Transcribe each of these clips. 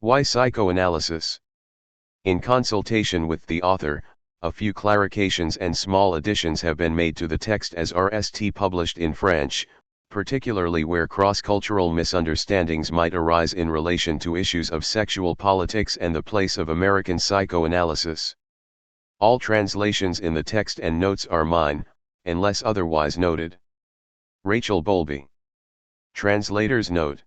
Why psychoanalysis? In consultation with the author, a few clarifications and small additions have been made to the text as RST published in French, particularly where cross-cultural misunderstandings might arise in relation to issues of sexual politics and the place of American psychoanalysis. All translations in the text and notes are mine, unless otherwise noted. Rachel Bowlby. Translator's note.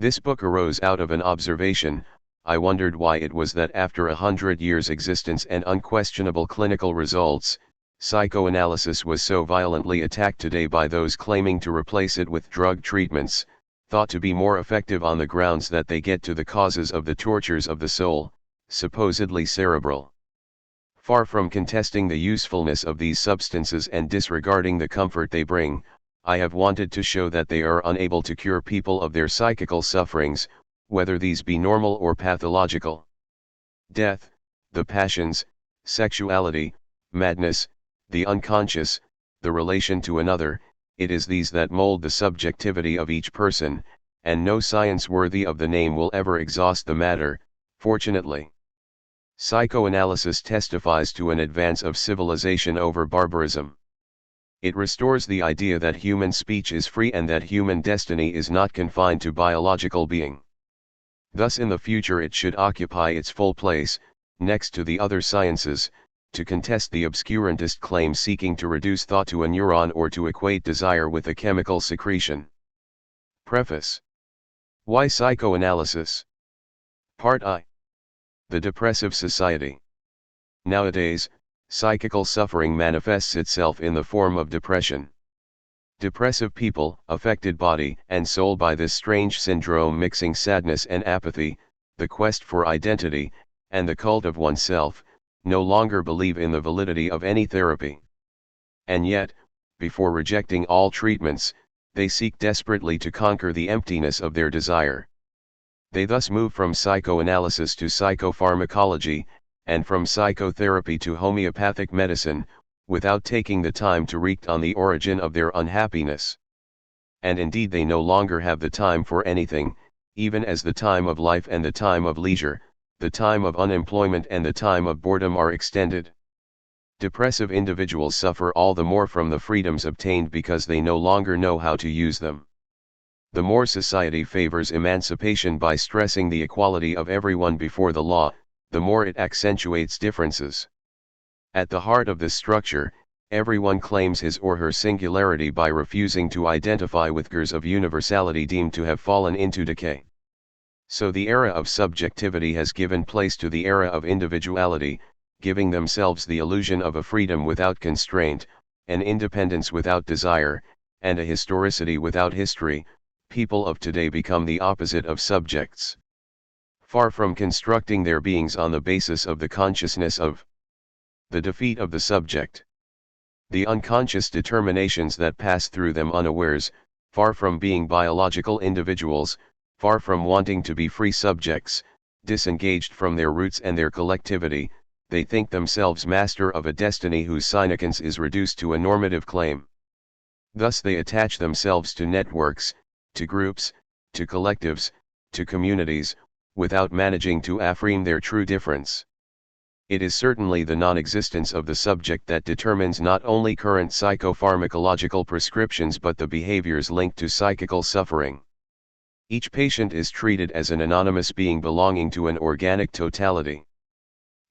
This book arose out of an observation. I wondered why it was that after 100 years' existence and unquestionable clinical results, psychoanalysis was so violently attacked today by those claiming to replace it with drug treatments, thought to be more effective on the grounds that they get to the causes of the tortures of the soul, supposedly cerebral. Far from contesting the usefulness of these substances and disregarding the comfort they bring, I have wanted to show that they are unable to cure people of their psychical sufferings, whether these be normal or pathological. Death, the passions, sexuality, madness, the unconscious, the relation to another, it is these that mold the subjectivity of each person, and no science worthy of the name will ever exhaust the matter, fortunately. Psychoanalysis testifies to an advance of civilization over barbarism. It restores the idea that human speech is free and that human destiny is not confined to biological being. Thus in the future it should occupy its full place, next to the other sciences, to contest the obscurantist claims seeking to reduce thought to a neuron or to equate desire with a chemical secretion. Preface. Why psychoanalysis? Part I. The Depressive Society. Nowadays, psychical suffering manifests itself in the form of depression. Depressive people, affected body and soul by this strange syndrome mixing sadness and apathy, the quest for identity, and the cult of oneself, no longer believe in the validity of any therapy. And yet, before rejecting all treatments, they seek desperately to conquer the emptiness of their desire. They thus move from psychoanalysis to psychopharmacology, and from psychotherapy to homeopathic medicine, without taking the time to reflect on the origin of their unhappiness. And indeed they no longer have the time for anything, even as the time of life and the time of leisure, the time of unemployment and the time of boredom are extended. Depressive individuals suffer all the more from the freedoms obtained because they no longer know how to use them. The more society favors emancipation by stressing the equality of everyone before the law, the more it accentuates differences. At the heart of this structure, everyone claims his or her singularity by refusing to identify with gears of universality deemed to have fallen into decay. So the era of subjectivity has given place to the era of individuality, giving themselves the illusion of a freedom without constraint, an independence without desire, and a historicity without history. People of today become the opposite of subjects. Far from constructing their beings on the basis of the consciousness of the defeat of the subject, the unconscious determinations that pass through them unawares, far from being biological individuals, far from wanting to be free subjects, disengaged from their roots and their collectivity, they think themselves master of a destiny whose significance is reduced to a normative claim. Thus they attach themselves to networks, to groups, to collectives, to communities, without managing to affirm their true difference. It is certainly the non-existence of the subject that determines not only current psychopharmacological prescriptions but the behaviors linked to psychical suffering. Each patient is treated as an anonymous being belonging to an organic totality.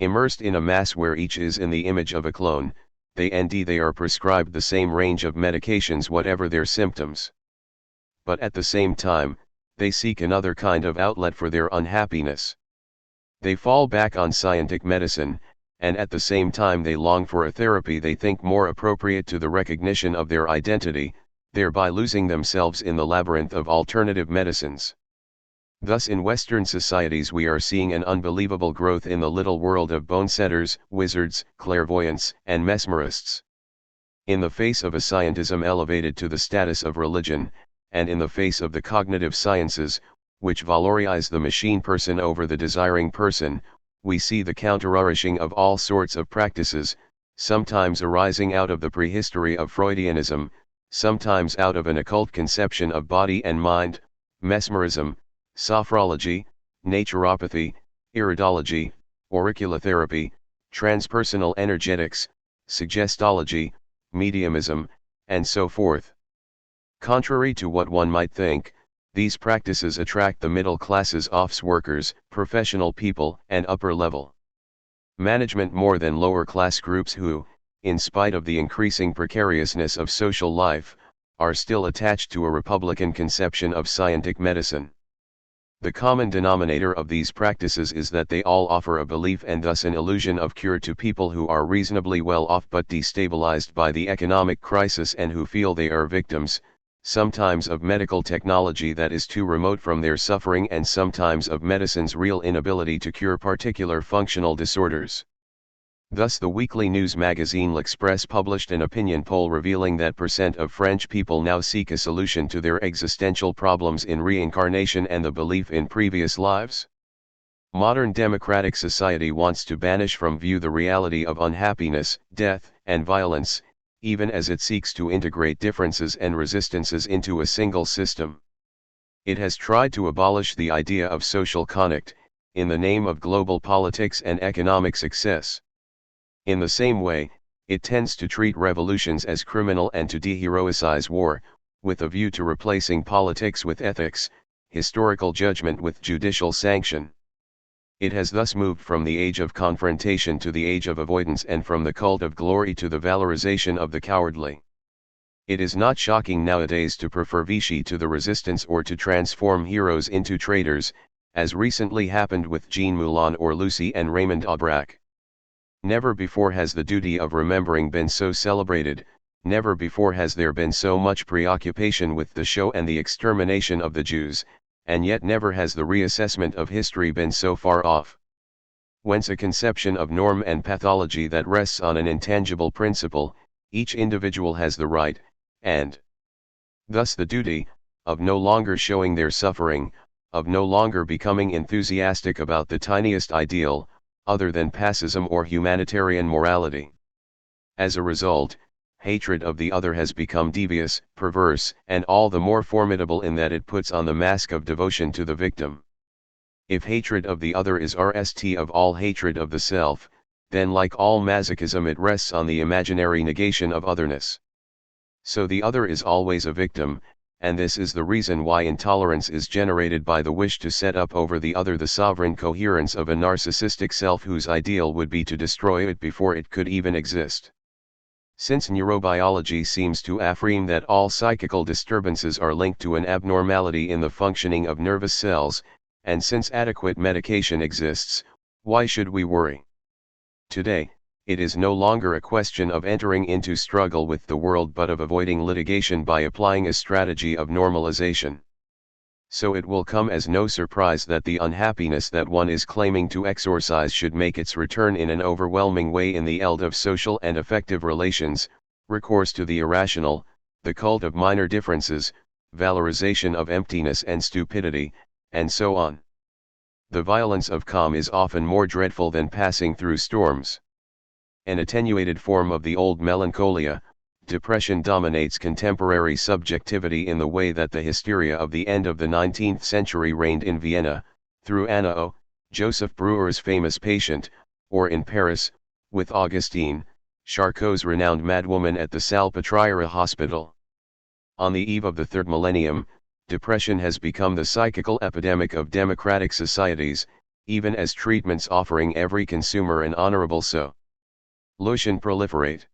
Immersed in a mass where each is in the image of a clone, they are prescribed the same range of medications whatever their symptoms. But at the same time, they seek another kind of outlet for their unhappiness. They fall back on scientific medicine, and at the same time they long for a therapy they think more appropriate to the recognition of their identity, thereby losing themselves in the labyrinth of alternative medicines. Thus in Western societies we are seeing an unbelievable growth in the little world of bone-setters, wizards, clairvoyants, and mesmerists. In the face of a scientism elevated to the status of religion, and in the face of the cognitive sciences, which valorize the machine person over the desiring person, we see the counternourishing of all sorts of practices, sometimes arising out of the prehistory of Freudianism, sometimes out of an occult conception of body and mind, mesmerism, sophrology, naturopathy, iridology, auriculotherapy, transpersonal energetics, suggestology, mediumism, and so forth. Contrary to what one might think, these practices attract the middle classes, office workers, professional people, and upper level management more than lower class groups who, in spite of the increasing precariousness of social life, are still attached to a Republican conception of scientific medicine. The common denominator of these practices is that they all offer a belief and thus an illusion of cure to people who are reasonably well off but destabilized by the economic crisis and who feel they are victims, sometimes of medical technology that is too remote from their suffering and sometimes of medicine's real inability to cure particular functional disorders. Thus the weekly news magazine L'Express published an opinion poll revealing that % of French people now seek a solution to their existential problems in reincarnation and the belief in previous lives. Modern democratic society wants to banish from view the reality of unhappiness, death, and violence, even as it seeks to integrate differences and resistances into a single system. It has tried to abolish the idea of social connect, in the name of global politics and economic success. In the same way, it tends to treat revolutions as criminal and to de-heroicize war, with a view to replacing politics with ethics, historical judgment with judicial sanction. It has thus moved from the age of confrontation to the age of avoidance and from the cult of glory to the valorization of the cowardly. It is not shocking nowadays to prefer Vichy to the resistance or to transform heroes into traitors, as recently happened with Jean Moulin or Lucy and Raymond Aubrac. Never before has the duty of remembering been so celebrated, never before has there been so much preoccupation with the show and the extermination of the Jews, and yet never has the reassessment of history been so far off. Whence a conception of norm and pathology that rests on an intangible principle, each individual has the right, and thus the duty, of no longer showing their suffering, of no longer becoming enthusiastic about the tiniest ideal, other than pacifism or humanitarian morality. As a result, hatred of the other has become devious, perverse, and all the more formidable in that it puts on the mask of devotion to the victim. If hatred of the other is RST of all hatred of the self, then like all masochism it rests on the imaginary negation of otherness. So the other is always a victim, and this is the reason why intolerance is generated by the wish to set up over the other the sovereign coherence of a narcissistic self whose ideal would be to destroy it before it could even exist. Since neurobiology seems to affirm that all psychical disturbances are linked to an abnormality in the functioning of nervous cells, and since adequate medication exists, why should we worry? Today, it is no longer a question of entering into struggle with the world but of avoiding litigation by applying a strategy of normalization. So it will come as no surprise that the unhappiness that one is claiming to exorcise should make its return in an overwhelming way in the eld of social and affective relations, recourse to the irrational, the cult of minor differences, valorization of emptiness and stupidity, and so on. The violence of calm is often more dreadful than passing through storms. An attenuated form of the old melancholia, depression dominates contemporary subjectivity in the way that the hysteria of the end of the 19th century reigned in Vienna, through Anna O., Joseph Breuer's famous patient, or in Paris, with Augustine, Charcot's renowned madwoman at the Salpêtrière hospital. On the eve of the third millennium, depression has become the psychical epidemic of democratic societies, even as treatments offering every consumer an honorable solution proliferate.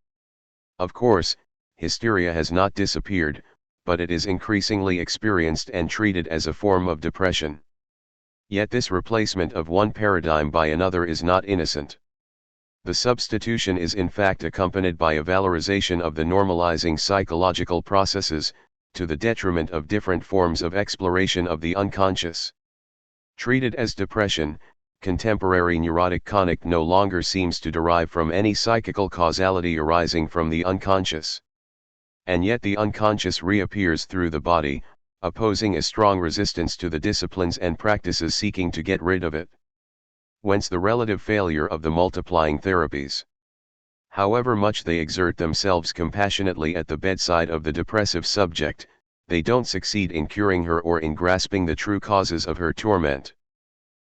Of course, hysteria has not disappeared, but it is increasingly experienced and treated as a form of depression. Yet this replacement of one paradigm by another is not innocent. The substitution is in fact accompanied by a valorization of the normalizing psychological processes, to the detriment of different forms of exploration of the unconscious. Treated as depression, contemporary neurotic connect no longer seems to derive from any psychical causality arising from the unconscious. And yet the unconscious reappears through the body, opposing a strong resistance to the disciplines and practices seeking to get rid of it. Whence the relative failure of the multiplying therapies. However much they exert themselves compassionately at the bedside of the depressive subject, they don't succeed in curing her or in grasping the true causes of her torment.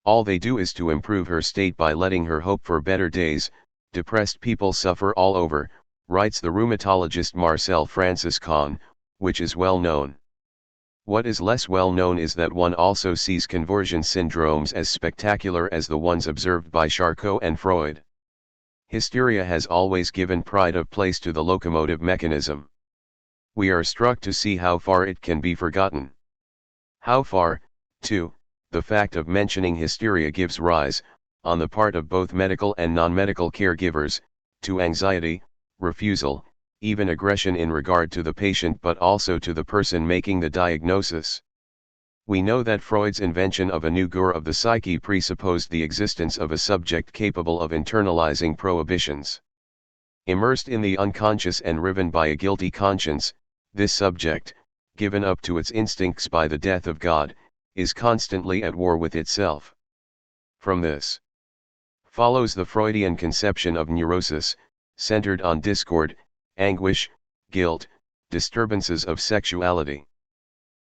All they do is to improve her state by letting her hope for better days. Depressed people suffer all over, writes the rheumatologist Marcel Francis Kahn, which is well known. What is less well known is that one also sees conversion syndromes as spectacular as the ones observed by Charcot and Freud. Hysteria has always given pride of place to the locomotive mechanism. We are struck to see how far it can be forgotten. How far, too, the fact of mentioning hysteria gives rise, on the part of both medical and non-medical caregivers, to anxiety, refusal, even aggression in regard to the patient but also to the person making the diagnosis. We know that Freud's invention of a new guru of the psyche presupposed the existence of a subject capable of internalizing prohibitions. Immersed in the unconscious and riven by a guilty conscience, this subject, given up to its instincts by the death of God, is constantly at war with itself. From this follows the Freudian conception of neurosis, centered on discord, anguish, guilt, disturbances of sexuality.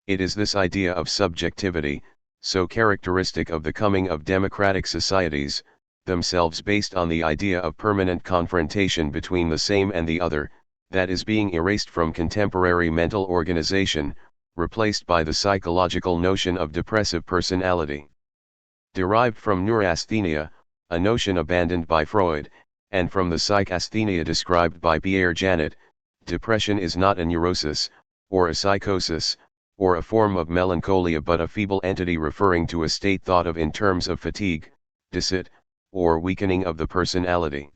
It is this idea of subjectivity, so characteristic of the coming of democratic societies, themselves based on the idea of permanent confrontation between the same and the other, that is being erased from contemporary mental organization, replaced by the psychological notion of depressive personality. Derived from neurasthenia, a notion abandoned by Freud, and from the psychasthenia described by Pierre Janet, depression is not a neurosis, or a psychosis, or a form of melancholia but a feeble entity referring to a state thought of in terms of fatigue, déficit, or weakening of the personality.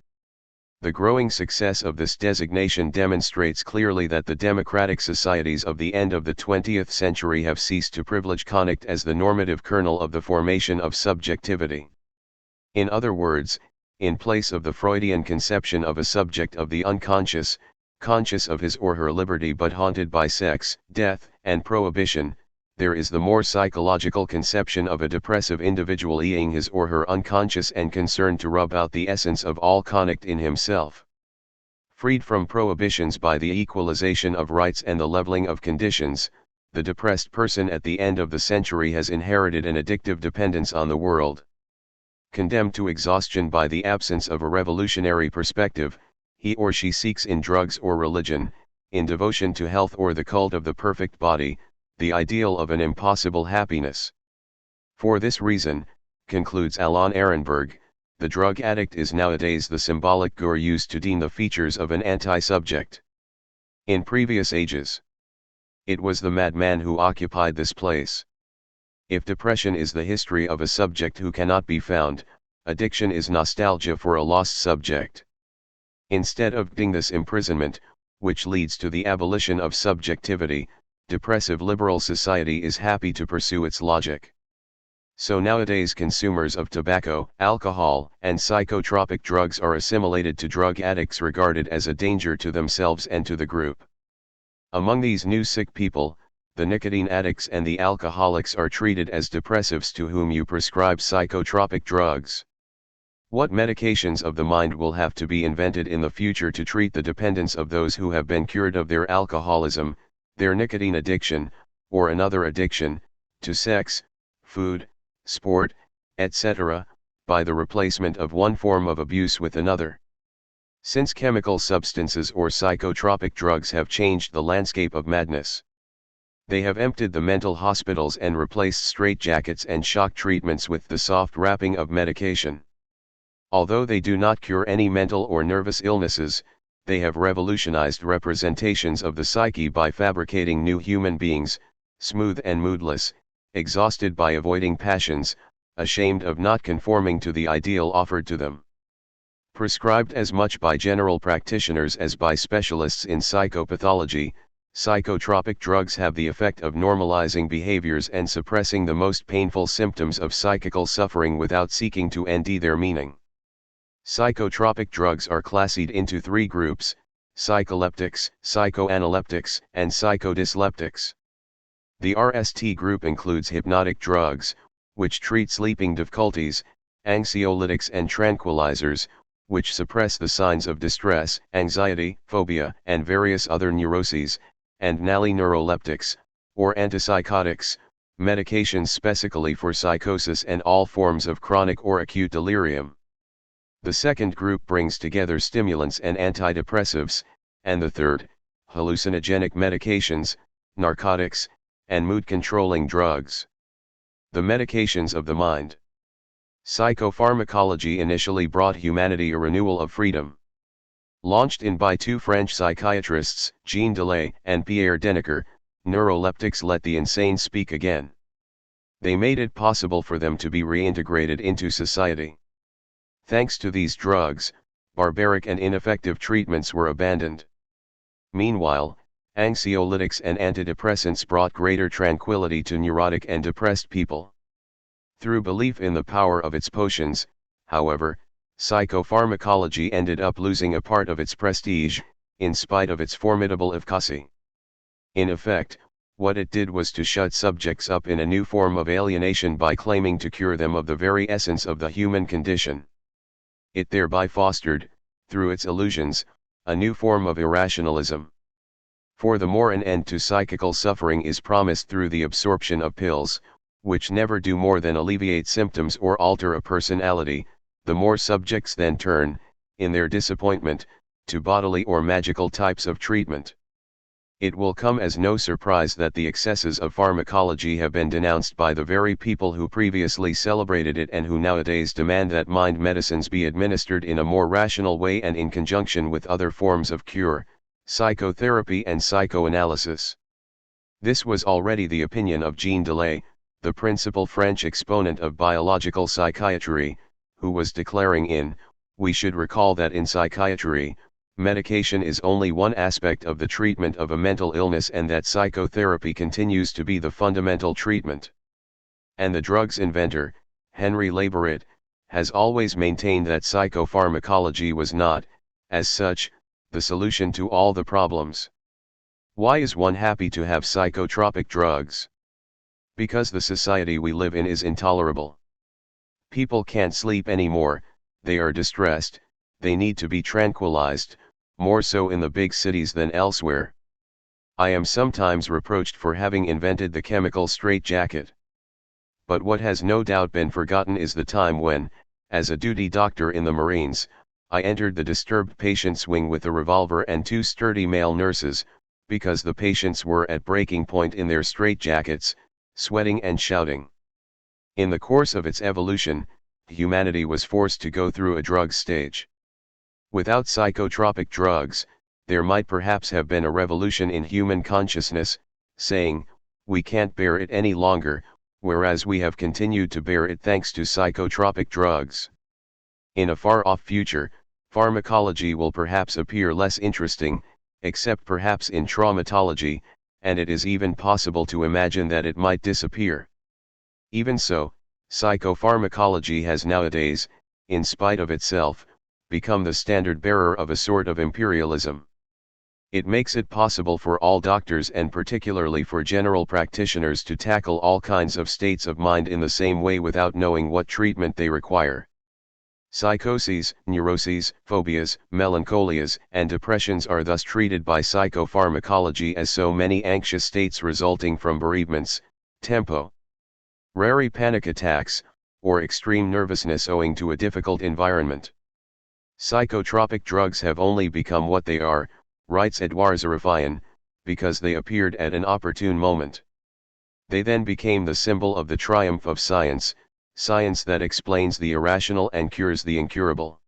The growing success of this designation demonstrates clearly that the democratic societies of the end of the 20th century have ceased to privilege cognition as the normative kernel of the formation of subjectivity. In other words, in place of the Freudian conception of a subject of the unconscious, conscious of his or her liberty but haunted by sex, death, and prohibition, there is the more psychological conception of a depressive individual being his or her unconscious and concerned to rub out the essence of all cognition in himself. Freed from prohibitions by the equalization of rights and the leveling of conditions, the depressed person at the end of the century has inherited an addictive dependence on the world. Condemned to exhaustion by the absence of a revolutionary perspective, he or she seeks in drugs or religion, in devotion to health or the cult of the perfect body, the ideal of an impossible happiness. For this reason, concludes Alain Ehrenberg, the drug addict is nowadays the symbolic guru used to deem the features of an anti-subject. In previous ages, it was the madman who occupied this place. If depression is the history of a subject who cannot be found, addiction is nostalgia for a lost subject. Instead of ending this imprisonment, which leads to the abolition of subjectivity, depressive liberal society is happy to pursue its logic. So nowadays consumers of tobacco, alcohol, and psychotropic drugs are assimilated to drug addicts regarded as a danger to themselves and to the group. Among these new sick people, the nicotine addicts and the alcoholics are treated as depressives to whom you prescribe psychotropic drugs. What medications of the mind will have to be invented in the future to treat the dependence of those who have been cured of their alcoholism, their nicotine addiction, or another addiction, to sex, food, sport, etc., by the replacement of one form of abuse with another. Since chemical substances or psychotropic drugs have changed the landscape of madness, they have emptied the mental hospitals and replaced straitjackets and shock treatments with the soft wrapping of medication. Although they do not cure any mental or nervous illnesses, they have revolutionized representations of the psyche by fabricating new human beings, smooth and moodless, exhausted by avoiding passions, ashamed of not conforming to the ideal offered to them. Prescribed as much by general practitioners as by specialists in psychopathology, psychotropic drugs have the effect of normalizing behaviors and suppressing the most painful symptoms of psychical suffering without seeking to end their meaning. Psychotropic drugs are classed into three groups: psycholeptics, psychoanaleptics, and psychodyspeptics. The RST group includes hypnotic drugs, which treat sleeping difficulties, anxiolytics and tranquilizers, which suppress the signs of distress, anxiety, phobia, and various other neuroses, and nally neuroleptics, or antipsychotics, medications specifically for psychosis and all forms of chronic or acute delirium. The second group brings together stimulants and antidepressives, and the third, hallucinogenic medications, narcotics, and mood-controlling drugs. The medications of the mind. Psychopharmacology initially brought humanity a renewal of freedom. Launched in by two French psychiatrists, Jean Delay and Pierre Dennecker, neuroleptics let the insane speak again. They made it possible for them to be reintegrated into society. Thanks to these drugs, barbaric and ineffective treatments were abandoned. Meanwhile, anxiolytics and antidepressants brought greater tranquility to neurotic and depressed people. Through belief in the power of its potions, however, psychopharmacology ended up losing a part of its prestige, in spite of its formidable efficacy. In effect, what it did was to shut subjects up in a new form of alienation by claiming to cure them of the very essence of the human condition. It thereby fostered, through its illusions, a new form of irrationalism. Furthermore, an end to psychical suffering is promised through the absorption of pills, which never do more than alleviate symptoms or alter a personality. The more subjects then turn, in their disappointment, to bodily or magical types of treatment. It will come as no surprise that the excesses of pharmacology have been denounced by the very people who previously celebrated it and who nowadays demand that mind medicines be administered in a more rational way and in conjunction with other forms of cure, psychotherapy and psychoanalysis. This was already the opinion of Jean Delay, the principal French exponent of biological psychiatry, who was declaring we should recall that in psychiatry, medication is only one aspect of the treatment of a mental illness and that psychotherapy continues to be the fundamental treatment. And the drug's inventor, Henry Laborit, has always maintained that psychopharmacology was not, as such, the solution to all the problems. Why is one happy to have psychotropic drugs? Because the society we live in is intolerable. People can't sleep anymore, they are distressed, they need to be tranquilized, more so in the big cities than elsewhere. I am sometimes reproached for having invented the chemical straitjacket. But what has no doubt been forgotten is the time when, as a duty doctor in the Marines, I entered the disturbed patient's wing with a revolver and two sturdy male nurses, because the patients were at breaking point in their straitjackets, sweating and shouting. In the course of its evolution, humanity was forced to go through a drug stage. Without psychotropic drugs, there might perhaps have been a revolution in human consciousness, saying, we can't bear it any longer, whereas we have continued to bear it thanks to psychotropic drugs. In a far-off future, pharmacology will perhaps appear less interesting, except perhaps in traumatology, and it is even possible to imagine that it might disappear. Even so, psychopharmacology has nowadays, in spite of itself, become the standard bearer of a sort of imperialism. It makes it possible for all doctors and particularly for general practitioners to tackle all kinds of states of mind in the same way without knowing what treatment they require. Psychoses, neuroses, phobias, melancholias, and depressions are thus treated by psychopharmacology as so many anxious states resulting from bereavements, tempo, rare panic attacks, or extreme nervousness owing to a difficult environment. Psychotropic drugs have only become what they are, writes Édouard Zarifian, because they appeared at an opportune moment. They then became the symbol of the triumph of science, science that explains the irrational and cures the incurable.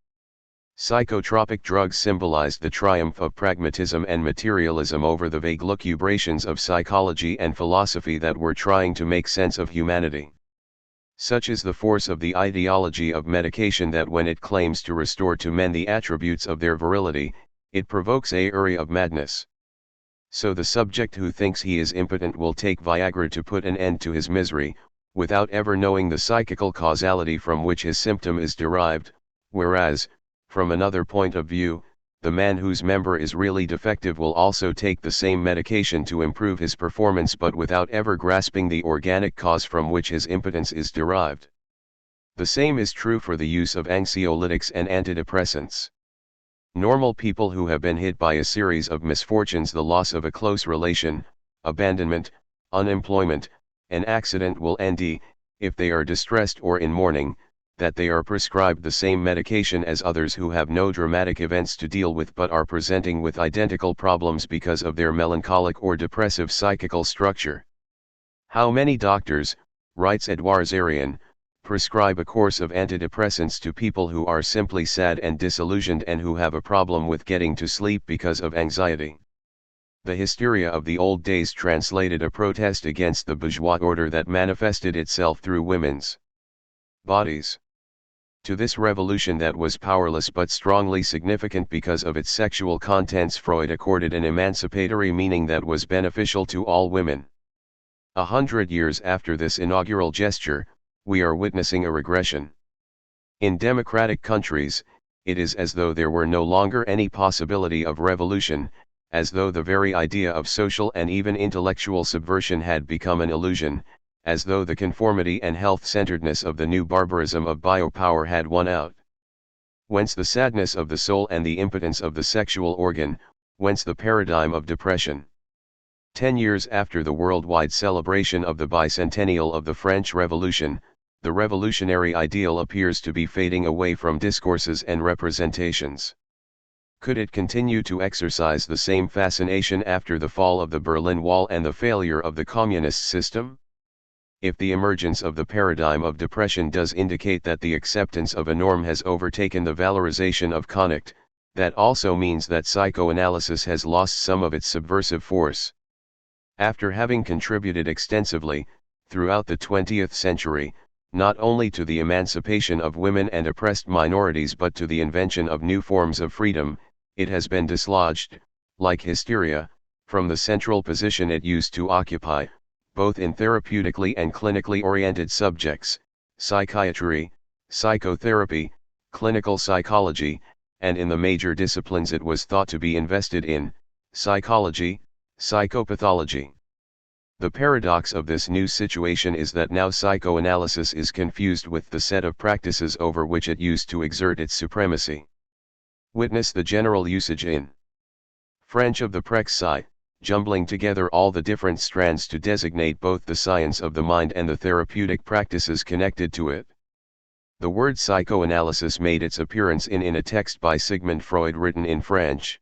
Psychotropic drugs symbolized the triumph of pragmatism and materialism over the vague lucubrations of psychology and philosophy that were trying to make sense of humanity. Such is the force of the ideology of medication that when it claims to restore to men the attributes of their virility, it provokes a fury of madness. So the subject who thinks he is impotent will take Viagra to put an end to his misery, without ever knowing the psychical causality from which his symptom is derived, whereas, from another point of view, the man whose member is really defective will also take the same medication to improve his performance but without ever grasping the organic cause from which his impotence is derived. The same is true for the use of anxiolytics and antidepressants. Normal people who have been hit by a series of misfortunes, the loss of a close relation, abandonment, unemployment, an accident will end, if they are distressed or in mourning, that they are prescribed the same medication as others who have no dramatic events to deal with but are presenting with identical problems because of their melancholic or depressive psychical structure. How many doctors, writes Edouard Zarian, prescribe a course of antidepressants to people who are simply sad and disillusioned and who have a problem with getting to sleep because of anxiety? The hysteria of the old days translated a protest against the bourgeois order that manifested itself through women's bodies. To this revolution that was powerless but strongly significant because of its sexual contents, Freud accorded an emancipatory meaning that was beneficial to all women. 100 years after this inaugural gesture, we are witnessing a regression. In democratic countries, it is as though there were no longer any possibility of revolution, as though the very idea of social and even intellectual subversion had become an illusion, as though the conformity and health-centeredness of the new barbarism of biopower had won out. Whence the sadness of the soul and the impotence of the sexual organ, whence the paradigm of depression. 10 years after the worldwide celebration of the bicentennial of the French Revolution, the revolutionary ideal appears to be fading away from discourses and representations. Could it continue to exercise the same fascination after the fall of the Berlin Wall and the failure of the communist system? If the emergence of the paradigm of depression does indicate that the acceptance of a norm has overtaken the valorization of conduct, that also means that psychoanalysis has lost some of its subversive force. After having contributed extensively, throughout the 20th century, not only to the emancipation of women and oppressed minorities but to the invention of new forms of freedom, it has been dislodged, like hysteria, from the central position it used to occupy, both in therapeutically and clinically oriented subjects, psychiatry, psychotherapy, clinical psychology, and in the major disciplines it was thought to be invested in, psychology, psychopathology. The paradox of this new situation is that now psychoanalysis is confused with the set of practices over which it used to exert its supremacy. Witness the general usage in French of the praxis, jumbling together all the different strands to designate both the science of the mind and the therapeutic practices connected to it. The word psychoanalysis made its appearance in a text by Sigmund Freud written in French.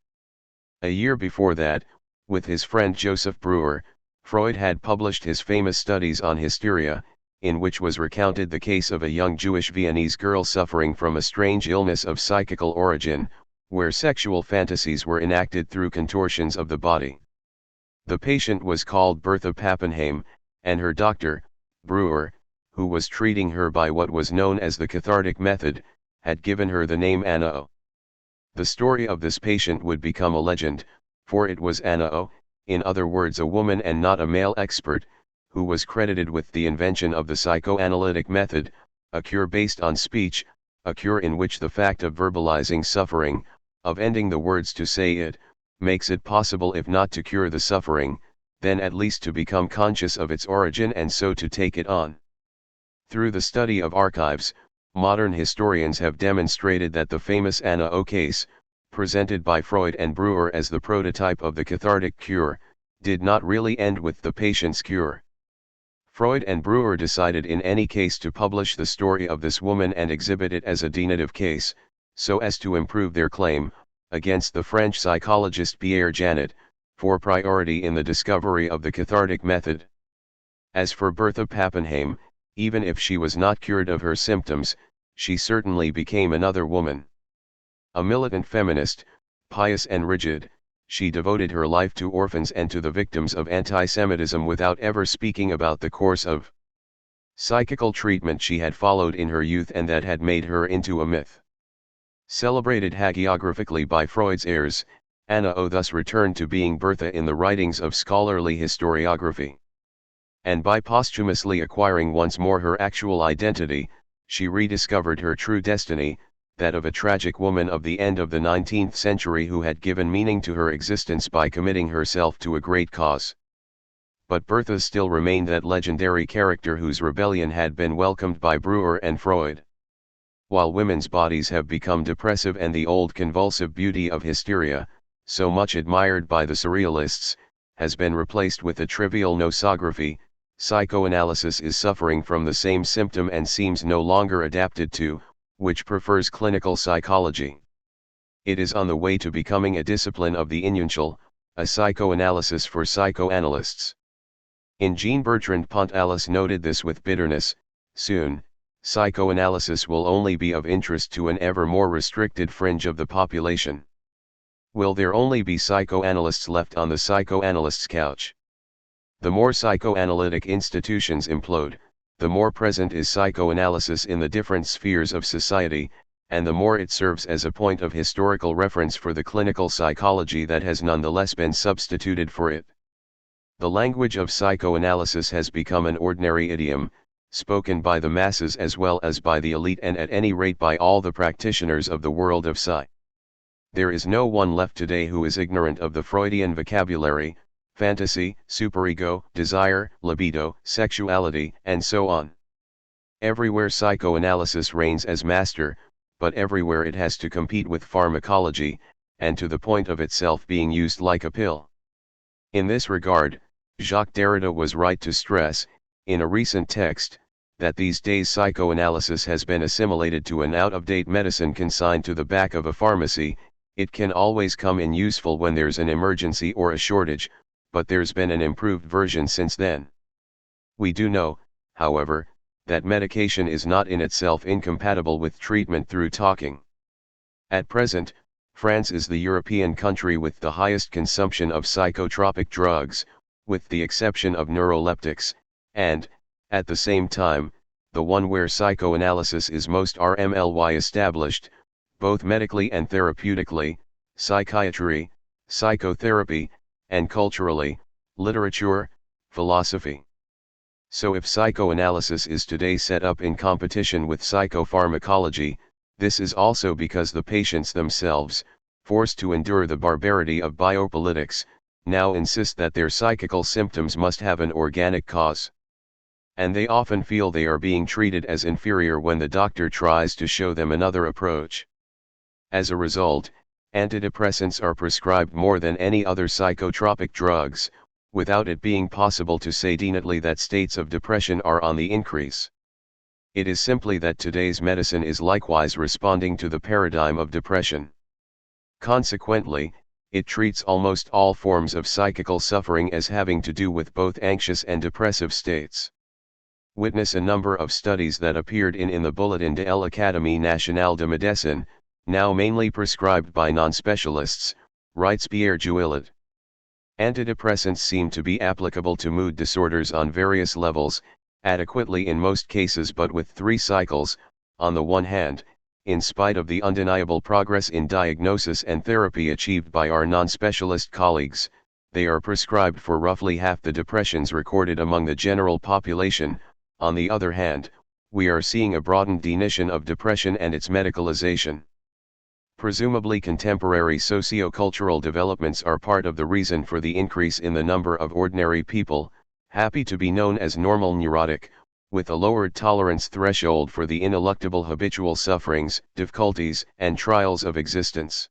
A year before that, with his friend Joseph Breuer, Freud had published his famous studies on hysteria, in which was recounted the case of a young Jewish Viennese girl suffering from a strange illness of psychical origin, where sexual fantasies were enacted through contortions of the body. The patient was called Bertha Pappenheim, and her doctor, Breuer, who was treating her by what was known as the cathartic method, had given her the name Anna O. The story of this patient would become a legend, for it was Anna O., in other words a woman and not a male expert, who was credited with the invention of the psychoanalytic method, a cure based on speech, a cure in which the fact of verbalizing suffering, of ending the words to say it, makes it possible if not to cure the suffering, then at least to become conscious of its origin and so to take it on. Through the study of archives, modern historians have demonstrated that the famous Anna O case, presented by Freud and Breuer as the prototype of the cathartic cure, did not really end with the patient's cure. Freud and Breuer decided in any case to publish the story of this woman and exhibit it as a denitive case, so as to improve their claim, against the French psychologist Pierre Janet, for priority in the discovery of the cathartic method. As for Bertha Pappenheim, even if she was not cured of her symptoms, she certainly became another woman. A militant feminist, pious and rigid, she devoted her life to orphans and to the victims of anti-Semitism without ever speaking about the course of psychical treatment she had followed in her youth and that had made her into a myth. Celebrated hagiographically by Freud's heirs, Anna O thus returned to being Bertha in the writings of scholarly historiography. And by posthumously acquiring once more her actual identity, she rediscovered her true destiny, that of a tragic woman of the end of the 19th century who had given meaning to her existence by committing herself to a great cause. But Bertha still remained that legendary character whose rebellion had been welcomed by Breuer and Freud. While women's bodies have become depressive and the old convulsive beauty of hysteria, so much admired by the surrealists, has been replaced with a trivial nosography, psychoanalysis is suffering from the same symptom and seems no longer adapted to, which prefers clinical psychology. It is on the way to becoming a discipline of the inutial, a psychoanalysis for psychoanalysts. In Jean-Bertrand Pontalis noted this with bitterness: soon, psychoanalysis will only be of interest to an ever more restricted fringe of the population. Will there only be psychoanalysts left on the psychoanalyst's couch? The more psychoanalytic institutions implode, the more present is psychoanalysis in the different spheres of society, and the more it serves as a point of historical reference for the clinical psychology that has nonetheless been substituted for it. The language of psychoanalysis has become an ordinary idiom, spoken by the masses as well as by the elite, and at any rate by all the practitioners of the world of psy. There is no one left today who is ignorant of the Freudian vocabulary: fantasy, superego, desire, libido, sexuality, and so on. Everywhere psychoanalysis reigns as master, but everywhere it has to compete with pharmacology, and to the point of itself being used like a pill. In this regard, Jacques Derrida was right to stress, in a recent text, that these days psychoanalysis has been assimilated to an out-of-date medicine consigned to the back of a pharmacy. It can always come in useful when there's an emergency or a shortage, but there's been an improved version since then. We do know, however, that medication is not in itself incompatible with treatment through talking. At present, France is the European country with the highest consumption of psychotropic drugs, with the exception of neuroleptics, and, at the same time, the one where psychoanalysis is most RMLY established, both medically and therapeutically, psychiatry, psychotherapy, and culturally, literature, philosophy. So if psychoanalysis is today set up in competition with psychopharmacology, this is also because the patients themselves, forced to endure the barbarity of biopolitics, now insist that their psychical symptoms must have an organic cause. And they often feel they are being treated as inferior when the doctor tries to show them another approach. As a result, antidepressants are prescribed more than any other psychotropic drugs, without it being possible to say definitely that states of depression are on the increase. It is simply that today's medicine is likewise responding to the paradigm of depression. Consequently, it treats almost all forms of psychical suffering as having to do with both anxious and depressive states. Witness a number of studies that appeared in the Bulletin de l'Académie nationale de médecine, now mainly prescribed by non-specialists, writes Pierre Jouillet. Antidepressants seem to be applicable to mood disorders on various levels, adequately in most cases, but with three cycles. On the one hand, in spite of the undeniable progress in diagnosis and therapy achieved by our non-specialist colleagues, they are prescribed for roughly half the depressions recorded among the general population. On the other hand, we are seeing a broadened definition of depression and its medicalization. Presumably contemporary socio-cultural developments are part of the reason for the increase in the number of ordinary people, happy to be known as normal neurotic, with a lowered tolerance threshold for the ineluctable habitual sufferings, difficulties, and trials of existence.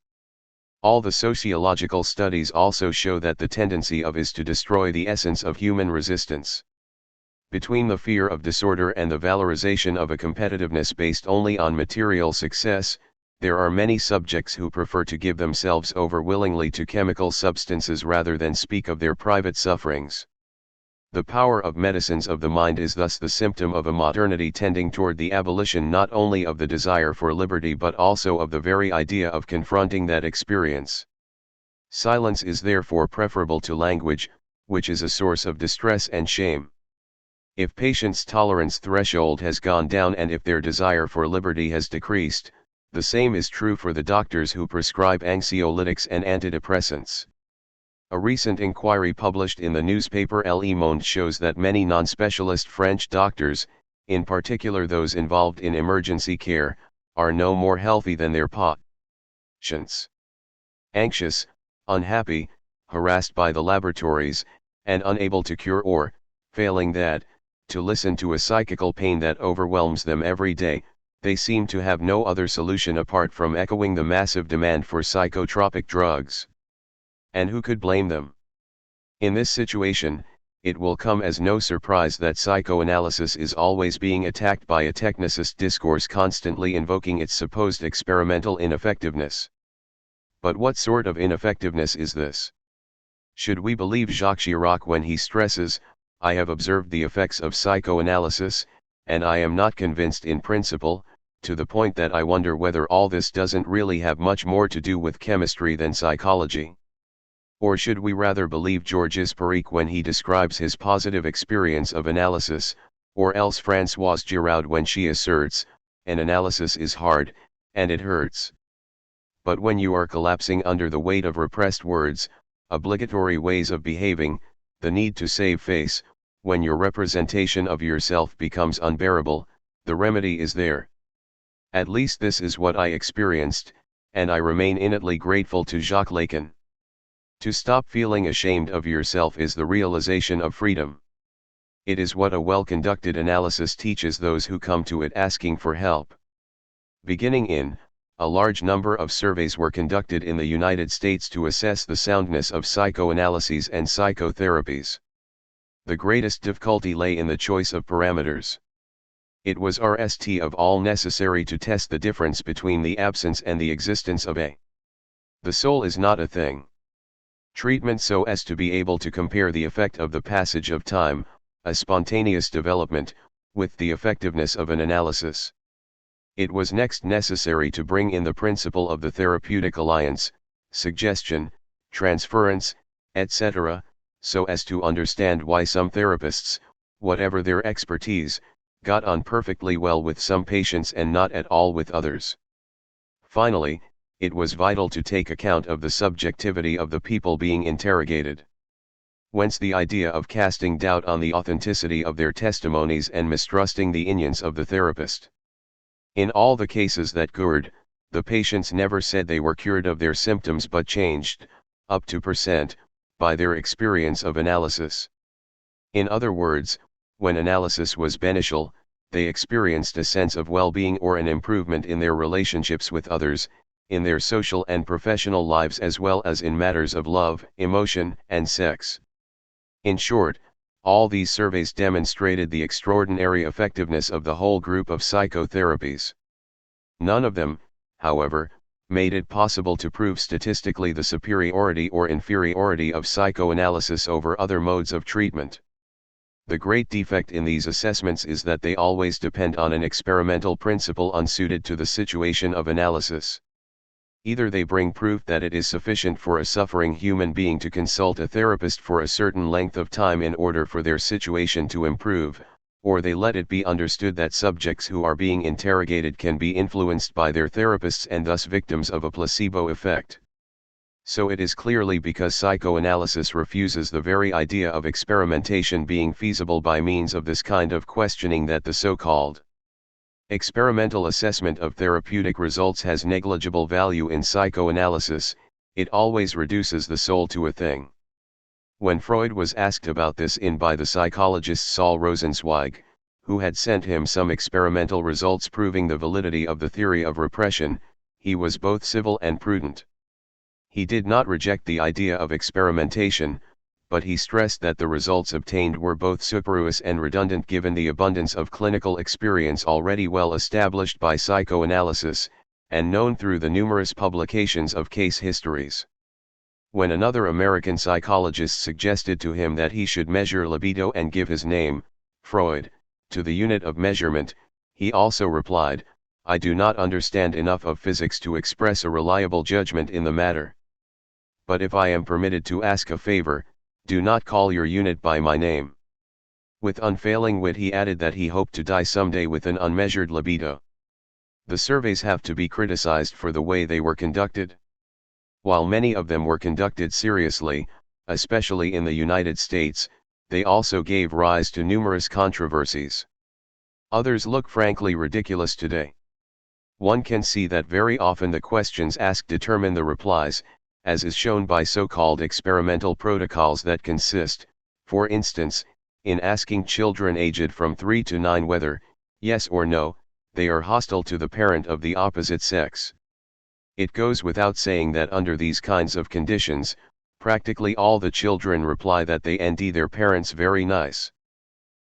All the sociological studies also show that the tendency is to destroy the essence of human resistance. Between the fear of disorder and the valorization of a competitiveness based only on material success, there are many subjects who prefer to give themselves over willingly to chemical substances rather than speak of their private sufferings. The power of medicines of the mind is thus the symptom of a modernity tending toward the abolition not only of the desire for liberty but also of the very idea of confronting that experience. Silence is therefore preferable to language, which is a source of distress and shame. If patients' tolerance threshold has gone down and if their desire for liberty has decreased, the same is true for the doctors who prescribe anxiolytics and antidepressants. A recent inquiry published in the newspaper Le Monde shows that many non-specialist French doctors, in particular those involved in emergency care, are no more healthy than their patients. Anxious, unhappy, harassed by the laboratories, and unable to cure or, failing that, to listen to a psychical pain that overwhelms them every day, they seem to have no other solution apart from echoing the massive demand for psychotropic drugs. And who could blame them? In this situation, it will come as no surprise that psychoanalysis is always being attacked by a technicist discourse constantly invoking its supposed experimental ineffectiveness. But what sort of ineffectiveness is this? Should we believe Jacques Chirac when he stresses, "I have observed the effects of psychoanalysis, and I am not convinced in principle, to the point that I wonder whether all this doesn't really have much more to do with chemistry than psychology"? Or should we rather believe Georges Perec when he describes his positive experience of analysis, or else Françoise Giraud when she asserts, "An analysis is hard, and it hurts"? But when you are collapsing under the weight of repressed words, obligatory ways of behaving, the need to save face, when your representation of yourself becomes unbearable, the remedy is there. At least this is what I experienced, and I remain innately grateful to Jacques Lacan. To stop feeling ashamed of yourself is the realization of freedom. It is what a well-conducted analysis teaches those who come to it asking for help. Beginning in, a large number of surveys were conducted in the United States to assess the soundness of psychoanalyses and psychotherapies. The greatest difficulty lay in the choice of parameters. It was RST of all necessary to test the difference between the absence and the existence of a. The soul is not a thing. Treatment so as to be able to compare the effect of the passage of time, a spontaneous development, with the effectiveness of an analysis. It was next necessary to bring in the principle of the therapeutic alliance, suggestion, transference, etc., so as to understand why some therapists, whatever their expertise, got on perfectly well with some patients and not at all with others. Finally, it was vital to take account of the subjectivity of the people being interrogated. Whence the idea of casting doubt on the authenticity of their testimonies and mistrusting the opinions of the therapist. In all the cases that cured, the patients never said they were cured of their symptoms but changed, up to %, by their experience of analysis. In other words, when analysis was beneficial, they experienced a sense of well-being or an improvement in their relationships with others, in their social and professional lives as well as in matters of love, emotion, and sex. In short, all these surveys demonstrated the extraordinary effectiveness of the whole group of psychotherapies. None of them, however, made it possible to prove statistically the superiority or inferiority of psychoanalysis over other modes of treatment. The great defect in these assessments is that they always depend on an experimental principle unsuited to the situation of analysis. Either they bring proof that it is sufficient for a suffering human being to consult a therapist for a certain length of time in order for their situation to improve, or they let it be understood that subjects who are being interrogated can be influenced by their therapists and thus victims of a placebo effect. So it is clearly because psychoanalysis refuses the very idea of experimentation being feasible by means of this kind of questioning that the so-called experimental assessment of therapeutic results has negligible value in psychoanalysis. It always reduces the soul to a thing. When Freud was asked about this by the psychologist Saul Rosenzweig, who had sent him some experimental results proving the validity of the theory of repression, he was both civil and prudent. He did not reject the idea of experimentation, but he stressed that the results obtained were both superfluous and redundant given the abundance of clinical experience already well established by psychoanalysis, and known through the numerous publications of case histories. When another American psychologist suggested to him that he should measure libido and give his name, Freud, to the unit of measurement, he also replied, "I do not understand enough of physics to express a reliable judgment in the matter. But if I am permitted to ask a favor, do not call your unit by my name." With unfailing wit he added that he hoped to die someday with an unmeasured libido. The surveys have to be criticized for the way they were conducted. While many of them were conducted seriously, especially in the United States, they also gave rise to numerous controversies. Others look frankly ridiculous today. One can see that very often the questions asked determine the replies, as is shown by so-called experimental protocols that consist, for instance, in asking children aged from 3 to 9 whether, yes or no, they are hostile to the parent of the opposite sex. It goes without saying that under these kinds of conditions, practically all the children reply that they and their parents very nice.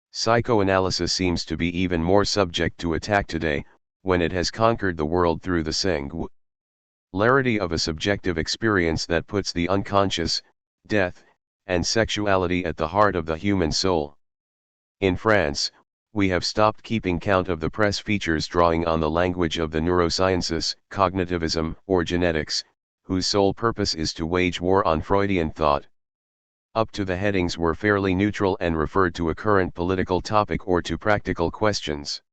Psychoanalysis seems to be even more subject to attack today, when it has conquered the world through the singularity of a subjective experience that puts the unconscious, death, and sexuality at the heart of the human soul. In France, we have stopped keeping count of the press features drawing on the language of the neurosciences, cognitivism, or genetics, whose sole purpose is to wage war on Freudian thought. Up to the headings were fairly neutral and referred to a current political topic or to practical questions.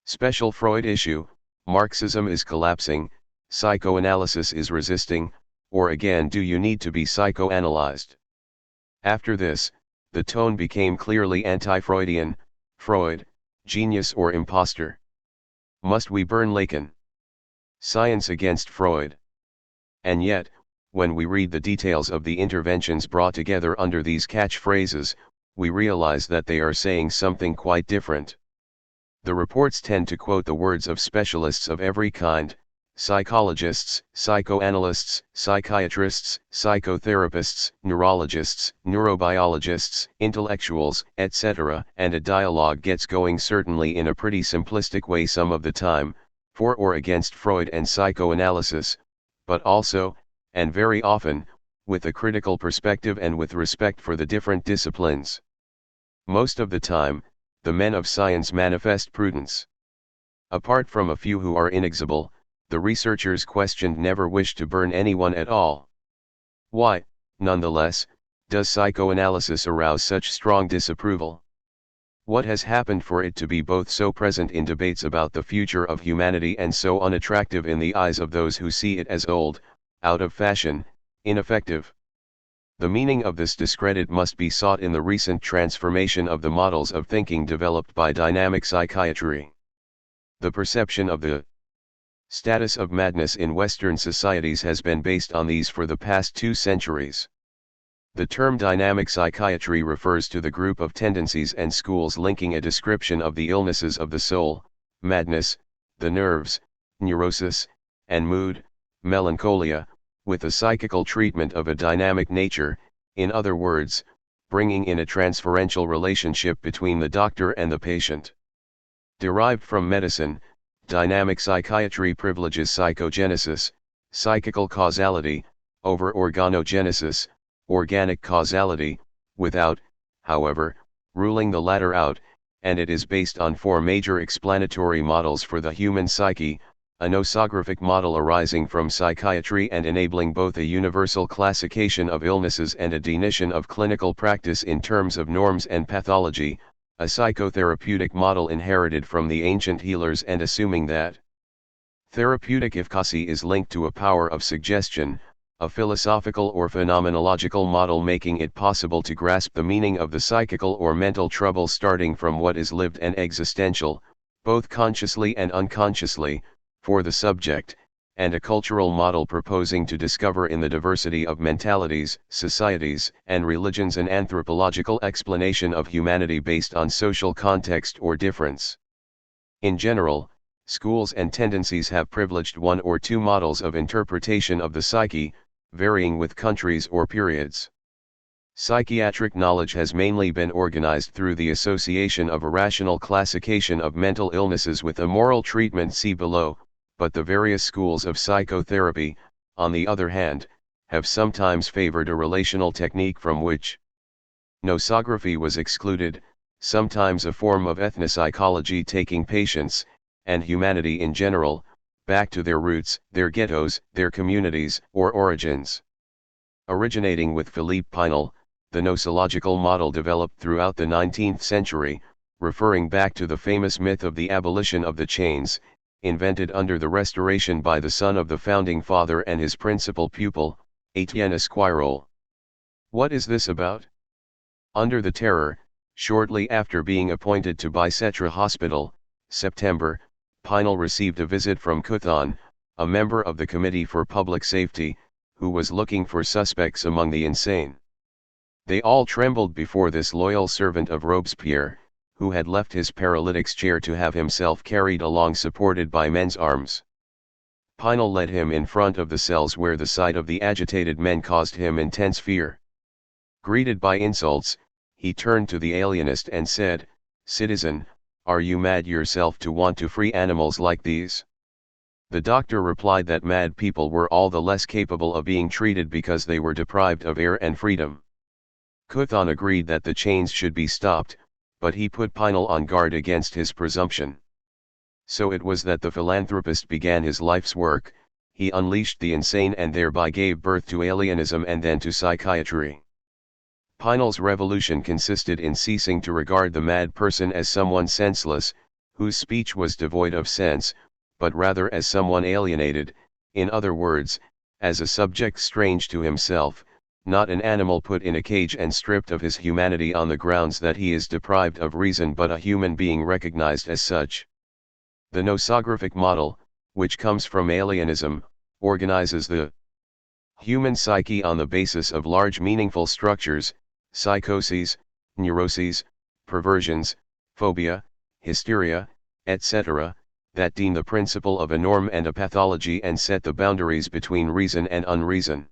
Special Freud issue, Marxism is collapsing, psychoanalysis is resisting, or again, do you need to be psychoanalyzed? After this, the tone became clearly anti-Freudian, Freud, genius or imposter. Must we burn Lacan? Science against Freud. And yet, when we read the details of the interventions brought together under these catchphrases, we realize that they are saying something quite different. The reports tend to quote the words of specialists of every kind: psychologists, psychoanalysts, psychiatrists, psychotherapists, neurologists, neurobiologists, intellectuals, etc., and a dialogue gets going, certainly in a pretty simplistic way some of the time, for or against Freud and psychoanalysis, but also, and very often, with a critical perspective and with respect for the different disciplines. Most of the time, the men of science manifest prudence. Apart from a few who are inexorable, the researchers questioned never wish to burn anyone at all. Why, nonetheless, does psychoanalysis arouse such strong disapproval? What has happened for it to be both so present in debates about the future of humanity and so unattractive in the eyes of those who see it as old, out of fashion, ineffective? The meaning of this discredit must be sought in the recent transformation of the models of thinking developed by dynamic psychiatry. The perception of the status of madness in Western societies has been based on these for the past 2 centuries. The term dynamic psychiatry refers to the group of tendencies and schools linking a description of the illnesses of the soul, madness, the nerves, neurosis, and mood, melancholia, with a psychical treatment of a dynamic nature, in other words, bringing in a transferential relationship between the doctor and the patient. Derived from medicine, dynamic psychiatry privileges psychogenesis, psychical causality, over organogenesis, organic causality, without, however, ruling the latter out, and it is based on 4 major explanatory models for the human psyche: a nosographic model arising from psychiatry and enabling both a universal classification of illnesses and a definition of clinical practice in terms of norms and pathology, a psychotherapeutic model inherited from the ancient healers and assuming that therapeutic efficacy is linked to a power of suggestion, a philosophical or phenomenological model making it possible to grasp the meaning of the psychical or mental trouble starting from what is lived and existential, both consciously and unconsciously, for the subject, and a cultural model proposing to discover in the diversity of mentalities, societies, and religions an anthropological explanation of humanity based on social context or difference. In general, schools and tendencies have privileged 1 or 2 models of interpretation of the psyche, varying with countries or periods. Psychiatric knowledge has mainly been organized through the association of a rational classification of mental illnesses with a moral treatment, see below, but the various schools of psychotherapy, on the other hand, have sometimes favored a relational technique from which nosography was excluded, sometimes a form of ethnopsychology taking patients, and humanity in general, back to their roots, their ghettos, their communities, or origins. Originating with Philippe Pinel, the nosological model developed throughout the 19th century, referring back to the famous myth of the abolition of the chains, invented under the Restoration by the son of the founding father and his principal pupil, Étienne Esquirol. What is this about? Under the Terror, shortly after being appointed to Bicêtre Hospital, September, Pinel received a visit from Couthon, a member of the Committee for Public Safety, who was looking for suspects among the insane. They all trembled before this loyal servant of Robespierre, who had left his paralytic's chair to have himself carried along supported by men's arms. Pinel led him in front of the cells where the sight of the agitated men caused him intense fear. Greeted by insults, he turned to the alienist and said, "Citizen, are you mad yourself to want to free animals like these?" The doctor replied that mad people were all the less capable of being treated because they were deprived of air and freedom. Couthon agreed that the chains should be stopped, but he put Pinel on guard against his presumption. So it was that the philanthropist began his life's work. He unleashed the insane and thereby gave birth to alienism and then to psychiatry. Pinel's revolution consisted in ceasing to regard the mad person as someone senseless, whose speech was devoid of sense, but rather as someone alienated, in other words, as a subject strange to himself, not an animal put in a cage and stripped of his humanity on the grounds that he is deprived of reason, but a human being recognized as such. The nosographic model, which comes from alienism, organizes the human psyche on the basis of large meaningful structures, psychoses, neuroses, perversions, phobia, hysteria, etc., that deem the principle of a norm and a pathology and set the boundaries between reason and unreason.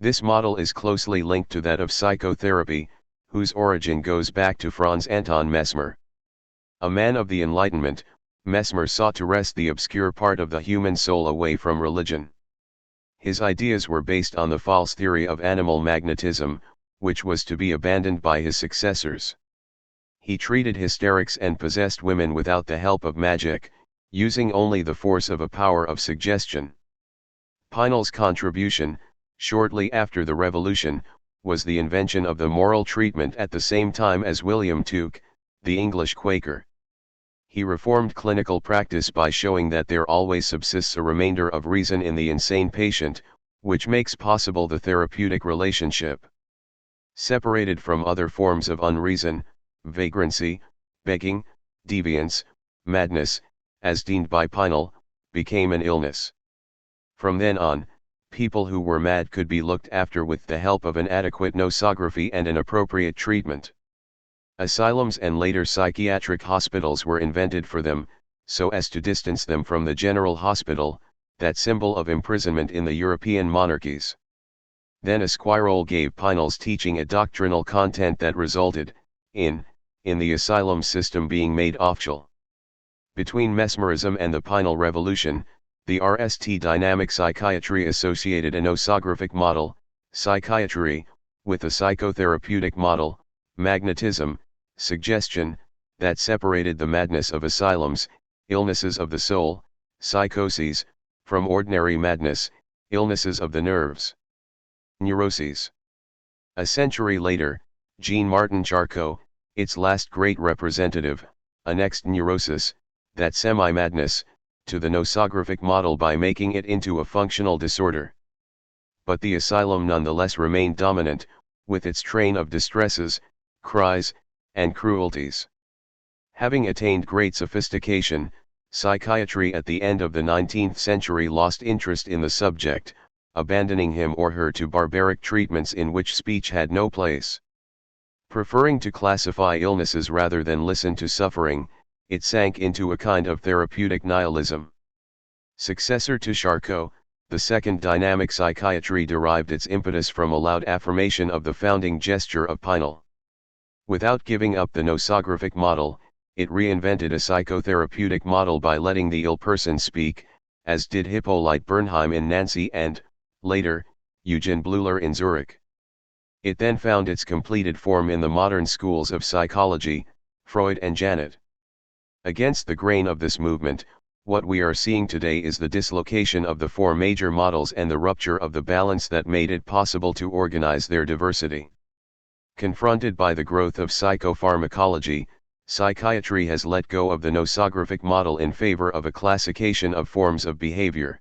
This model is closely linked to that of psychotherapy, whose origin goes back to Franz Anton Mesmer. A man of the Enlightenment, Mesmer sought to wrest the obscure part of the human soul away from religion. His ideas were based on the false theory of animal magnetism, which was to be abandoned by his successors. He treated hysterics and possessed women without the help of magic, using only the force of a power of suggestion. Pinel's contribution, shortly after the Revolution, was the invention of the moral treatment at the same time as William Tuke, the English Quaker. He reformed clinical practice by showing that there always subsists a remainder of reason in the insane patient, which makes possible the therapeutic relationship. Separated from other forms of unreason, vagrancy, begging, deviance, madness, as deemed by Pinel, became an illness. From then on, people who were mad could be looked after with the help of an adequate nosography and an appropriate treatment. Asylums and later psychiatric hospitals were invented for them, so as to distance them from the general hospital, that symbol of imprisonment in the European monarchies. Then a Squirrel gave Pinel's teaching a doctrinal content that resulted, in the asylum system being made official. Between mesmerism and the Pinel Revolution, the RST dynamic psychiatry associated a nosographic model, psychiatry, with a psychotherapeutic model, magnetism, suggestion, that separated the madness of asylums, illnesses of the soul, psychoses, from ordinary madness, illnesses of the nerves, neuroses. A century later, Jean-Martin Charcot, its last great representative, annexed neurosis, that semi-madness, to the nosographic model by making it into a functional disorder. But the asylum nonetheless remained dominant, with its train of distresses, cries, and cruelties. Having attained great sophistication, psychiatry at the end of the 19th century lost interest in the subject, abandoning him or her to barbaric treatments in which speech had no place. Preferring to classify illnesses rather than listen to suffering, it sank into a kind of therapeutic nihilism. Successor to Charcot, the second dynamic psychiatry derived its impetus from a loud affirmation of the founding gesture of Pinel. Without giving up the nosographic model, it reinvented a psychotherapeutic model by letting the ill person speak, as did Hippolyte Bernheim in Nancy and, later, Eugen Bleuler in Zurich. It then found its completed form in the modern schools of psychology, Freud and Janet. Against the grain of this movement, what we are seeing today is the dislocation of the four major models and the rupture of the balance that made it possible to organize their diversity. Confronted by the growth of psychopharmacology, psychiatry has let go of the nosographic model in favor of a classification of forms of behavior.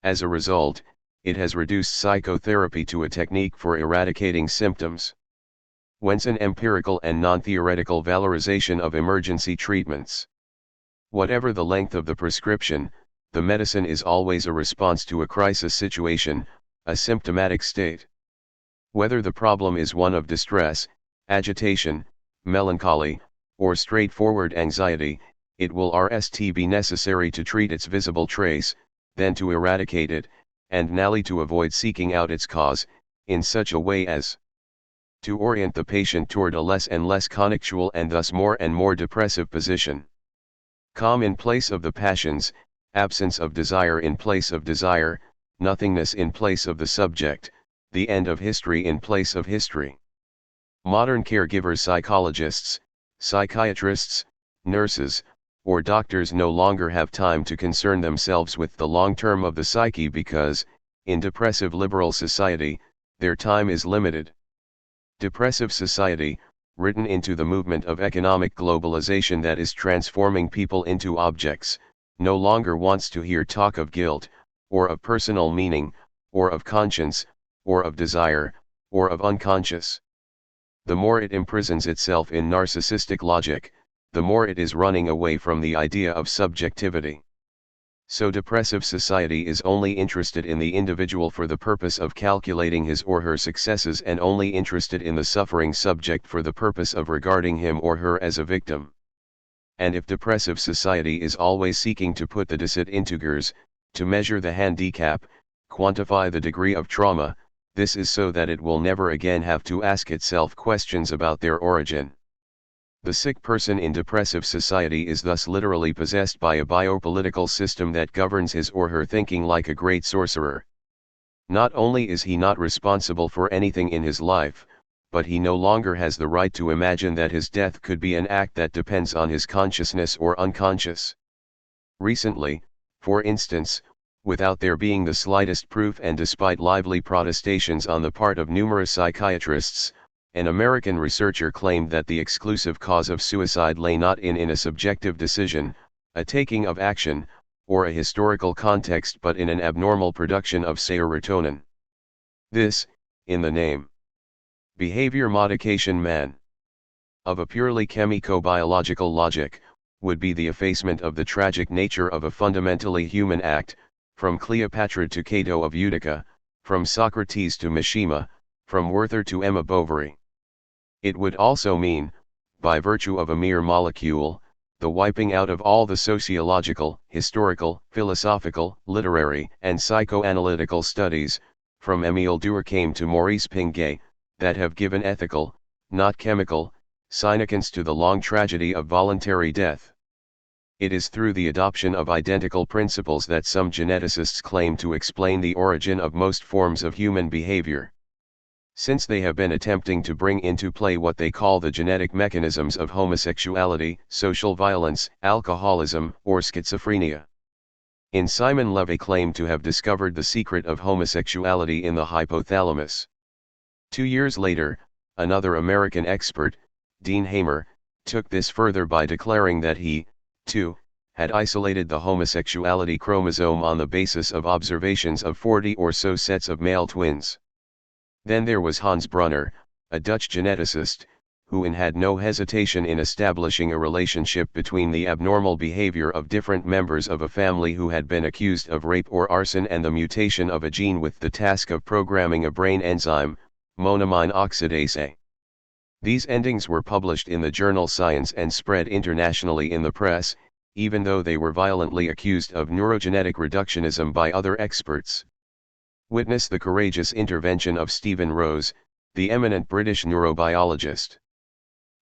As a result, it has reduced psychotherapy to a technique for eradicating symptoms. Whence an empirical and non-theoretical valorization of emergency treatments. Whatever the length of the prescription, the medicine is always a response to a crisis situation, a symptomatic state. Whether the problem is one of distress, agitation, melancholy, or straightforward anxiety, it will be necessary to treat its visible trace, then to eradicate it, and nally to avoid seeking out its cause, in such a way as to orient the patient toward a less and less connectual and thus more and more depressive position. Calm in place of the passions, absence of desire in place of desire, nothingness in place of the subject, the end of history in place of history. Modern caregivers, psychologists, psychiatrists, nurses, or doctors no longer have time to concern themselves with the long term of the psyche because, in depressive liberal society, their time is limited. Depressive society, written into the movement of economic globalization that is transforming people into objects, no longer wants to hear talk of guilt, or of personal meaning, or of conscience, or of desire, or of unconscious. The more it imprisons itself in narcissistic logic, the more it is running away from the idea of subjectivity. So depressive society is only interested in the individual for the purpose of calculating his or her successes and only interested in the suffering subject for the purpose of regarding him or her as a victim. And if depressive society is always seeking to put the disintegers, to measure the handicap, quantify the degree of trauma, this is so that it will never again have to ask itself questions about their origin. The sick person in depressive society is thus literally possessed by a biopolitical system that governs his or her thinking like a great sorcerer. Not only is he not responsible for anything in his life, but he no longer has the right to imagine that his death could be an act that depends on his consciousness or unconscious. Recently, for instance, without there being the slightest proof and despite lively protestations on the part of numerous psychiatrists, an American researcher claimed that the exclusive cause of suicide lay not in a subjective decision, a taking of action, or a historical context but in an abnormal production of serotonin. This, in the name behavior modification man of a purely chemico-biological logic, would be the effacement of the tragic nature of a fundamentally human act, from Cleopatra to Cato of Utica, from Socrates to Mishima, from Werther to Emma Bovary. It would also mean, by virtue of a mere molecule, the wiping out of all the sociological, historical, philosophical, literary, and psychoanalytical studies, from Émile Durkheim to Maurice Pinguet, that have given ethical, not chemical, significance to the long tragedy of voluntary death. It is through the adoption of identical principles that some geneticists claim to explain the origin of most forms of human behavior. Since they have been attempting to bring into play what they call the genetic mechanisms of homosexuality, social violence, alcoholism, or schizophrenia. In Simon Levy claimed to have discovered the secret of homosexuality in the hypothalamus. 2 years later, another American expert, Dean Hamer, took this further by declaring that he, too, had isolated the homosexuality chromosome on the basis of observations of 40 or so sets of male twins. Then there was Hans Brunner, a Dutch geneticist, who had no hesitation in establishing a relationship between the abnormal behavior of different members of a family who had been accused of rape or arson and the mutation of a gene with the task of programming a brain enzyme, monoamine oxidase. These endings were published in the journal Science and spread internationally in the press, even though they were violently accused of neurogenetic reductionism by other experts. Witness the courageous intervention of Stephen Rose, the eminent British neurobiologist.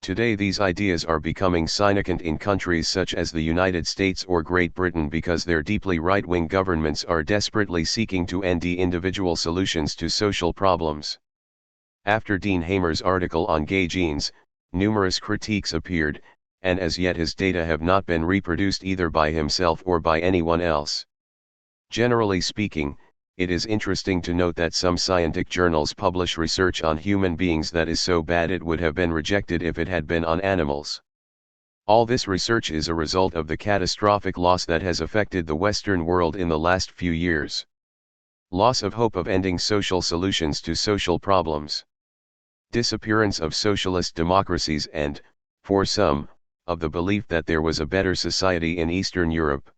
Today these ideas are becoming significant in countries such as the United States or Great Britain because their deeply right-wing governments are desperately seeking to end individual solutions to social problems. After Dean Hamer's article on gay genes, numerous critiques appeared, and as yet his data have not been reproduced either by himself or by anyone else. Generally speaking, it is interesting to note that some scientific journals publish research on human beings that is so bad it would have been rejected if it had been on animals. All this research is a result of the catastrophic loss that has affected the Western world in the last few years. Loss of hope of ending social solutions to social problems. Disappearance of socialist democracies and, for some, of the belief that there was a better society in Eastern Europe.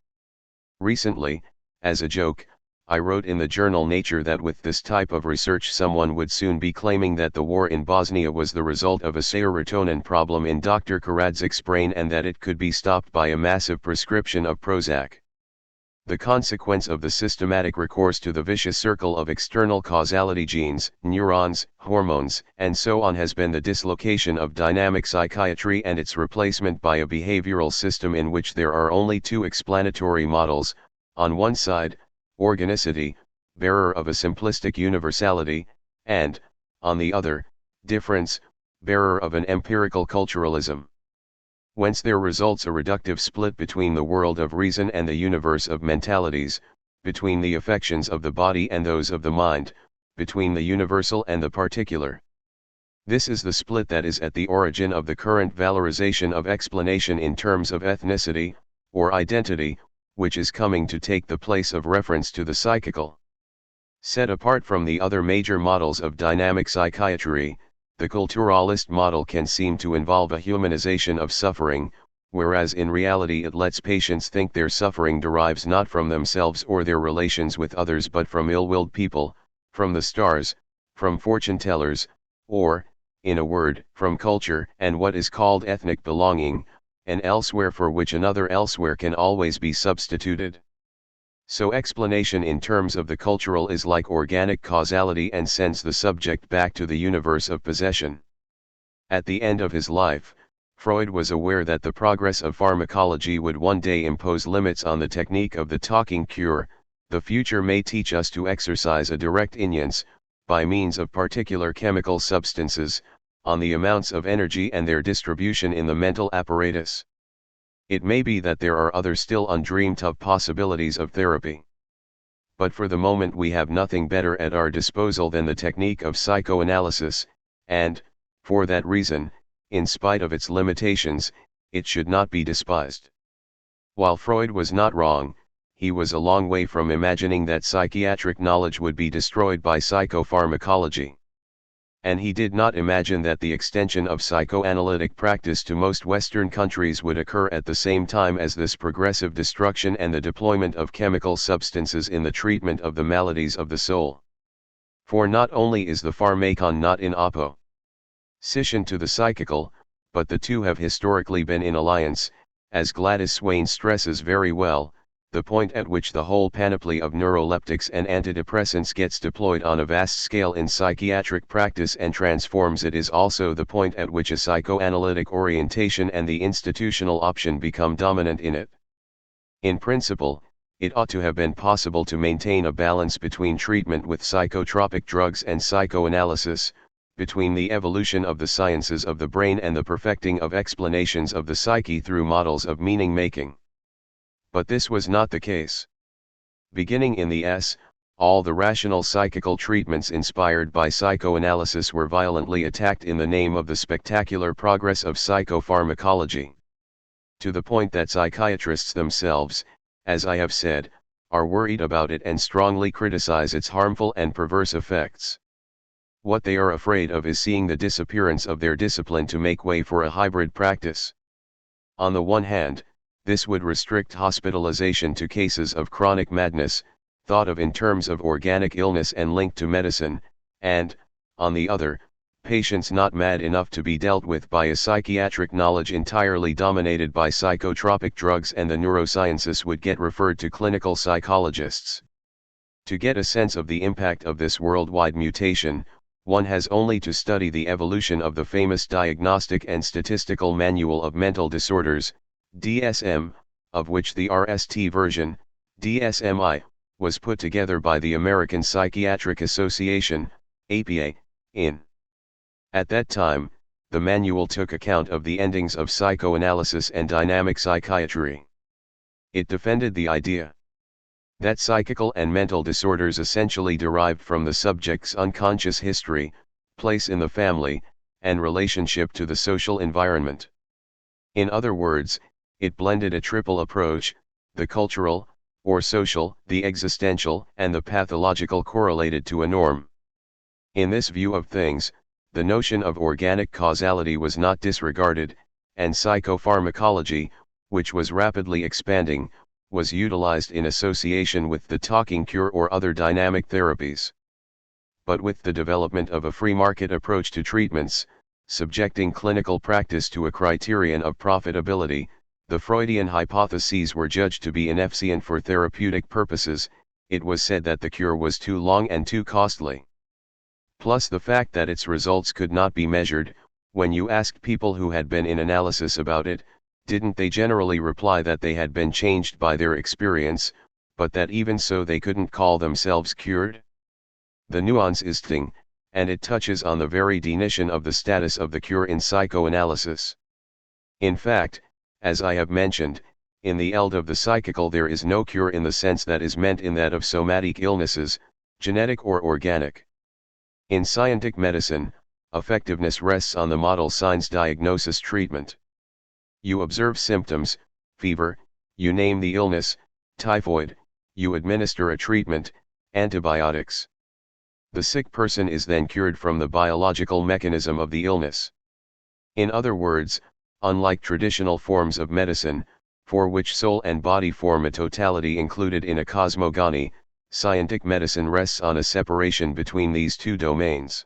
Recently, as a joke, I wrote in the journal Nature that with this type of research someone would soon be claiming that the war in Bosnia was the result of a serotonin problem in Dr. Karadzic's brain and that it could be stopped by a massive prescription of Prozac. The consequence of the systematic recourse to the vicious circle of external causality, genes, neurons, hormones, and so on, has been the dislocation of dynamic psychiatry and its replacement by a behavioral system in which there are only two explanatory models: on one side, organicity, bearer of a simplistic universality, and, on the other, difference, bearer of an empirical culturalism. Whence there results a reductive split between the world of reason and the universe of mentalities, between the affections of the body and those of the mind, between the universal and the particular. This is the split that is at the origin of the current valorization of explanation in terms of ethnicity, or identity, which is coming to take the place of reference to the psychical. Set apart from the other major models of dynamic psychiatry, the culturalist model can seem to involve a humanization of suffering, whereas in reality it lets patients think their suffering derives not from themselves or their relations with others but from ill-willed people, from the stars, from fortune-tellers, or, in a word, from culture and what is called ethnic belonging, an elsewhere for which another elsewhere can always be substituted. So explanation in terms of the cultural is like organic causality and sends the subject back to the universe of possession. At the end of his life, Freud was aware that the progress of pharmacology would one day impose limits on the technique of the talking cure. The future may teach us to exercise a direct influence, by means of particular chemical substances, on the amounts of energy and their distribution in the mental apparatus. It may be that there are other still undreamed of possibilities of therapy. But for the moment we have nothing better at our disposal than the technique of psychoanalysis, and, for that reason, in spite of its limitations, it should not be despised. While Freud was not wrong, he was a long way from imagining that psychiatric knowledge would be destroyed by psychopharmacology. And he did not imagine that the extension of psychoanalytic practice to most Western countries would occur at the same time as this progressive destruction and the deployment of chemical substances in the treatment of the maladies of the soul. For not only is the pharmakon not in opposition to the psychical, but the two have historically been in alliance, as Gladys Swain stresses very well. The point at which the whole panoply of neuroleptics and antidepressants gets deployed on a vast scale in psychiatric practice and transforms it is also the point at which a psychoanalytic orientation and the institutional option become dominant in it. In principle, it ought to have been possible to maintain a balance between treatment with psychotropic drugs and psychoanalysis, between the evolution of the sciences of the brain and the perfecting of explanations of the psyche through models of meaning-making. But this was not the case. Beginning in the all the rational psychical treatments inspired by psychoanalysis were violently attacked in the name of the spectacular progress of psychopharmacology. To the point that psychiatrists themselves, as I have said, are worried about it and strongly criticize its harmful and perverse effects. What they are afraid of is seeing the disappearance of their discipline to make way for a hybrid practice. On the one hand, this would restrict hospitalization to cases of chronic madness, thought of in terms of organic illness and linked to medicine, and, on the other, patients not mad enough to be dealt with by a psychiatric knowledge entirely dominated by psychotropic drugs and the neurosciences would get referred to clinical psychologists. To get a sense of the impact of this worldwide mutation, one has only to study the evolution of the famous Diagnostic and Statistical Manual of Mental Disorders, DSM, of which the RST version, DSM-I, was put together by the American Psychiatric Association, APA, in. At that time, the manual took account of the endings of psychoanalysis and dynamic psychiatry. It defended the idea that psychical and mental disorders essentially derived from the subject's unconscious history, place in the family, and relationship to the social environment. In other words, it blended a triple approach: the cultural, or social, the existential, and the pathological correlated to a norm. In this view of things, the notion of organic causality was not disregarded, and psychopharmacology, which was rapidly expanding, was utilized in association with the talking cure or other dynamic therapies. But with the development of a free market approach to treatments, subjecting clinical practice to a criterion of profitability, The Freudian hypotheses were judged to be inefficient for therapeutic purposes. It was said that the cure was too long and too costly. Plus the fact that its results could not be measured. When you asked people who had been in analysis about it, didn't they generally reply that they had been changed by their experience, but that even so they couldn't call themselves cured? The nuance is thing, and it touches on the very definition of the status of the cure in psychoanalysis. In fact, as I have mentioned, in the eld of the psychical there is no cure in the sense that is meant in that of somatic illnesses, genetic or organic. In scientific medicine, effectiveness rests on the model signs diagnosis treatment. You observe symptoms, fever, you name the illness, typhoid, you administer a treatment, antibiotics. The sick person is then cured from the biological mechanism of the illness. In other words, unlike traditional forms of medicine, for which soul and body form a totality included in a cosmogony, scientific medicine rests on a separation between these two domains.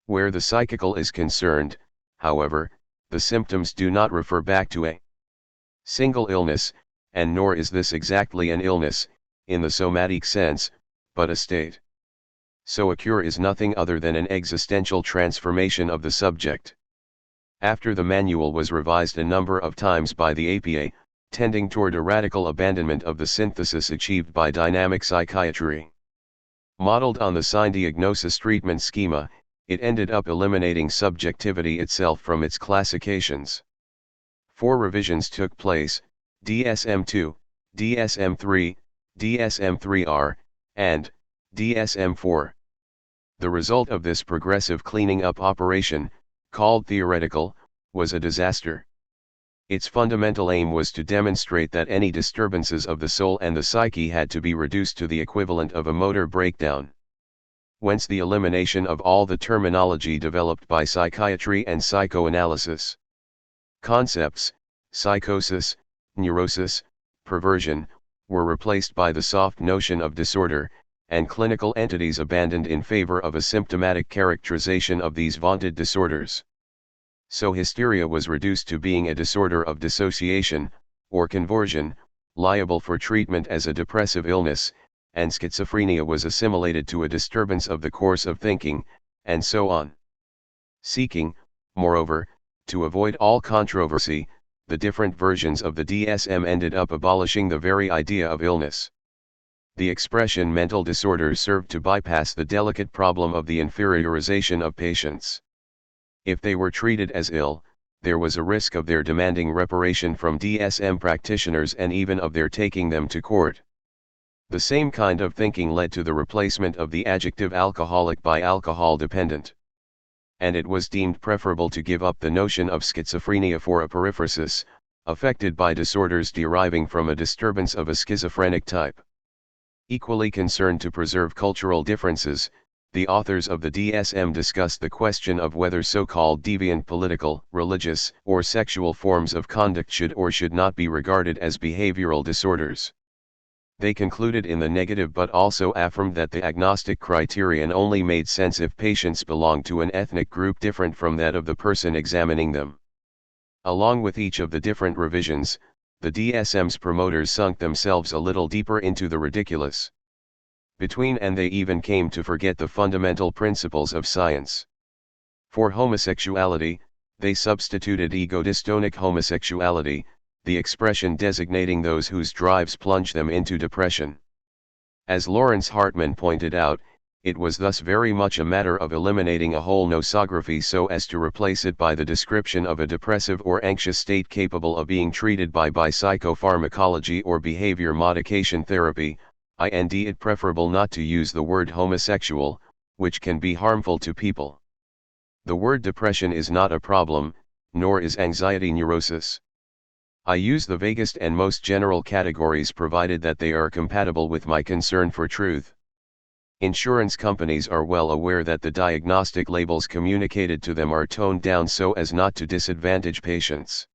Where the psychical is concerned, however, the symptoms do not refer back to a single illness, and nor is this exactly an illness, in the somatic sense, but a state. So a cure is nothing other than an existential transformation of the subject. After the manual was revised a number of times by the APA, tending toward a radical abandonment of the synthesis achieved by dynamic psychiatry. Modeled on the sign diagnosis treatment schema, it ended up eliminating subjectivity itself from its classifications. 4 revisions took place: DSM-2, DSM-3, DSM-3R, and DSM-4. The result of this progressive cleaning up operation, called theoretical, was a disaster. Its fundamental aim was to demonstrate that any disturbances of the soul and the psyche had to be reduced to the equivalent of a motor breakdown. Whence the elimination of all the terminology developed by psychiatry and psychoanalysis. Concepts, psychosis, neurosis, perversion, were replaced by the soft notion of disorder, and clinical entities abandoned in favor of a symptomatic characterization of these vaunted disorders. So hysteria was reduced to being a disorder of dissociation, or conversion, liable for treatment as a depressive illness, and schizophrenia was assimilated to a disturbance of the course of thinking, and so on. Seeking, moreover, to avoid all controversy, the different versions of the DSM ended up abolishing the very idea of illness. The expression mental disorders served to bypass the delicate problem of the inferiorization of patients. If they were treated as ill, there was a risk of their demanding reparation from DSM practitioners and even of their taking them to court. The same kind of thinking led to the replacement of the adjective alcoholic by alcohol dependent. And it was deemed preferable to give up the notion of schizophrenia for a periphrasis, affected by disorders deriving from a disturbance of a schizophrenic type. Equally concerned to preserve cultural differences, the authors of the DSM discussed the question of whether so-called deviant political, religious, or sexual forms of conduct should or should not be regarded as behavioral disorders. They concluded in the negative but also affirmed that the agnostic criterion only made sense if patients belonged to an ethnic group different from that of the person examining them. Along with each of the different revisions, the DSM's promoters sunk themselves a little deeper into the ridiculous. Between and they even came to forget the fundamental principles of science. For homosexuality, they substituted ego-dystonic homosexuality, the expression designating those whose drives plunge them into depression. As Lawrence Hartman pointed out, it was thus very much a matter of eliminating a whole nosography so as to replace it by the description of a depressive or anxious state capable of being treated by psychopharmacology or behavior modification therapy, and it preferable not to use the word homosexual, which can be harmful to people. The word depression is not a problem, nor is anxiety neurosis. I use the vaguest and most general categories provided that they are compatible with my concern for truth. Insurance companies are well aware that the diagnostic labels communicated to them are toned down so as not to disadvantage patients.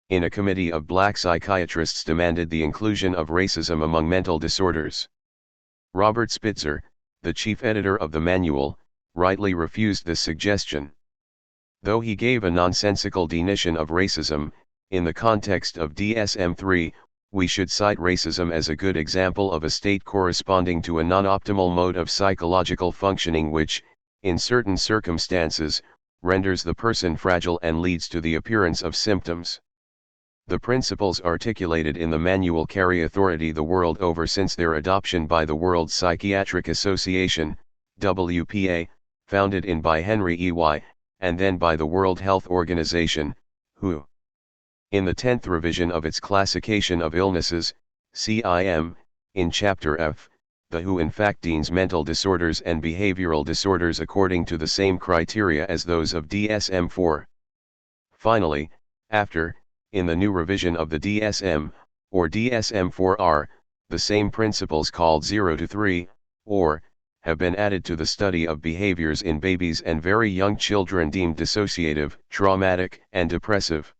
In a committee of black psychiatrists demanded the inclusion of racism among mental disorders. Robert Spitzer, the chief editor of the manual, rightly refused this suggestion. Though he gave a nonsensical definition of racism, In the context of DSM-3, we should cite racism as a good example of a state corresponding to a non-optimal mode of psychological functioning which, in certain circumstances, renders the person fragile and leads to the appearance of symptoms. The principles articulated in the manual carry authority the world over since their adoption by the World Psychiatric Association, WPA, founded in by Henry E.Y., and then by the World Health Organization, WHO. In the 10th revision of its Classification of Illnesses, CIM, in Chapter F, the WHO in fact deems mental disorders and behavioral disorders according to the same criteria as those of DSM-4. Finally, after, in the new revision of the DSM, or DSM-4R, the same principles called 0 to 3, or, have been added to the study of behaviors in babies and very young children deemed dissociative, traumatic, and depressive.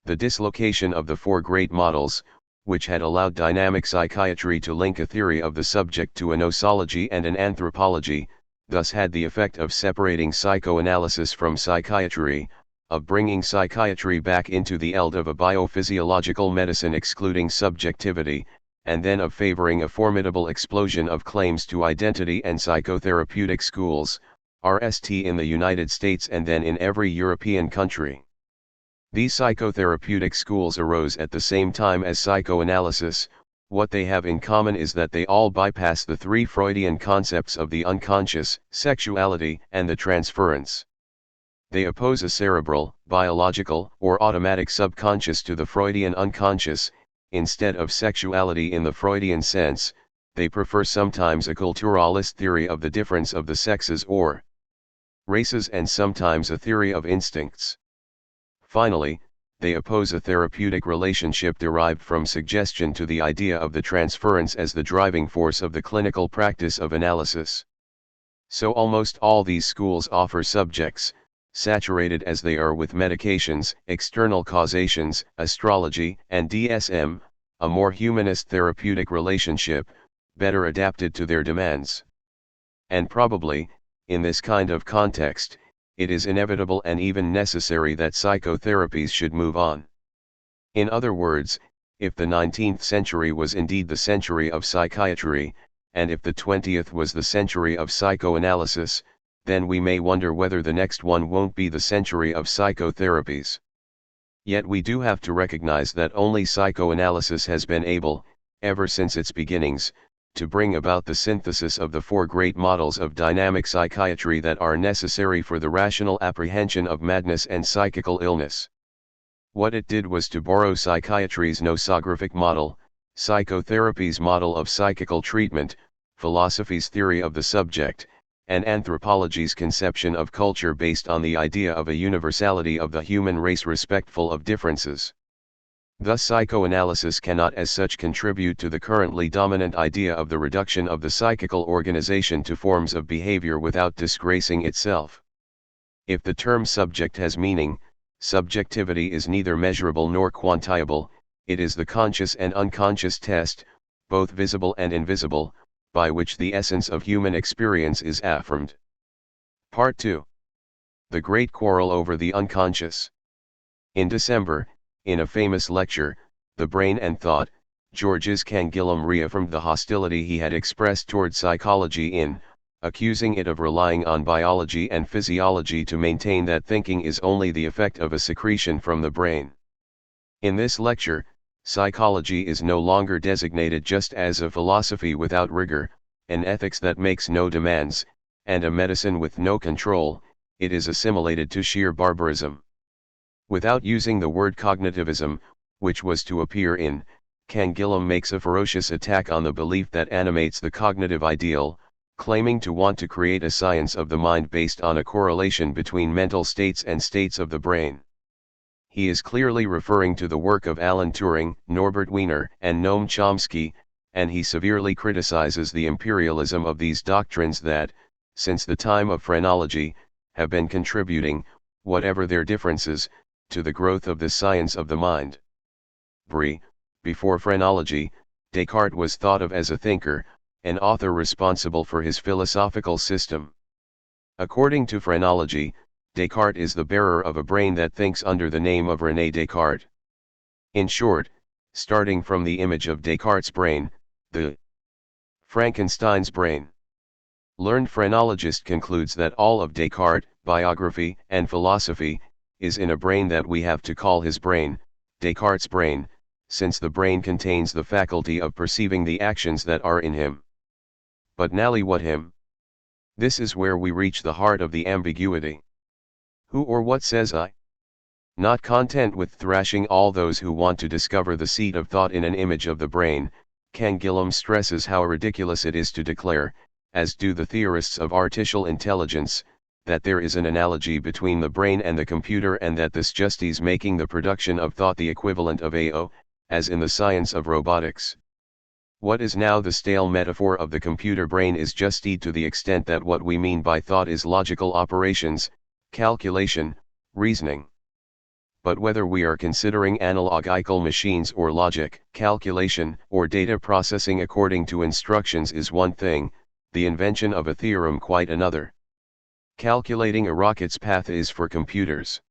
The dislocation of the four great models, which had allowed dynamic psychiatry to link a theory of the subject to a nosology and an anthropology, thus had the effect of separating psychoanalysis from psychiatry, of bringing psychiatry back into the eld of a biophysiological medicine excluding subjectivity, and then of favoring a formidable explosion of claims to identity and psychotherapeutic schools, RST in the United States and then in every European country. These psychotherapeutic schools arose at the same time as psychoanalysis. What they have in common is that they all bypass the three Freudian concepts of the unconscious, sexuality, and the transference. They oppose a cerebral, biological, or automatic subconscious to the Freudian unconscious. Instead of sexuality in the Freudian sense, they prefer sometimes a culturalist theory of the difference of the sexes or races and sometimes a theory of instincts. Finally, they oppose a therapeutic relationship derived from suggestion to the idea of the transference as the driving force of the clinical practice of analysis. So almost all these schools offer subjects, saturated as they are with medications, external causations, astrology, and DSM, a more humanist therapeutic relationship, better adapted to their demands. And probably, in this kind of context, it is inevitable and even necessary that psychotherapies should move on. In other words, if the 19th century was indeed the century of psychiatry, and if the 20th was the century of psychoanalysis, then we may wonder whether the next one won't be the century of psychotherapies. Yet we do have to recognize that only psychoanalysis has been able, ever since its beginnings, to bring about the synthesis of the four great models of dynamic psychiatry that are necessary for the rational apprehension of madness and psychical illness. What it did was to borrow psychiatry's nosographic model, psychotherapy's model of psychical treatment, philosophy's theory of the subject, and anthropology's conception of culture based on the idea of a universality of the human race respectful of differences. Thus psychoanalysis cannot as such contribute to the currently dominant idea of the reduction of the psychical organization to forms of behavior without disgracing itself. If the term subject has meaning, subjectivity is neither measurable nor quantifiable, it is the conscious and unconscious test, both visible and invisible, by which the essence of human experience is affirmed. Part 2. The Great Quarrel over the Unconscious. In December, in a famous lecture, The Brain and Thought, Georges Canguilhem reaffirmed the hostility he had expressed toward psychology in, accusing it of relying on biology and physiology to maintain that thinking is only the effect of a secretion from the brain. In this lecture, psychology is no longer designated just as a philosophy without rigor, an ethics that makes no demands, and a medicine with no control, it is assimilated to sheer barbarism. Without using the word cognitivism, which was to appear in, Canguilhem makes a ferocious attack on the belief that animates the cognitive ideal, claiming to want to create a science of the mind based on a correlation between mental states and states of the brain. He is clearly referring to the work of Alan Turing, Norbert Wiener, and Noam Chomsky, and he severely criticizes the imperialism of these doctrines that, since the time of phrenology, have been contributing, whatever their differences, to the growth of the science of the mind. Before phrenology, Descartes was thought of as a thinker, an author responsible for his philosophical system. According to phrenology, Descartes is the bearer of a brain that thinks under the name of René Descartes. In short, starting from the image of Descartes' brain, the Frankenstein's brain. Learned phrenologist concludes that all of Descartes' biography and philosophy is in a brain that we have to call his brain, Descartes' brain, since the brain contains the faculty of perceiving the actions that are in him. But nally what him? This is where we reach the heart of the ambiguity. Who or what says I? Not content with thrashing all those who want to discover the seat of thought in an image of the brain, Canguilhem stresses how ridiculous it is to declare, as do the theorists of artificial intelligence, that there is an analogy between the brain and the computer and that this justice making the production of thought the equivalent of AO, as in the science of robotics. What is now the stale metaphor of the computer brain is justied to the extent that what we mean by thought is logical operations, calculation, reasoning. But whether we are considering analogical machines or logic, calculation, or data processing according to instructions is one thing, the invention of a theorem quite another. Calculating a rocket's path is for computers.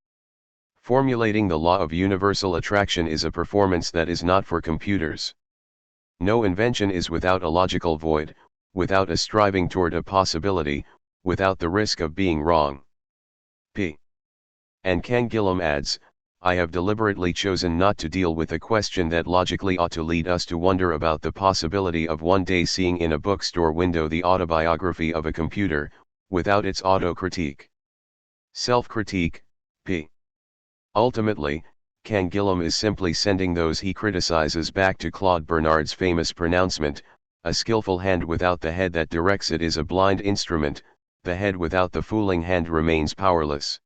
Formulating the law of universal attraction is a performance that is not for computers. No invention is without a logical void, without a striving toward a possibility, without the risk of being wrong. P. And Canguilhem adds, I have deliberately chosen not to deal with a question that logically ought to lead us to wonder about the possibility of one day seeing in a bookstore window the autobiography of a computer, without its auto-critique. Self-critique, p. Ultimately, Canguilhem is simply sending those he criticizes back to Claude Bernard's famous pronouncement, a skillful hand without the head that directs it is a blind instrument, the head without the fooling hand remains powerless.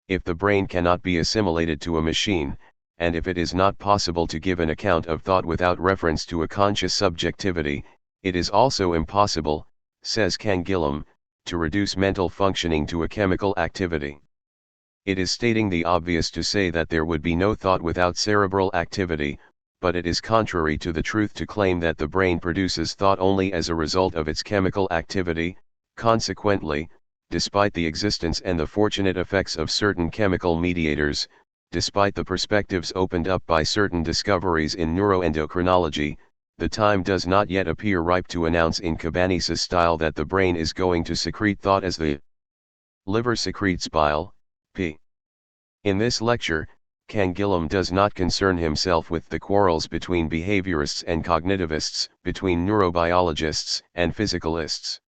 If the brain cannot be assimilated to a machine, and if it is not possible to give an account of thought without reference to a conscious subjectivity, it is also impossible, says Canguilhem, to reduce mental functioning to a chemical activity. It is stating the obvious to say that there would be no thought without cerebral activity, but it is contrary to the truth to claim that the brain produces thought only as a result of its chemical activity. Consequently, despite the existence and the fortunate effects of certain chemical mediators, despite the perspectives opened up by certain discoveries in neuroendocrinology, the time does not yet appear ripe to announce in Cabanis's style that the brain is going to secrete thought as the liver secretes bile, p. In this lecture, Canguilhem does not concern himself with the quarrels between behaviorists and cognitivists, between neurobiologists and physicalists.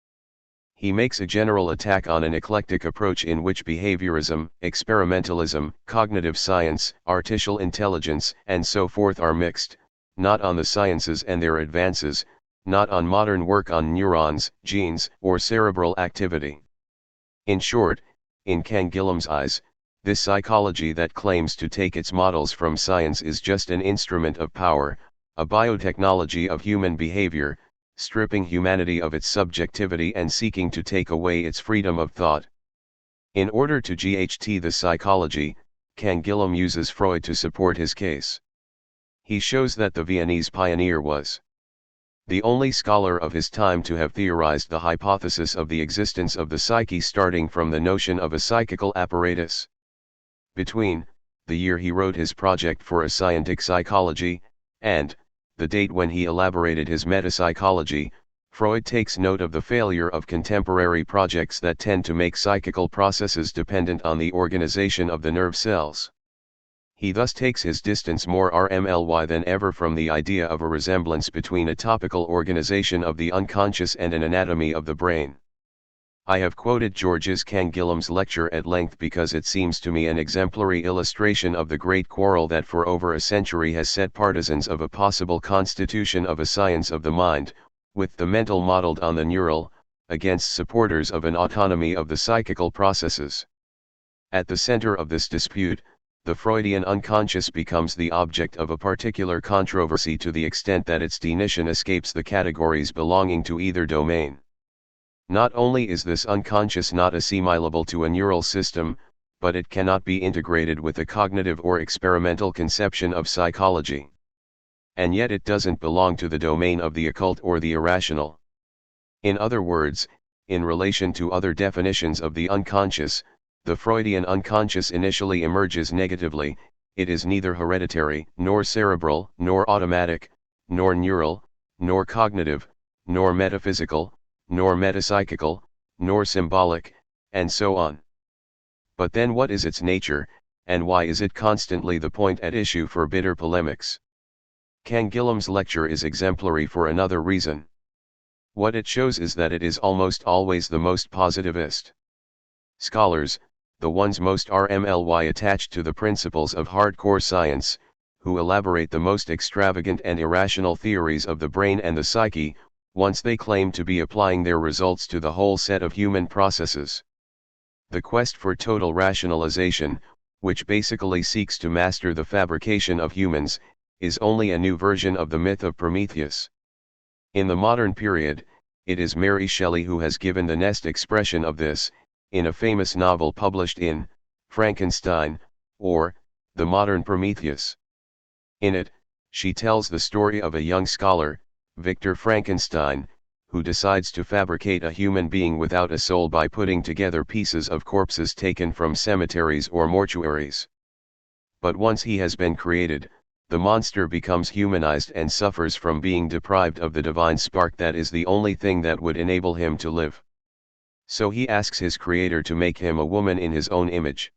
He makes a general attack on an eclectic approach in which behaviorism, experimentalism, cognitive science, artificial intelligence, and so forth are mixed, not on the sciences and their advances, not on modern work on neurons, genes, or cerebral activity. In short, in Canguilhem's eyes, this psychology that claims to take its models from science is just an instrument of power, a biotechnology of human behavior, stripping humanity of its subjectivity and seeking to take away its freedom of thought. In order to GHT the psychology, Canguilhem uses Freud to support his case. He shows that the Viennese pioneer was the only scholar of his time to have theorized the hypothesis of the existence of the psyche starting from the notion of a psychical apparatus. Between the year he wrote his project for a scientific psychology, and the date when he elaborated his metapsychology, Freud takes note of the failure of contemporary projects that tend to make psychical processes dependent on the organization of the nerve cells. He thus takes his distance more RMLY than ever from the idea of a resemblance between a topical organization of the unconscious and an anatomy of the brain. I have quoted Georges Canguilhem's lecture at length because it seems to me an exemplary illustration of the great quarrel that for over a century has set partisans of a possible constitution of a science of the mind, with the mental modeled on the neural, against supporters of an autonomy of the psychical processes. At the center of this dispute, the Freudian unconscious becomes the object of a particular controversy to the extent that its definition escapes the categories belonging to either domain. Not only is this unconscious not assimilable to a neural system, but it cannot be integrated with a cognitive or experimental conception of psychology. And yet it doesn't belong to the domain of the occult or the irrational. In other words, in relation to other definitions of the unconscious, the Freudian unconscious initially emerges negatively, it is neither hereditary, nor cerebral, nor automatic, nor neural, nor cognitive, nor metaphysical, nor metapsychical, nor symbolic, and so on. But then what is its nature, and why is it constantly the point at issue for bitter polemics? Canguilhem's lecture is exemplary for another reason. What it shows is that it is almost always the most positivist scholars, the ones most RMLY attached to the principles of hardcore science, who elaborate the most extravagant and irrational theories of the brain and the psyche, once they claim to be applying their results to the whole set of human processes. The quest for total rationalization, which basically seeks to master the fabrication of humans, is only a new version of the myth of Prometheus. In the modern period, it is Mary Shelley who has given the best expression of this, in a famous novel published in Frankenstein, or The Modern Prometheus. In it, she tells the story of a young scholar, Victor Frankenstein, who decides to fabricate a human being without a soul by putting together pieces of corpses taken from cemeteries or mortuaries. But once he has been created, the monster becomes humanized and suffers from being deprived of the divine spark that is the only thing that would enable him to live. So he asks his creator to make him a woman in his own image.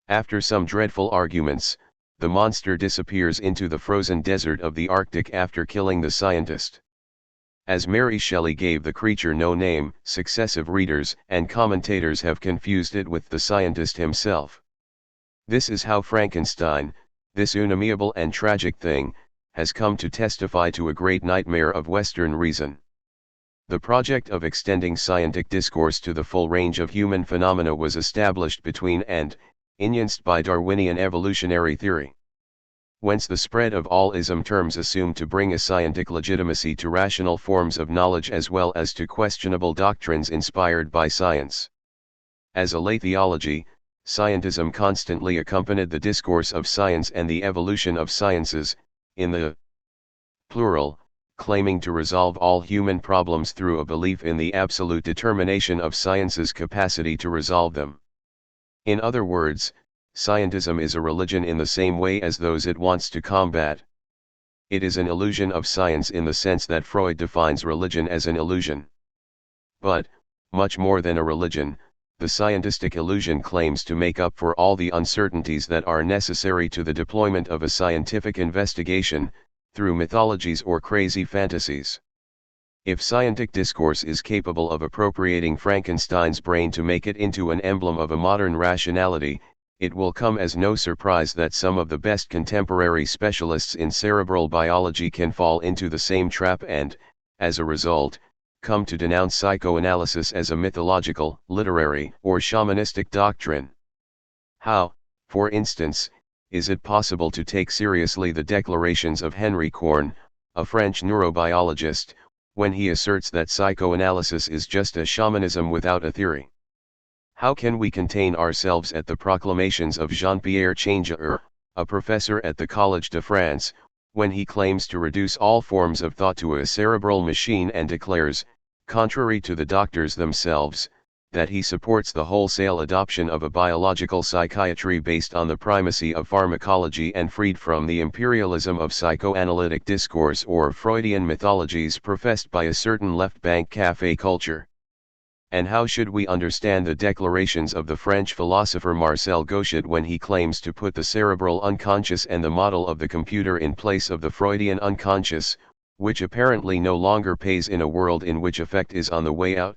After some dreadful arguments, the monster disappears into the frozen desert of the Arctic after killing the scientist. As Mary Shelley gave the creature no name, successive readers and commentators have confused it with the scientist himself. This is how Frankenstein, this unamiable and tragic thing, has come to testify to a great nightmare of Western reason. The project of extending scientific discourse to the full range of human phenomena was established between and enhanced by Darwinian evolutionary theory. Whence the spread of all ism terms assumed to bring a scientific legitimacy to rational forms of knowledge as well as to questionable doctrines inspired by science. As a lay theology, scientism constantly accompanied the discourse of science and the evolution of sciences, in the plural, claiming to resolve all human problems through a belief in the absolute determination of science's capacity to resolve them. In other words, scientism is a religion in the same way as those it wants to combat. It is an illusion of science in the sense that Freud defines religion as an illusion. But, much more than a religion, the scientific illusion claims to make up for all the uncertainties that are necessary to the deployment of a scientific investigation, through mythologies or crazy fantasies. If scientific discourse is capable of appropriating Frankenstein's brain to make it into an emblem of a modern rationality, it will come as no surprise that some of the best contemporary specialists in cerebral biology can fall into the same trap and, as a result, come to denounce psychoanalysis as a mythological, literary, or shamanistic doctrine. How, for instance, is it possible to take seriously the declarations of Henry Korn, a French neurobiologist, when he asserts that psychoanalysis is just a shamanism without a theory? How can we contain ourselves at the proclamations of Jean-Pierre Changeur, a professor at the Collège de France, when he claims to reduce all forms of thought to a cerebral machine and declares, contrary to the doctors themselves, that he supports the wholesale adoption of a biological psychiatry based on the primacy of pharmacology and freed from the imperialism of psychoanalytic discourse or Freudian mythologies professed by a certain left-bank café culture? And how should we understand the declarations of the French philosopher Marcel Gauchet when he claims to put the cerebral unconscious and the model of the computer in place of the Freudian unconscious, which apparently no longer pays in a world in which affect is on the way out?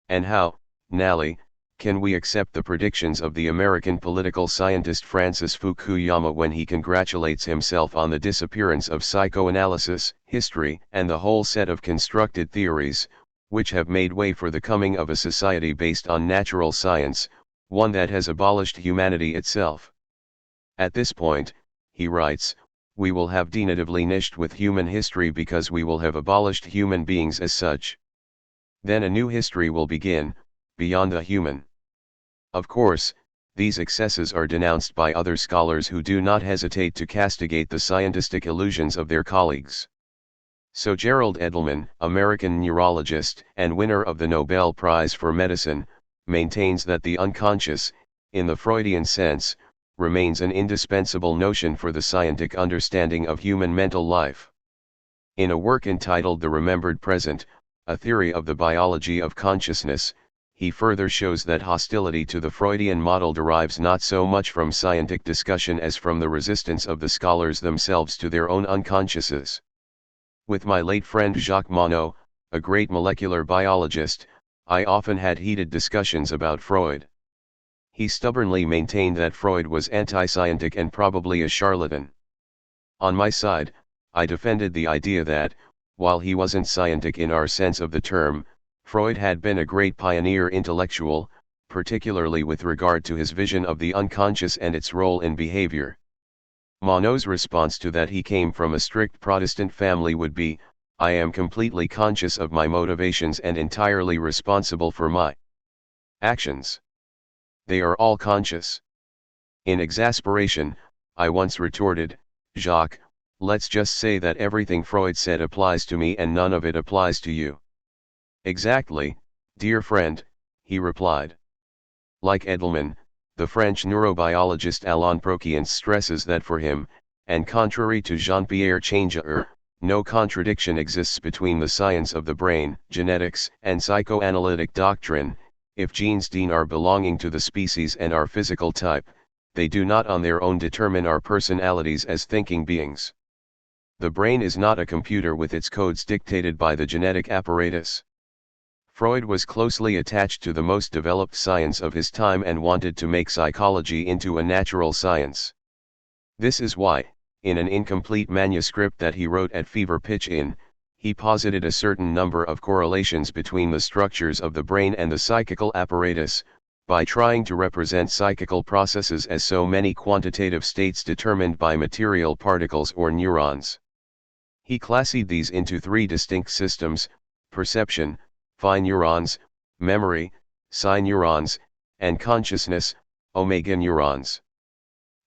And how, Nally, can we accept the predictions of the American political scientist Francis Fukuyama when he congratulates himself on the disappearance of psychoanalysis, history, and the whole set of constructed theories, which have made way for the coming of a society based on natural science, one that has abolished humanity itself? At this point, he writes, we will have definitively finished with human history because we will have abolished human beings as such. Then a new history will begin, beyond the human. Of course, these excesses are denounced by other scholars who do not hesitate to castigate the scientific illusions of their colleagues. So Gerald Edelman, American neurologist and winner of the Nobel Prize for Medicine, maintains that the unconscious, in the Freudian sense, remains an indispensable notion for the scientific understanding of human mental life. In a work entitled The Remembered Present, A Theory of the Biology of Consciousness, he further shows that hostility to the Freudian model derives not so much from scientific discussion as from the resistance of the scholars themselves to their own unconsciouses. With my late friend Jacques Monod, a great molecular biologist, I often had heated discussions about Freud. He stubbornly maintained that Freud was anti-scientific and probably a charlatan. On my side, I defended the idea that, while he wasn't scientific in our sense of the term, Freud had been a great pioneer intellectual, particularly with regard to his vision of the unconscious and its role in behavior. Monod's response to that he came from a strict Protestant family would be, "I am completely conscious of my motivations and entirely responsible for my actions. They are all conscious." In exasperation, I once retorted, "Jacques, let's just say that everything Freud said applies to me and none of it applies to you." "Exactly, dear friend," he replied. Like Edelman, the French neurobiologist Alain Prokians stresses that for him, and contrary to Jean-Pierre Changeur, no contradiction exists between the science of the brain, genetics, and psychoanalytic doctrine. If genes are belonging to the species and our physical type, they do not on their own determine our personalities as thinking beings. The brain is not a computer with its codes dictated by the genetic apparatus. Freud was closely attached to the most developed science of his time and wanted to make psychology into a natural science. This is why, in an incomplete manuscript that he wrote at fever pitch he posited a certain number of correlations between the structures of the brain and the psychical apparatus, by trying to represent psychical processes as so many quantitative states determined by material particles or neurons. He classified these into three distinct systems: perception, phi neurons, memory, psi neurons, and consciousness, omega neurons.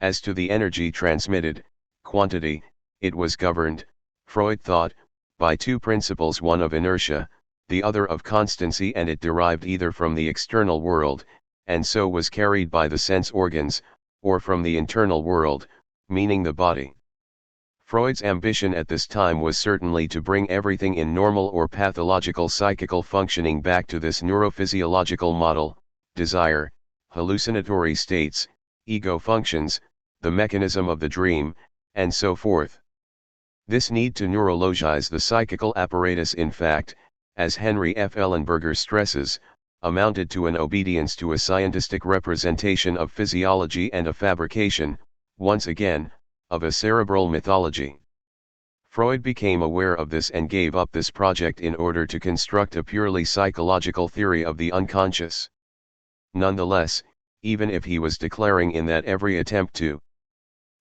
As to the energy transmitted, quantity, it was governed, Freud thought, by two principles, one of inertia, the other of constancy, and it derived either from the external world, and so was carried by the sense organs, or from the internal world, meaning the body. Freud's ambition at this time was certainly to bring everything in normal or pathological psychical functioning back to this neurophysiological model: desire, hallucinatory states, ego functions, the mechanism of the dream, and so forth. This need to neurologize the psychical apparatus, in fact, as Henry F. Ellenberger stresses, amounted to an obedience to a scientific representation of physiology and a fabrication, once again, of a cerebral mythology. Freud became aware of this and gave up this project in order to construct a purely psychological theory of the unconscious. Nonetheless, even if he was declaring in that every attempt to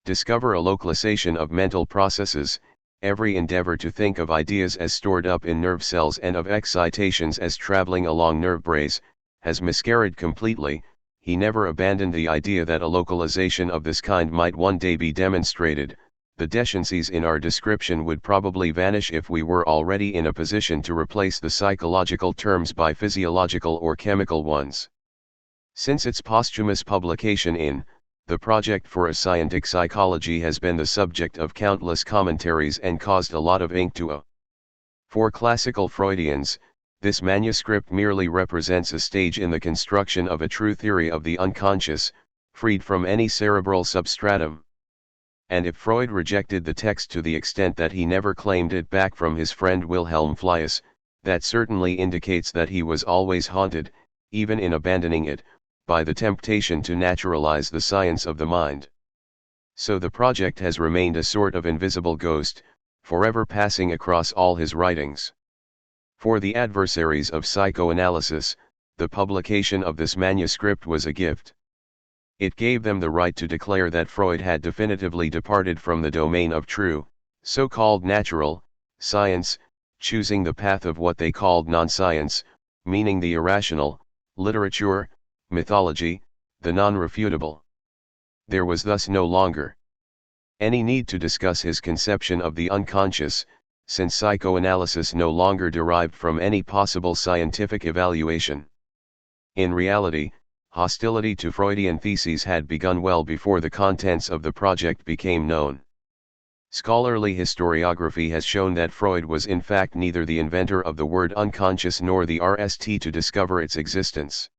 discover a localization of mental processes, every endeavor to think of ideas as stored up in nerve cells and of excitations as traveling along nerve brays, has miscarried completely, he never abandoned the idea that a localization of this kind might one day be demonstrated. The deficiencies in our description would probably vanish if we were already in a position to replace the psychological terms by physiological or chemical ones. Since its posthumous publication in The Project for a Scientific Psychology has been the subject of countless commentaries and caused a lot of ink to For classical Freudians, this manuscript merely represents a stage in the construction of a true theory of the unconscious, freed from any cerebral substratum. And if Freud rejected the text to the extent that he never claimed it back from his friend Wilhelm Fliess, that certainly indicates that he was always haunted, even in abandoning it, by the temptation to naturalize the science of the mind. So the project has remained a sort of invisible ghost, forever passing across all his writings. For the adversaries of psychoanalysis, the publication of this manuscript was a gift. It gave them the right to declare that Freud had definitively departed from the domain of true, so-called natural, science, choosing the path of what they called non-science, meaning the irrational, literature, mythology, the non-refutable. There was thus no longer any need to discuss his conception of the unconscious, since psychoanalysis no longer derived from any possible scientific evaluation. In reality, hostility to Freudian theses had begun well before the contents of the project became known. Scholarly historiography has shown that Freud was in fact neither the inventor of the word unconscious nor the RST to discover its existence.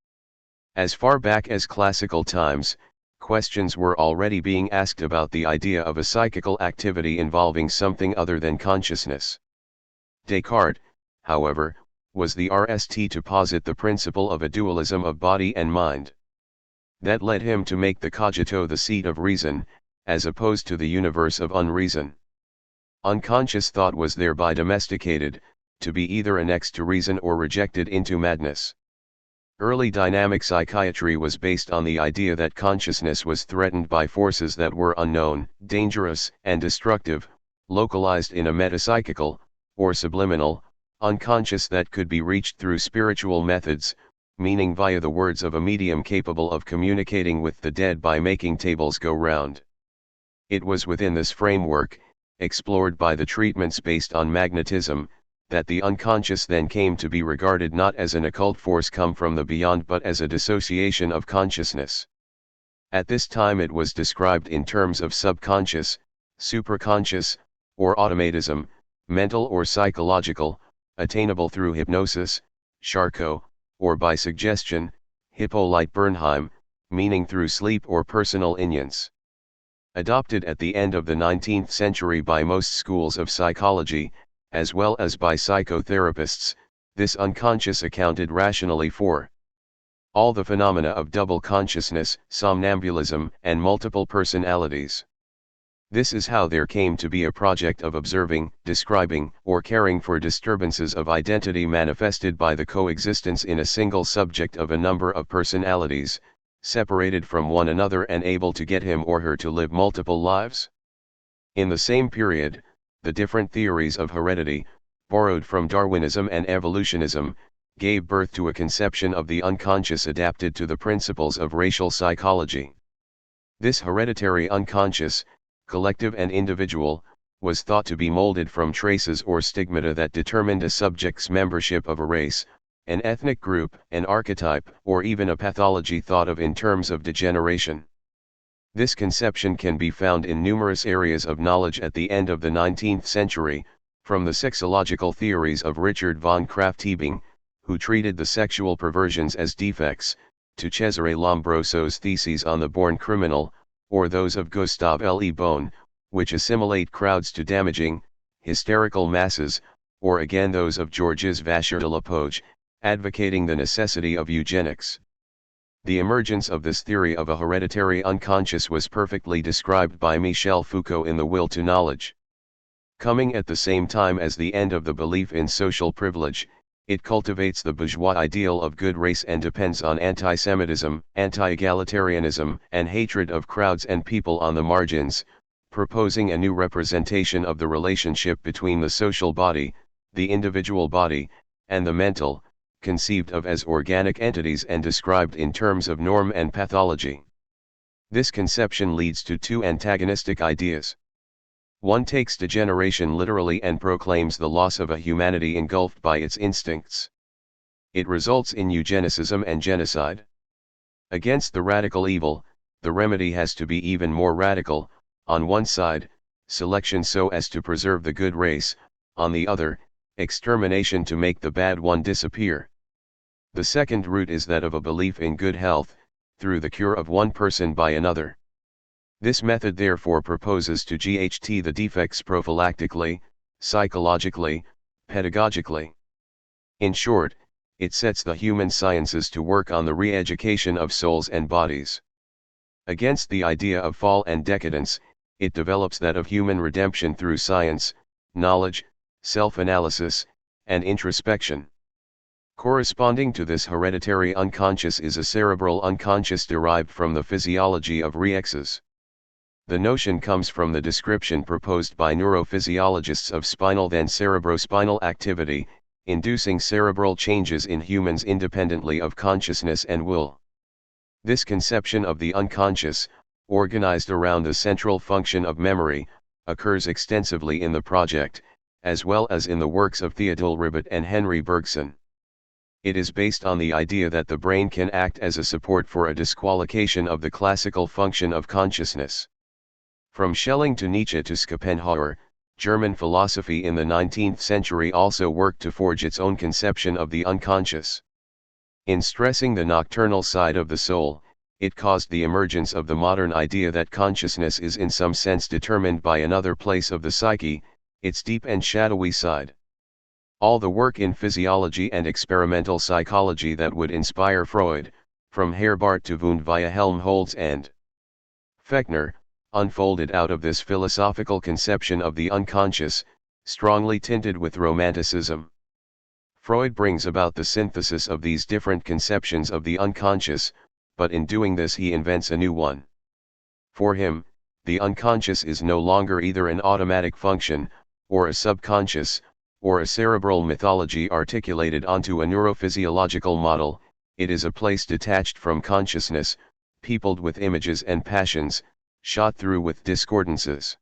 As far back as classical times, questions were already being asked about the idea of a psychical activity involving something other than consciousness. Descartes, however, was the RST to posit the principle of a dualism of body and mind. That led him to make the cogito the seat of reason, as opposed to the universe of unreason. Unconscious thought was thereby domesticated, to be either annexed to reason or rejected into madness. Early dynamic psychiatry was based on the idea that consciousness was threatened by forces that were unknown, dangerous, and destructive, localized in a metapsychical, or subliminal, unconscious that could be reached through spiritual methods, meaning via the words of a medium capable of communicating with the dead by making tables go round. It was within this framework, explored by the treatments based on magnetism, that the unconscious then came to be regarded not as an occult force come from the beyond but as a dissociation of consciousness. At this time it was described in terms of subconscious, superconscious, or automatism, mental or psychological, attainable through hypnosis, Charcot, or by suggestion, Hippolyte Bernheim, meaning through sleep or personal ignorance. Adopted at the end of the 19th century by most schools of psychology, as well as by psychotherapists, this unconscious accounted rationally for all the phenomena of double consciousness, somnambulism, and multiple personalities. This is how there came to be a project of observing, describing, or caring for disturbances of identity manifested by the coexistence in a single subject of a number of personalities, separated from one another and able to get him or her to live multiple lives. In the same period, the different theories of heredity, borrowed from Darwinism and evolutionism, gave birth to a conception of the unconscious adapted to the principles of racial psychology. This hereditary unconscious, collective and individual, was thought to be molded from traces or stigmata that determined a subject's membership of a race, an ethnic group, an archetype, or even a pathology thought of in terms of degeneration. This conception can be found in numerous areas of knowledge at the end of the 19th century, from the sexological theories of Richard von Krafft-Ebing, who treated the sexual perversions as defects, to Cesare Lombroso's theses on the born criminal, or those of Gustave Le Bon, which assimilate crowds to damaging, hysterical masses, or again those of Georges Vacher de la Poge, advocating the necessity of eugenics. The emergence of this theory of a hereditary unconscious was perfectly described by Michel Foucault in The Will to Knowledge. Coming at the same time as the end of the belief in social privilege, it cultivates the bourgeois ideal of good race and depends on anti-Semitism, anti-egalitarianism, and hatred of crowds and people on the margins, proposing a new representation of the relationship between the social body, the individual body, and the mental, conceived of as organic entities and described in terms of norm and pathology. This conception leads to two antagonistic ideas. One takes degeneration literally and proclaims the loss of a humanity engulfed by its instincts. It results in eugenicism and genocide. Against the radical evil, the remedy has to be even more radical: on one side, selection so as to preserve the good race, on the other, extermination to make the bad one disappear. The second route is that of a belief in good health, through the cure of one person by another. This method therefore proposes to GHT the defects prophylactically, psychologically, pedagogically. In short, it sets the human sciences to work on the re-education of souls and bodies. Against the idea of fall and decadence, it develops that of human redemption through science, knowledge, self-analysis, and introspection. Corresponding to this hereditary unconscious is a cerebral unconscious derived from the physiology of rexes. The notion comes from the description proposed by neurophysiologists of spinal then cerebrospinal activity, inducing cerebral changes in humans independently of consciousness and will. This conception of the unconscious, organized around the central function of memory, occurs extensively in the project, as well as in the works of Theodule Ribot and Henry Bergson. It is based on the idea that the brain can act as a support for a disqualification of the classical function of consciousness. From Schelling to Nietzsche to Schopenhauer, German philosophy in the 19th century also worked to forge its own conception of the unconscious. In stressing the nocturnal side of the soul, it caused the emergence of the modern idea that consciousness is in some sense determined by another place of the psyche, its deep and shadowy side. All the work in physiology and experimental psychology that would inspire Freud, from Herbart to Wundt via Helmholtz and Fechner, unfolded out of this philosophical conception of the unconscious, strongly tinted with romanticism. Freud brings about the synthesis of these different conceptions of the unconscious, but in doing this he invents a new one. For him, the unconscious is no longer either an automatic function, or a subconscious, or a cerebral mythology articulated onto a neurophysiological model. It is a place detached from consciousness, peopled with images and passions, shot through with discordances.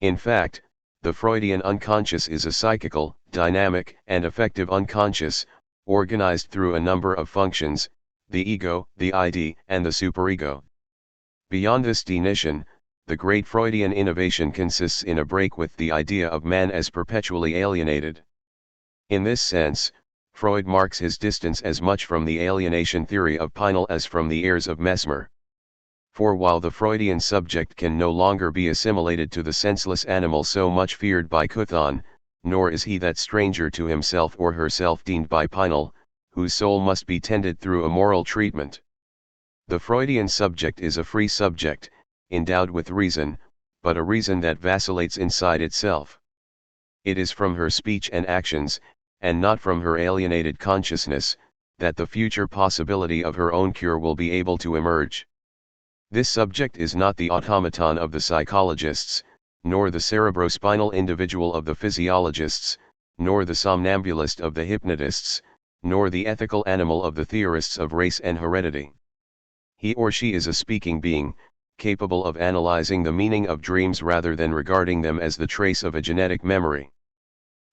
In fact, the Freudian unconscious is a psychical, dynamic, and affective unconscious, organized through a number of functions: the ego, the ID, and the superego. Beyond this definition, the great Freudian innovation consists in a break with the idea of man as perpetually alienated. In this sense, Freud marks his distance as much from the alienation theory of Pinel as from the heirs of Mesmer. For while the Freudian subject can no longer be assimilated to the senseless animal so much feared by Couthon, nor is he that stranger to himself or herself deemed by Pinel, whose soul must be tended through a moral treatment. The Freudian subject is a free subject, endowed with reason, but a reason that vacillates inside itself. It is from her speech and actions, and not from her alienated consciousness, that the future possibility of her own cure will be able to emerge. This subject is not the automaton of the psychologists, nor the cerebrospinal individual of the physiologists, nor the somnambulist of the hypnotists, nor the ethical animal of the theorists of race and heredity. He or she is a speaking being, capable of analyzing the meaning of dreams rather than regarding them as the trace of a genetic memory.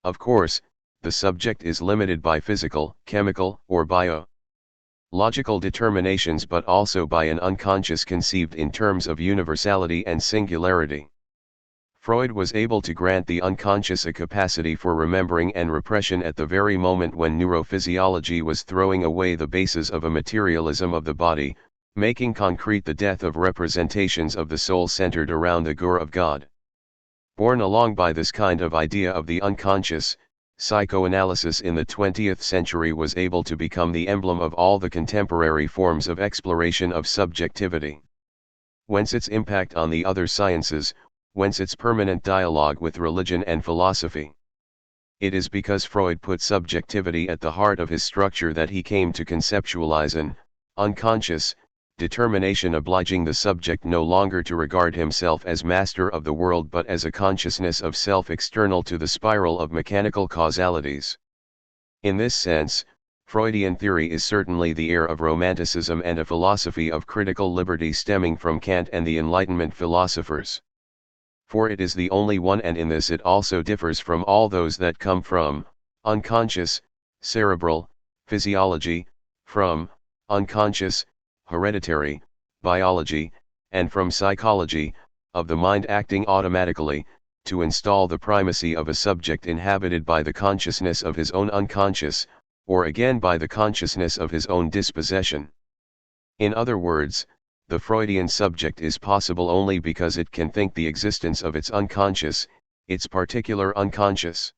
Of course, the subject is limited by physical, chemical, or biological determinations, but also by an unconscious conceived in terms of universality and singularity. Freud was able to grant the unconscious a capacity for remembering and repression at the very moment when neurophysiology was throwing away the bases of a materialism of the body, making concrete the death of representations of the soul centered around the gore of God. Borne along by this kind of idea of the unconscious, psychoanalysis in the 20th century was able to become the emblem of all the contemporary forms of exploration of subjectivity. Whence its impact on the other sciences, whence its permanent dialogue with religion and philosophy. It is because Freud put subjectivity at the heart of his structure that he came to conceptualize an unconscious determination, obliging the subject no longer to regard himself as master of the world but as a consciousness of self external to the spiral of mechanical causalities. In this sense, Freudian theory is certainly the heir of Romanticism and a philosophy of critical liberty stemming from Kant and the Enlightenment philosophers. For it is the only one, and in this it also differs from all those that come from unconscious, cerebral, physiology, from unconscious, hereditary, biology, and from psychology, of the mind acting automatically, to install the primacy of a subject inhabited by the consciousness of his own unconscious, or again by the consciousness of his own dispossession. In other words, the Freudian subject is possible only because it can think the existence of its unconscious, its particular unconscious.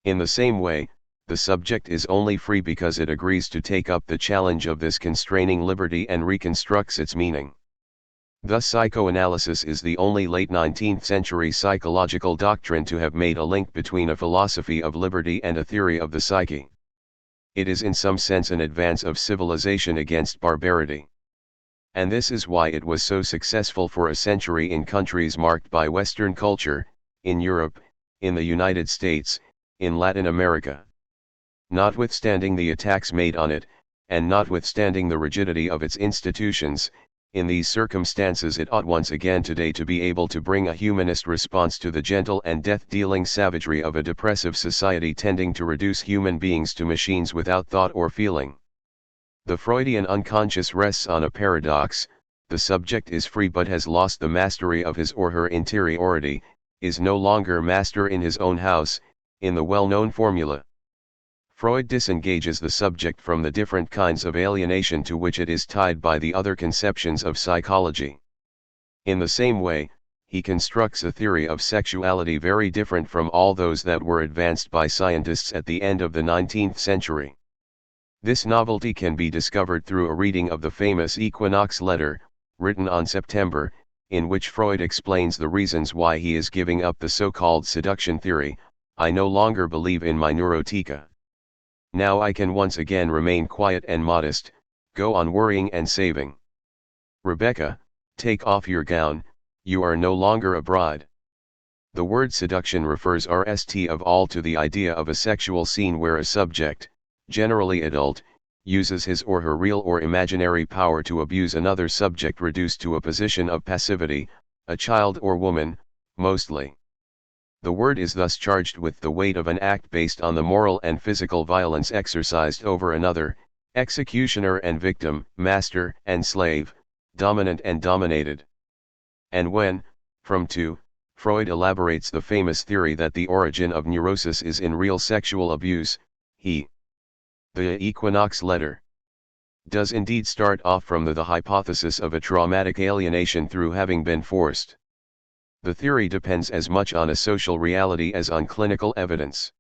In the same way, the subject is only free because it agrees to take up the challenge of this constraining liberty and reconstructs its meaning. Thus psychoanalysis is the only late 19th century psychological doctrine to have made a link between a philosophy of liberty and a theory of the psyche. It is in some sense an advance of civilization against barbarity. And this is why it was so successful for a century in countries marked by Western culture, in Europe, in the United States, in Latin America. Notwithstanding the attacks made on it, and notwithstanding the rigidity of its institutions, In these circumstances it ought once again today to be able to bring a humanist response to the gentle and death-dealing savagery of a depressive society tending to reduce human beings to machines without thought or feeling. The Freudian unconscious rests on a paradox: the subject is free but has lost the mastery of his or her interiority, is no longer master in his own house, in the well-known formula. Freud disengages the subject from the different kinds of alienation to which it is tied by the other conceptions of psychology. In the same way, he constructs a theory of sexuality very different from all those that were advanced by scientists at the end of the 19th century. This novelty can be discovered through a reading of the famous Equinox letter, written on September, in which Freud explains the reasons why he is giving up the so-called seduction theory. I no longer believe in my neurotica. Now I can once again remain quiet and modest, go on worrying and saving. Rebecca, take off your gown, you are no longer a bride. The word seduction refers rst of all to the idea of a sexual scene where a subject, generally adult, uses his or her real or imaginary power to abuse another subject reduced to a position of passivity, a child or woman, mostly. The word is thus charged with the weight of an act based on the moral and physical violence exercised over another, executioner and victim, master and slave, dominant and dominated. And when, from 2, Freud elaborates the famous theory that the origin of neurosis is in real sexual abuse, he, the Equinox letter, does indeed start off from the hypothesis of a traumatic alienation through having been forced. The theory depends as much on a social reality as on clinical evidence.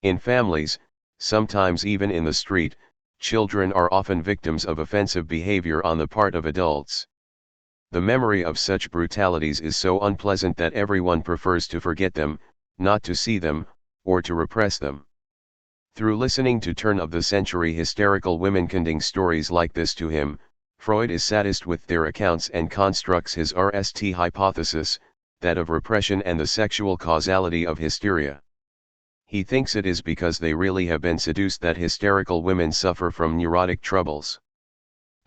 In families, sometimes even in the street, children are often victims of offensive behavior on the part of adults. The memory of such brutalities is so unpleasant that everyone prefers to forget them, not to see them, or to repress them. Through listening to turn-of-the-century hysterical women-conding stories like this to him, Freud is satisfied with their accounts and constructs his RST hypothesis, that of repression and the sexual causality of hysteria. He thinks it is because they really have been seduced that hysterical women suffer from neurotic troubles.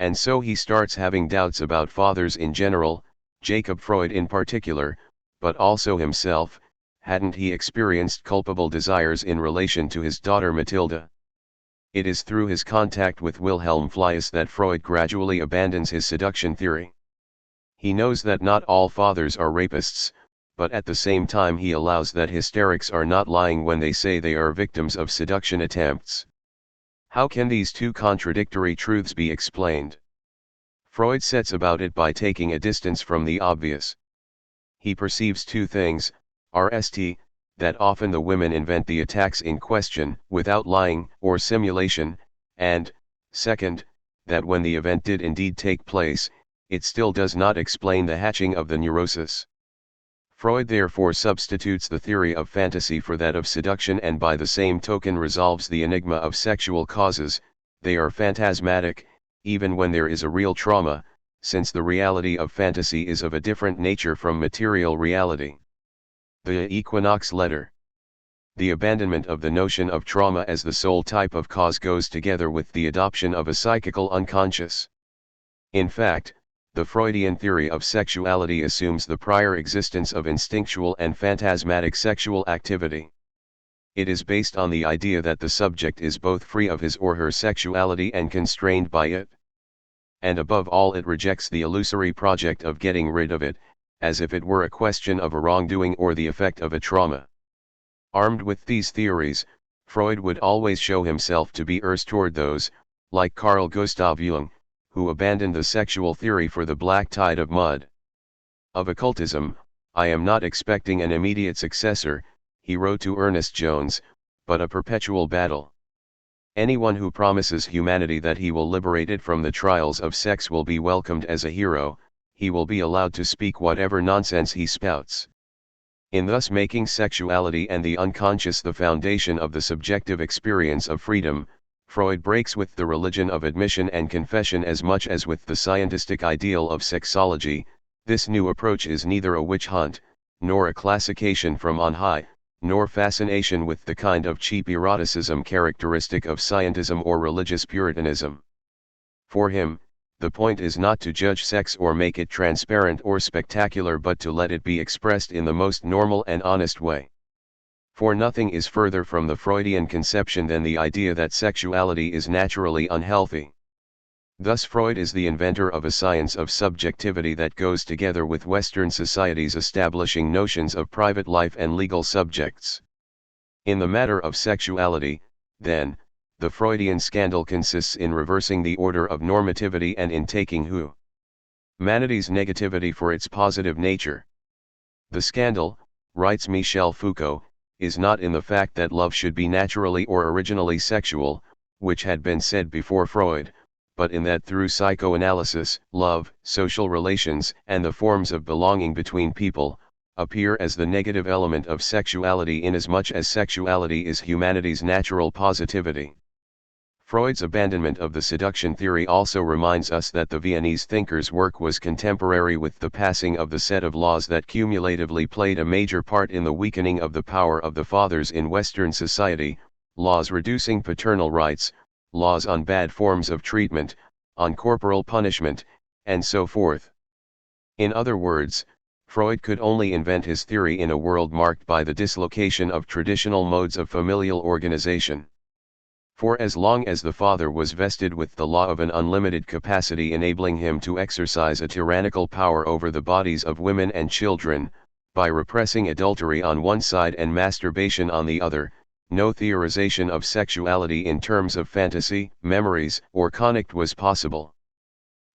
And so he starts having doubts about fathers in general, Jacob Freud in particular, but also himself. Hadn't he experienced culpable desires in relation to his daughter Matilda? It is through his contact with Wilhelm Fliess that Freud gradually abandons his seduction theory. He knows that not all fathers are rapists, but at the same time he allows that hysterics are not lying when they say they are victims of seduction attempts. How can these two contradictory truths be explained? Freud sets about it by taking a distance from the obvious. He perceives two things: RST, that often the women invent the attacks in question, without lying or simulation, and, second, that when the event did indeed take place, it still does not explain the hatching of the neurosis. Freud therefore substitutes the theory of fantasy for that of seduction and by the same token resolves the enigma of sexual causes. They are phantasmatic, even when there is a real trauma, since the reality of fantasy is of a different nature from material reality. The Equinox letter. The abandonment of the notion of trauma as the sole type of cause goes together with the adoption of a psychical unconscious. In fact, the Freudian theory of sexuality assumes the prior existence of instinctual and phantasmatic sexual activity. It is based on the idea that the subject is both free of his or her sexuality and constrained by it. And above all, it rejects the illusory project of getting rid of it, as if it were a question of a wrongdoing or the effect of a trauma. Armed with these theories, Freud would always show himself to be erst toward those, like Carl Gustav Jung, who abandoned the sexual theory for the black tide of mud. Of occultism, I am not expecting an immediate successor, he wrote to Ernest Jones, but a perpetual battle. Anyone who promises humanity that he will liberate it from the trials of sex will be welcomed as a hero. He will be allowed to speak whatever nonsense he spouts. In thus making sexuality and the unconscious the foundation of the subjective experience of freedom, Freud breaks with the religion of admission and confession as much as with the scientific ideal of sexology. This new approach is neither a witch hunt, nor a classification from on high, nor fascination with the kind of cheap eroticism characteristic of scientism or religious puritanism. For him, The point is not to judge sex or make it transparent or spectacular, but to let it be expressed in the most normal and honest way. For nothing is further from the Freudian conception than the idea that sexuality is naturally unhealthy. Thus Freud is the inventor of a science of subjectivity that goes together with Western society's establishing notions of private life and legal subjects. In the matter of sexuality, then, the Freudian scandal consists in reversing the order of normativity and in taking humanity's negativity for its positive nature. The scandal, writes Michel Foucault, is not in the fact that love should be naturally or originally sexual, which had been said before Freud, but in that through psychoanalysis, love, social relations, and the forms of belonging between people, appear as the negative element of sexuality, inasmuch as sexuality is humanity's natural positivity. Freud's abandonment of the seduction theory also reminds us that the Viennese thinker's work was contemporary with the passing of the set of laws that cumulatively played a major part in the weakening of the power of the fathers in Western society, laws reducing paternal rights, laws on bad forms of treatment, on corporal punishment, and so forth. In other words, Freud could only invent his theory in a world marked by the dislocation of traditional modes of familial organization. For as long as the father was vested with the law of an unlimited capacity enabling him to exercise a tyrannical power over the bodies of women and children, by repressing adultery on one side and masturbation on the other, no theorization of sexuality in terms of fantasy, memories, or connect was possible.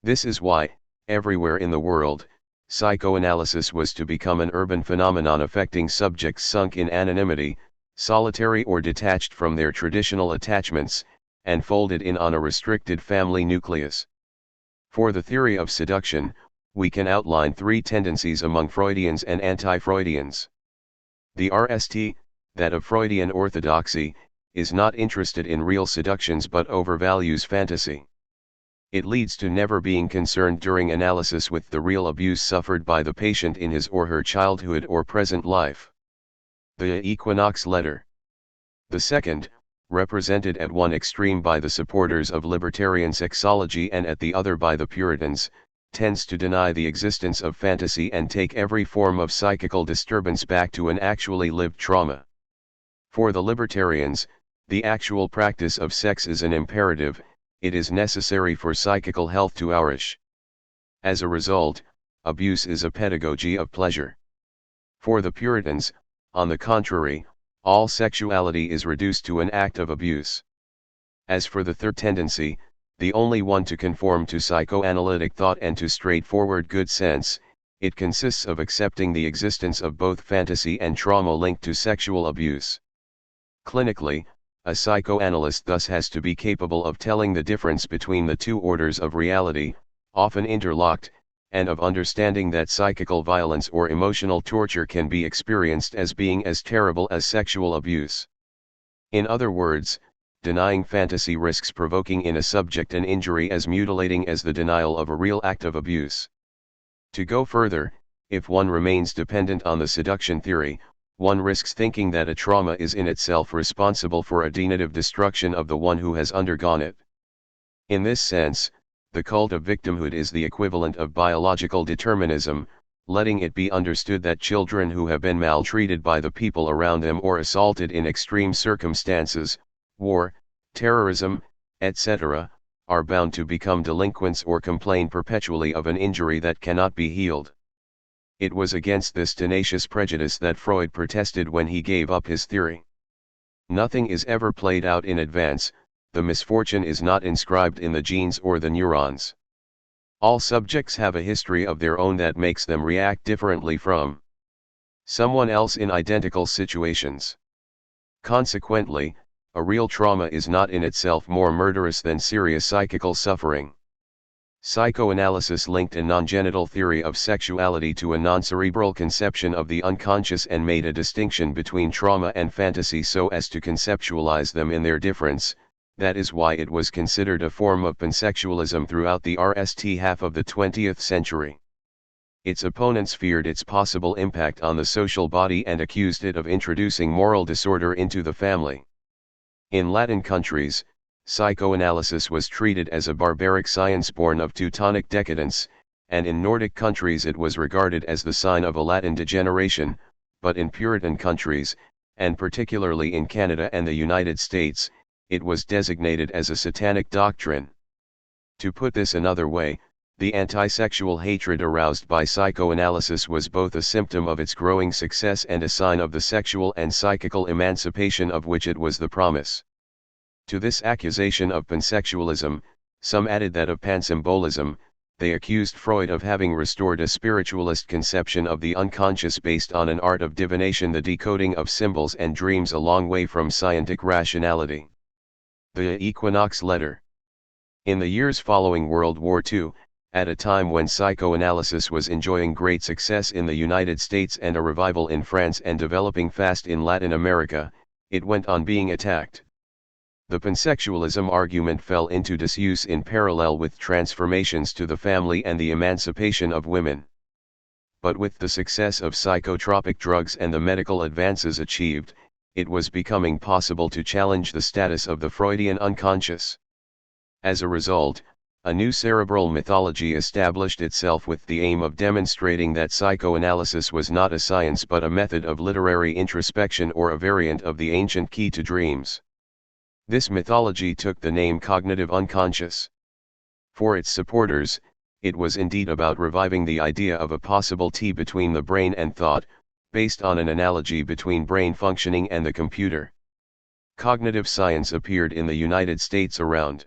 This is why, everywhere in the world, psychoanalysis was to become an urban phenomenon affecting subjects sunk in anonymity, solitary or detached from their traditional attachments, and folded in on a restricted family nucleus. For the theory of seduction, we can outline three tendencies among Freudians and anti-Freudians. The RST, that of Freudian orthodoxy, is not interested in real seductions but overvalues fantasy. It leads to never being concerned during analysis with the real abuse suffered by the patient in his or her childhood or present life. The Equinox letter. The second, represented at one extreme by the supporters of libertarian sexology and at the other by the Puritans, tends to deny the existence of fantasy and take every form of psychical disturbance back to an actually lived trauma. For the libertarians, the actual practice of sex is an imperative, it is necessary for psychical health to nourish. As a result, abuse is a pedagogy of pleasure. For the Puritans, on the contrary, all sexuality is reduced to an act of abuse. As for the third tendency, the only one to conform to psychoanalytic thought and to straightforward good sense, it consists of accepting the existence of both fantasy and trauma linked to sexual abuse. Clinically, a psychoanalyst thus has to be capable of telling the difference between the two orders of reality, often interlocked, and of understanding that psychical violence or emotional torture can be experienced as being as terrible as sexual abuse. In other words, denying fantasy risks provoking in a subject an injury as mutilating as the denial of a real act of abuse. To go further, if one remains dependent on the seduction theory, one risks thinking that a trauma is in itself responsible for a denative destruction of the one who has undergone it. In this sense, the cult of victimhood is the equivalent of biological determinism, letting it be understood that children who have been maltreated by the people around them or assaulted in extreme circumstances, war, terrorism, etc., are bound to become delinquents or complain perpetually of an injury that cannot be healed. It was against this tenacious prejudice that Freud protested when he gave up his theory. Nothing is ever played out in advance, the misfortune is not inscribed in the genes or the neurons. All subjects have a history of their own that makes them react differently from someone else in identical situations. Consequently, a real trauma is not in itself more murderous than serious psychical suffering. Psychoanalysis linked a non-genital theory of sexuality to a non-cerebral conception of the unconscious and made a distinction between trauma and fantasy so as to conceptualize them in their difference. That is why it was considered a form of pansexualism throughout the RST half of the 20th century. Its opponents feared its possible impact on the social body and accused it of introducing moral disorder into the family. In Latin countries, psychoanalysis was treated as a barbaric science born of Teutonic decadence, and in Nordic countries it was regarded as the sign of a Latin degeneration, but in Puritan countries, and particularly in Canada and the United States, it was designated as a satanic doctrine. To put this another way, the anti-sexual hatred aroused by psychoanalysis was both a symptom of its growing success and a sign of the sexual and psychical emancipation of which it was the promise. To this accusation of pansexualism, some added that of pansymbolism. They accused Freud of having restored a spiritualist conception of the unconscious based on an art of divination, the decoding of symbols and dreams, a long way from scientific rationality. The Equinox Letter. In the years following World War II, at a time when psychoanalysis was enjoying great success in the United States and a revival in France and developing fast in Latin America, it went on being attacked. The pansexualism argument fell into disuse in parallel with transformations to the family and the emancipation of women. But with the success of psychotropic drugs and the medical advances achieved, it was becoming possible to challenge the status of the Freudian unconscious. As a result, a new cerebral mythology established itself with the aim of demonstrating that psychoanalysis was not a science but a method of literary introspection or a variant of the ancient key to dreams. This mythology took the name cognitive unconscious. For its supporters, it was indeed about reviving the idea of a possible tie between the brain and thought, based on an analogy between brain functioning and the computer. Cognitive science appeared in the United States around.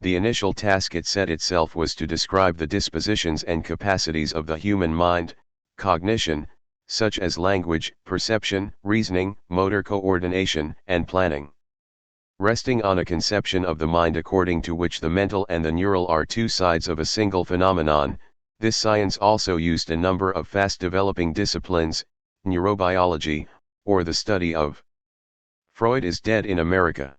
The initial task it set itself was to describe the dispositions and capacities of the human mind, cognition, such as language, perception, reasoning, motor coordination, and planning. Resting on a conception of the mind according to which the mental and the neural are two sides of a single phenomenon, this science also used a number of fast-developing disciplines: neurobiology, or the study of Freud is dead in America.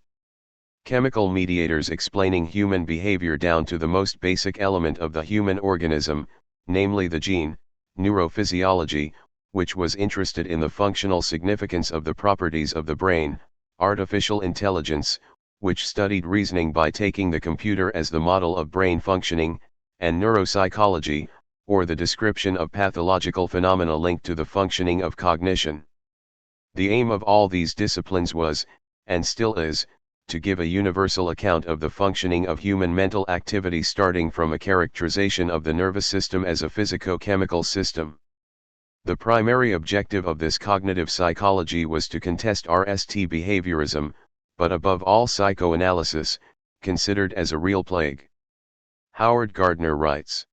Chemical mediators explaining human behavior down to the most basic element of the human organism, namely the gene; neurophysiology, which was interested in the functional significance of the properties of the brain; artificial intelligence, which studied reasoning by taking the computer as the model of brain functioning; and neuropsychology, or the description of pathological phenomena linked to the functioning of cognition. The aim of all these disciplines was, and still is, to give a universal account of the functioning of human mental activity, starting from a characterization of the nervous system as a physico-chemical system. The primary objective of this cognitive psychology was to contest RST behaviorism, but above all psychoanalysis, considered as a real plague. Howard Gardner writes,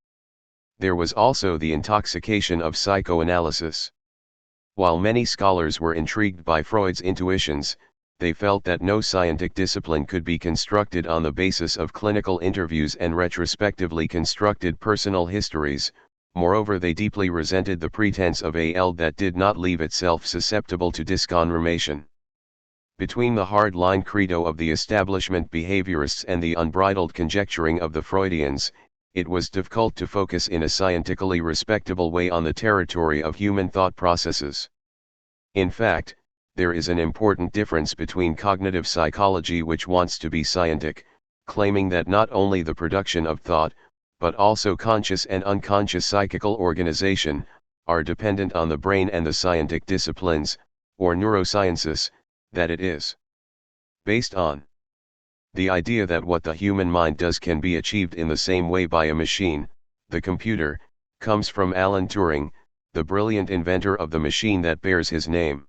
"There was also the intoxication of psychoanalysis. While many scholars were intrigued by Freud's intuitions, they felt that no scientific discipline could be constructed on the basis of clinical interviews and retrospectively constructed personal histories. Moreover, they deeply resented the pretense of AL that did not leave itself susceptible to disconfirmation. Between the hard-line credo of the establishment behaviorists and the unbridled conjecturing of the Freudians, it was difficult to focus in a scientifically respectable way on the territory of human thought processes. In fact, there is an important difference between cognitive psychology, which wants to be scientific, claiming that not only the production of thought, but also conscious and unconscious psychical organization, are dependent on the brain, and the scientific disciplines, or neurosciences, that it is based on. The idea that what the human mind does can be achieved in the same way by a machine, the computer, comes from Alan Turing, the brilliant inventor of the machine that bears his name.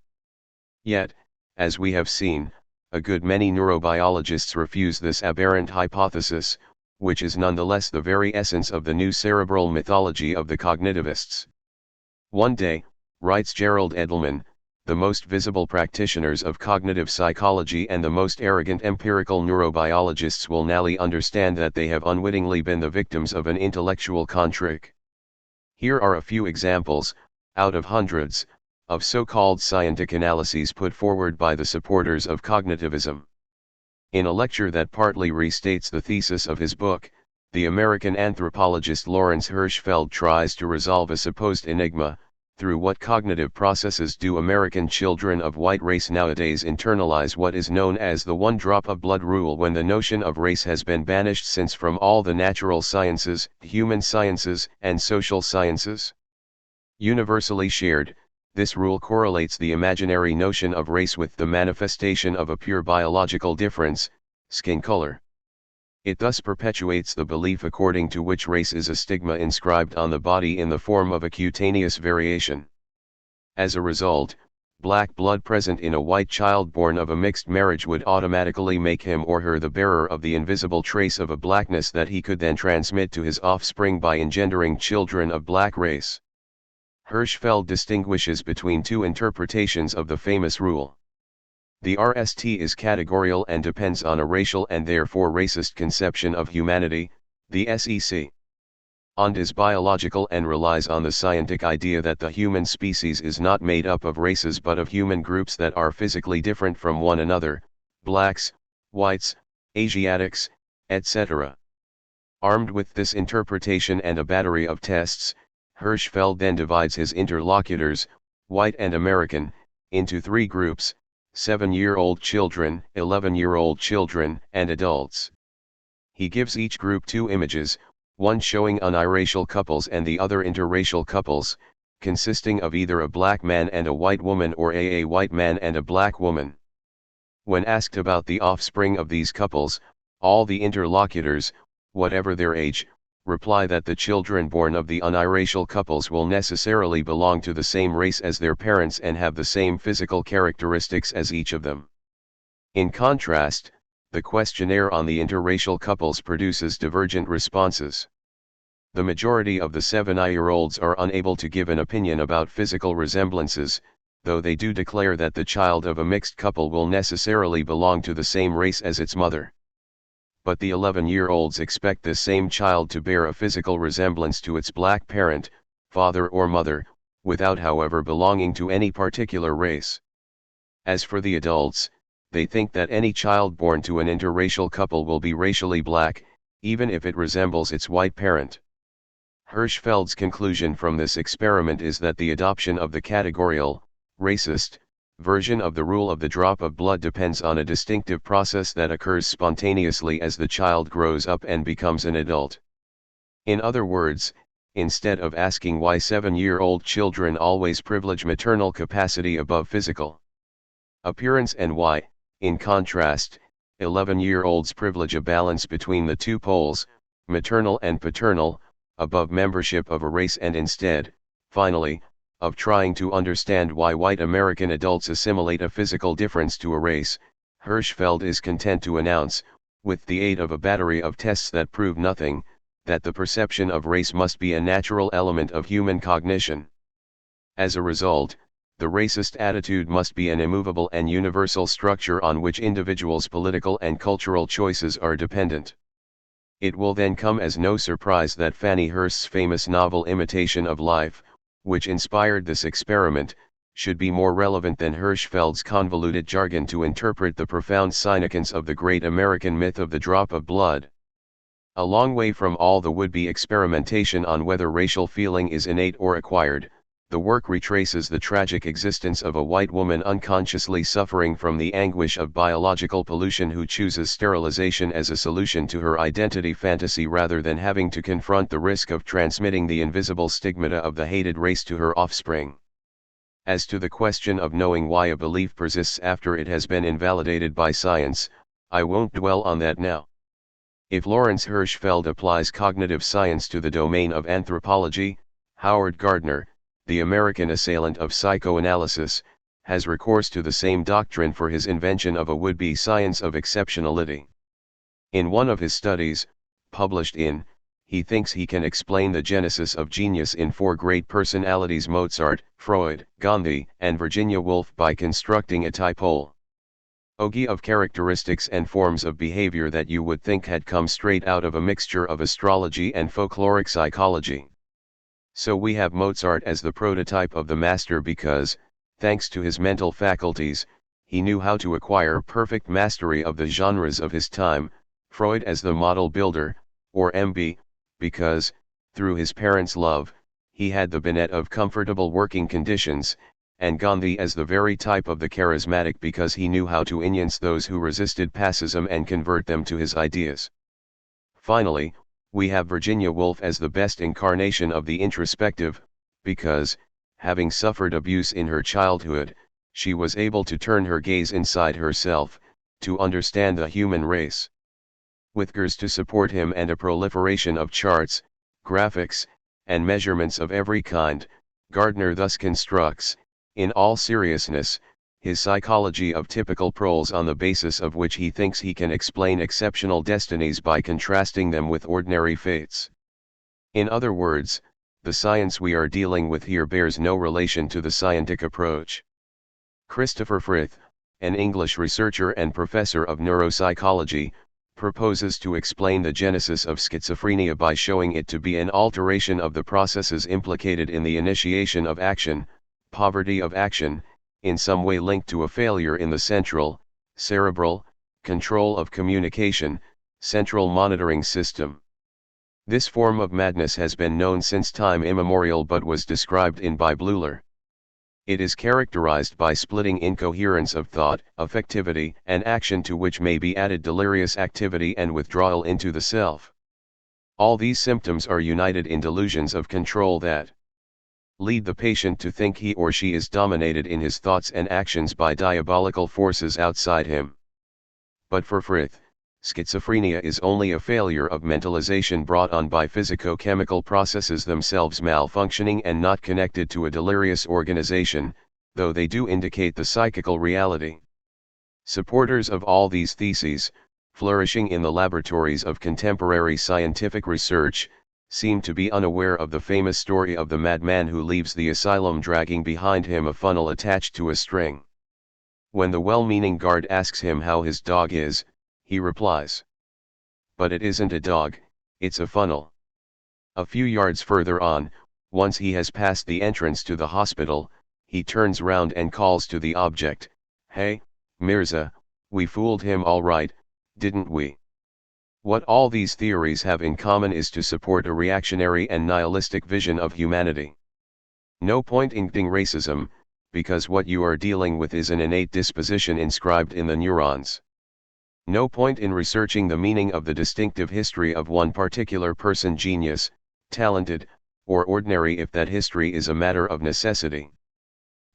Yet, as we have seen, a good many neurobiologists refuse this aberrant hypothesis, which is nonetheless the very essence of the new cerebral mythology of the cognitivists. One day, writes Gerald Edelman, the most visible practitioners of cognitive psychology and the most arrogant empirical neurobiologists will now understand that they have unwittingly been the victims of an intellectual con-trick. Here are a few examples, out of hundreds, of so-called scientific analyses put forward by the supporters of cognitivism. In a lecture that partly restates the thesis of his book, the American anthropologist Lawrence Hirschfeld tries to resolve a supposed enigma, Through what cognitive processes do American children of white race nowadays internalize what is known as the one drop of blood rule, when the notion of race has been banished since from all the natural sciences, human sciences, and social sciences? Universally shared, this rule correlates the imaginary notion of race with the manifestation of a pure biological difference, skin color. It thus perpetuates the belief according to which race is a stigma inscribed on the body in the form of a cutaneous variation. As a result, black blood present in a white child born of a mixed marriage would automatically make him or her the bearer of the invisible trace of a blackness that he could then transmit to his offspring by engendering children of black race. Hirschfeld distinguishes between two interpretations of the famous rule. The RST is categorical and depends on a racial and therefore racist conception of humanity, the SEC. And is biological and relies on the scientific idea that the human species is not made up of races but of human groups that are physically different from one another, blacks, whites, Asiatics, etc. Armed with this interpretation and a battery of tests, Hirschfeld then divides his interlocutors, white and American, into three groups: 7-year-old children, 11-year-old children, and adults. He gives each group two images, one showing uniracial couples and the other interracial couples, consisting of either a black man and a white woman or a white man and a black woman. When asked about the offspring of these couples, all the interlocutors, whatever their age, reply that the children born of the uniracial couples will necessarily belong to the same race as their parents and have the same physical characteristics as each of them. In contrast, the questionnaire on the interracial couples produces divergent responses. The majority of the 7-year-olds are unable to give an opinion about physical resemblances, though they do declare that the child of a mixed couple will necessarily belong to the same race as its mother. But the 11-year-olds expect this same child to bear a physical resemblance to its black parent, father or mother, without however belonging to any particular race. As for the adults, they think that any child born to an interracial couple will be racially black, even if it resembles its white parent. Hirschfeld's conclusion from this experiment is that the adoption of the categorical, racist, version of the rule of the drop of blood depends on a distinctive process that occurs spontaneously as the child grows up and becomes an adult. In other words, instead of asking why 7-year-old children always privilege maternal capacity above physical appearance and why, in contrast, 11-year-olds privilege a balance between the two poles, maternal and paternal, above membership of a race, and instead, finally, of trying to understand why white American adults assimilate a physical difference to a race, Hirschfeld is content to announce, with the aid of a battery of tests that prove nothing, that the perception of race must be a natural element of human cognition. As a result, the racist attitude must be an immovable and universal structure on which individuals' political and cultural choices are dependent. It will then come as no surprise that Fanny Hurst's famous novel Imitation of Life, which inspired this experiment, should be more relevant than Hirschfeld's convoluted jargon to interpret the profound significance of the great American myth of the drop of blood. A long way from all the would-be experimentation on whether racial feeling is innate or acquired, the work retraces the tragic existence of a white woman unconsciously suffering from the anguish of biological pollution who chooses sterilization as a solution to her identity fantasy rather than having to confront the risk of transmitting the invisible stigmata of the hated race to her offspring. As to the question of knowing why a belief persists after it has been invalidated by science, I won't dwell on that now. If Lawrence Hirschfeld applies cognitive science to the domain of anthropology, Howard Gardner, the American assailant of psychoanalysis, has recourse to the same doctrine for his invention of a would-be science of exceptionality. In one of his studies, published in, he thinks he can explain the genesis of genius in 4 great personalities: Mozart, Freud, Gandhi, and Virginia Woolf, by constructing a typology of characteristics and forms of behavior that you would think had come straight out of a mixture of astrology and folkloric psychology. So we have Mozart as the prototype of the master because, thanks to his mental faculties, he knew how to acquire perfect mastery of the genres of his time; Freud as the model builder, or MB, because, through his parents' love, he had the benefit of comfortable working conditions, and Gandhi as the very type of the charismatic because he knew how to influence those who resisted fascism and convert them to his ideas. Finally, we have Virginia Woolf as the best incarnation of the introspective, because, having suffered abuse in her childhood, she was able to turn her gaze inside herself, to understand the human race. With GERS to support him and a proliferation of charts, graphics, and measurements of every kind, Gardner thus constructs, in all seriousness, his psychology of typical proles on the basis of which he thinks he can explain exceptional destinies by contrasting them with ordinary fates. In other words, the science we are dealing with here bears no relation to the scientific approach. Christopher Frith, an English researcher and professor of neuropsychology, proposes to explain the genesis of schizophrenia by showing it to be an alteration of the processes implicated in the initiation of action, poverty of action, in some way linked to a failure in the central, cerebral, control of communication, central monitoring system. This form of madness has been known since time immemorial but was described in by Bleuler. It is characterized by splitting incoherence of thought, affectivity, and action to which may be added delirious activity and withdrawal into the self. All these symptoms are united in delusions of control that lead the patient to think he or she is dominated in his thoughts and actions by diabolical forces outside him. But for Frith, schizophrenia is only a failure of mentalization brought on by physico-chemical processes themselves malfunctioning and not connected to a delirious organization, though they do indicate the psychical reality. Supporters of all these theses, flourishing in the laboratories of contemporary scientific research, seem to be unaware of the famous story of the madman who leaves the asylum dragging behind him a funnel attached to a string. When the well-meaning guard asks him how his dog is, he replies, "But it isn't a dog, it's a funnel." A few yards further on, once he has passed the entrance to the hospital, he turns round and calls to the object, "Hey, Mirza, we fooled him all right, didn't we?" What all these theories have in common is to support a reactionary and nihilistic vision of humanity. No point in condemning racism, because what you are dealing with is an innate disposition inscribed in the neurons. No point in researching the meaning of the distinctive history of one particular person, genius, talented, or ordinary, if that history is a matter of necessity.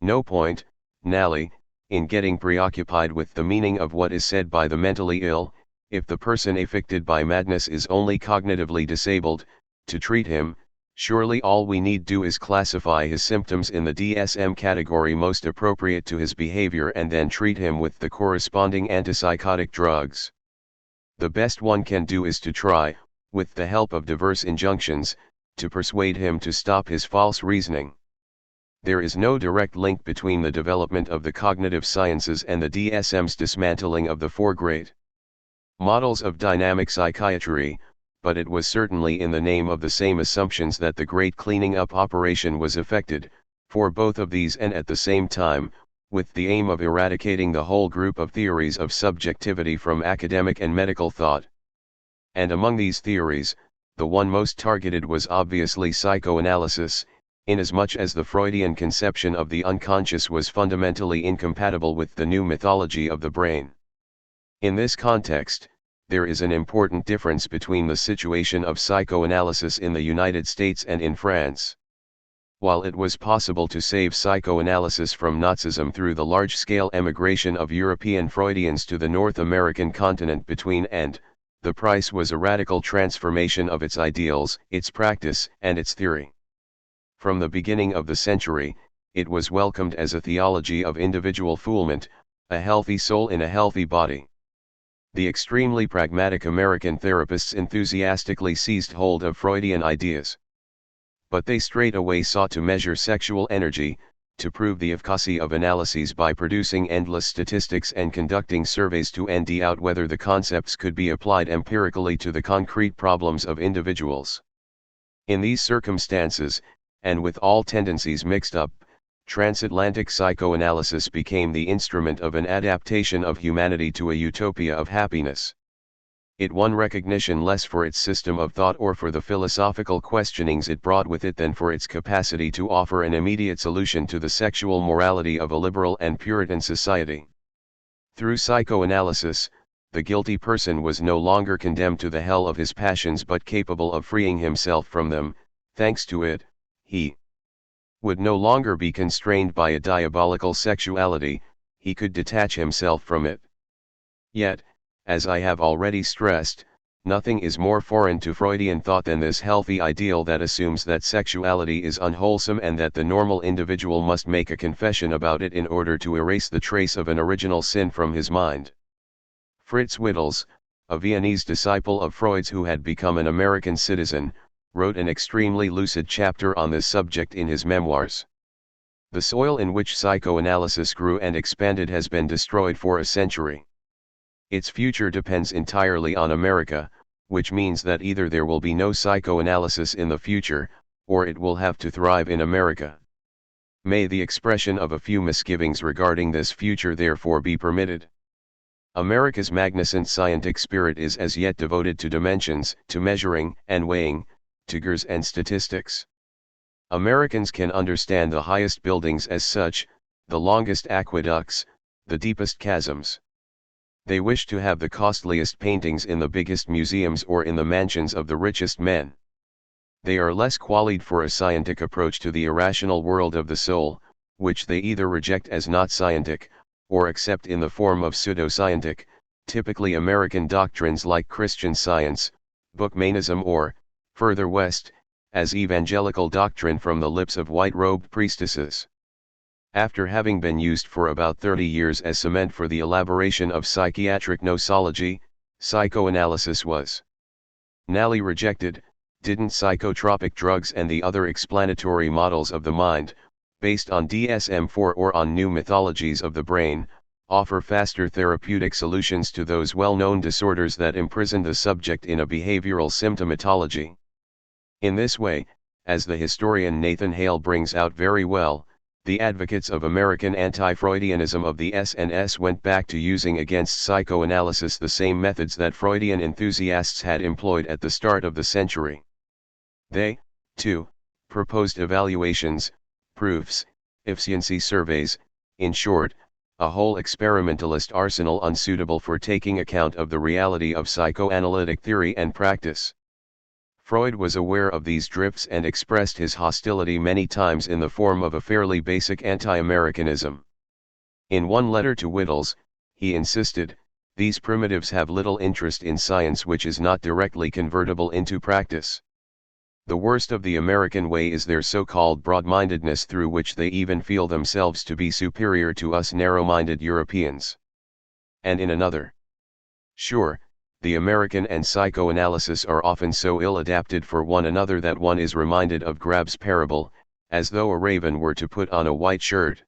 No point, Nally, in getting preoccupied with the meaning of what is said by the mentally ill, if the person afflicted by madness is only cognitively disabled. To treat him, surely all we need do is classify his symptoms in the DSM category most appropriate to his behavior and then treat him with the corresponding antipsychotic drugs. The best one can do is to try, with the help of diverse injunctions, to persuade him to stop his false reasoning. There is no direct link between the development of the cognitive sciences and the DSM's dismantling of the four great models of dynamic psychiatry, but it was certainly in the name of the same assumptions that the great cleaning up operation was effected, for both of these and at the same time, with the aim of eradicating the whole group of theories of subjectivity from academic and medical thought. And among these theories, the one most targeted was obviously psychoanalysis, inasmuch as the Freudian conception of the unconscious was fundamentally incompatible with the new mythology of the brain. In this context, there is an important difference between the situation of psychoanalysis in the United States and in France. While it was possible to save psychoanalysis from Nazism through the large-scale emigration of European Freudians to the North American continent between and, the price was a radical transformation of its ideals, its practice, and its theory. From the beginning of the century, it was welcomed as a theology of individual foolement, a healthy soul in a healthy body. The extremely pragmatic American therapists enthusiastically seized hold of Freudian ideas. But they straightway sought to measure sexual energy, to prove the efficacy of analyses by producing endless statistics and conducting surveys to find out whether the concepts could be applied empirically to the concrete problems of individuals. In these circumstances, and with all tendencies mixed up, transatlantic psychoanalysis became the instrument of an adaptation of humanity to a utopia of happiness. It won recognition less for its system of thought or for the philosophical questionings it brought with it than for its capacity to offer an immediate solution to the sexual morality of a liberal and Puritan society. Through psychoanalysis, the guilty person was no longer condemned to the hell of his passions but capable of freeing himself from them. Thanks to it, he would no longer be constrained by a diabolical sexuality, he could detach himself from it. Yet, as I have already stressed, nothing is more foreign to Freudian thought than this healthy ideal that assumes that sexuality is unwholesome and that the normal individual must make a confession about it in order to erase the trace of an original sin from his mind. Fritz Wittels, a Viennese disciple of Freud's who had become an American citizen, wrote an extremely lucid chapter on this subject in his memoirs. The soil in which psychoanalysis grew and expanded has been destroyed for a century. Its future depends entirely on America, which means that either there will be no psychoanalysis in the future, or it will have to thrive in America. May the expression of a few misgivings regarding this future therefore be permitted. America's magnificent scientific spirit is as yet devoted to dimensions, to measuring and weighing, to figures and statistics. Americans can understand the highest buildings as such, the longest aqueducts, the deepest chasms. They wish to have the costliest paintings in the biggest museums or in the mansions of the richest men. They are less qualified for a scientific approach to the irrational world of the soul, which they either reject as not scientific, or accept in the form of pseudo-scientific, typically American doctrines like Christian Science, Bookmanism or, further west, as evangelical doctrine from the lips of white-robed priestesses. After having been used for about 30 years as cement for the elaboration of psychiatric nosology, psychoanalysis was nally rejected. Didn't psychotropic drugs and the other explanatory models of the mind, based on DSM-4 or on new mythologies of the brain, offer faster therapeutic solutions to those well-known disorders that imprison the subject in a behavioral symptomatology? In this way, as the historian Nathan Hale brings out very well, the advocates of American anti-Freudianism of the SNS went back to using against psychoanalysis the same methods that Freudian enthusiasts had employed at the start of the century. They, too, proposed evaluations, proofs, efficiency surveys, in short, a whole experimentalist arsenal unsuitable for taking account of the reality of psychoanalytic theory and practice. Freud was aware of these drifts and expressed his hostility many times in the form of a fairly basic anti-Americanism. In one letter to Wittels, he insisted, "These primitives have little interest in science which is not directly convertible into practice. The worst of the American way is their so-called broad-mindedness through which they even feel themselves to be superior to us narrow-minded Europeans." And in another, "Sure, the American and psychoanalysis are often so ill-adapted for one another that one is reminded of Grab's parable, as though a raven were to put on a white shirt."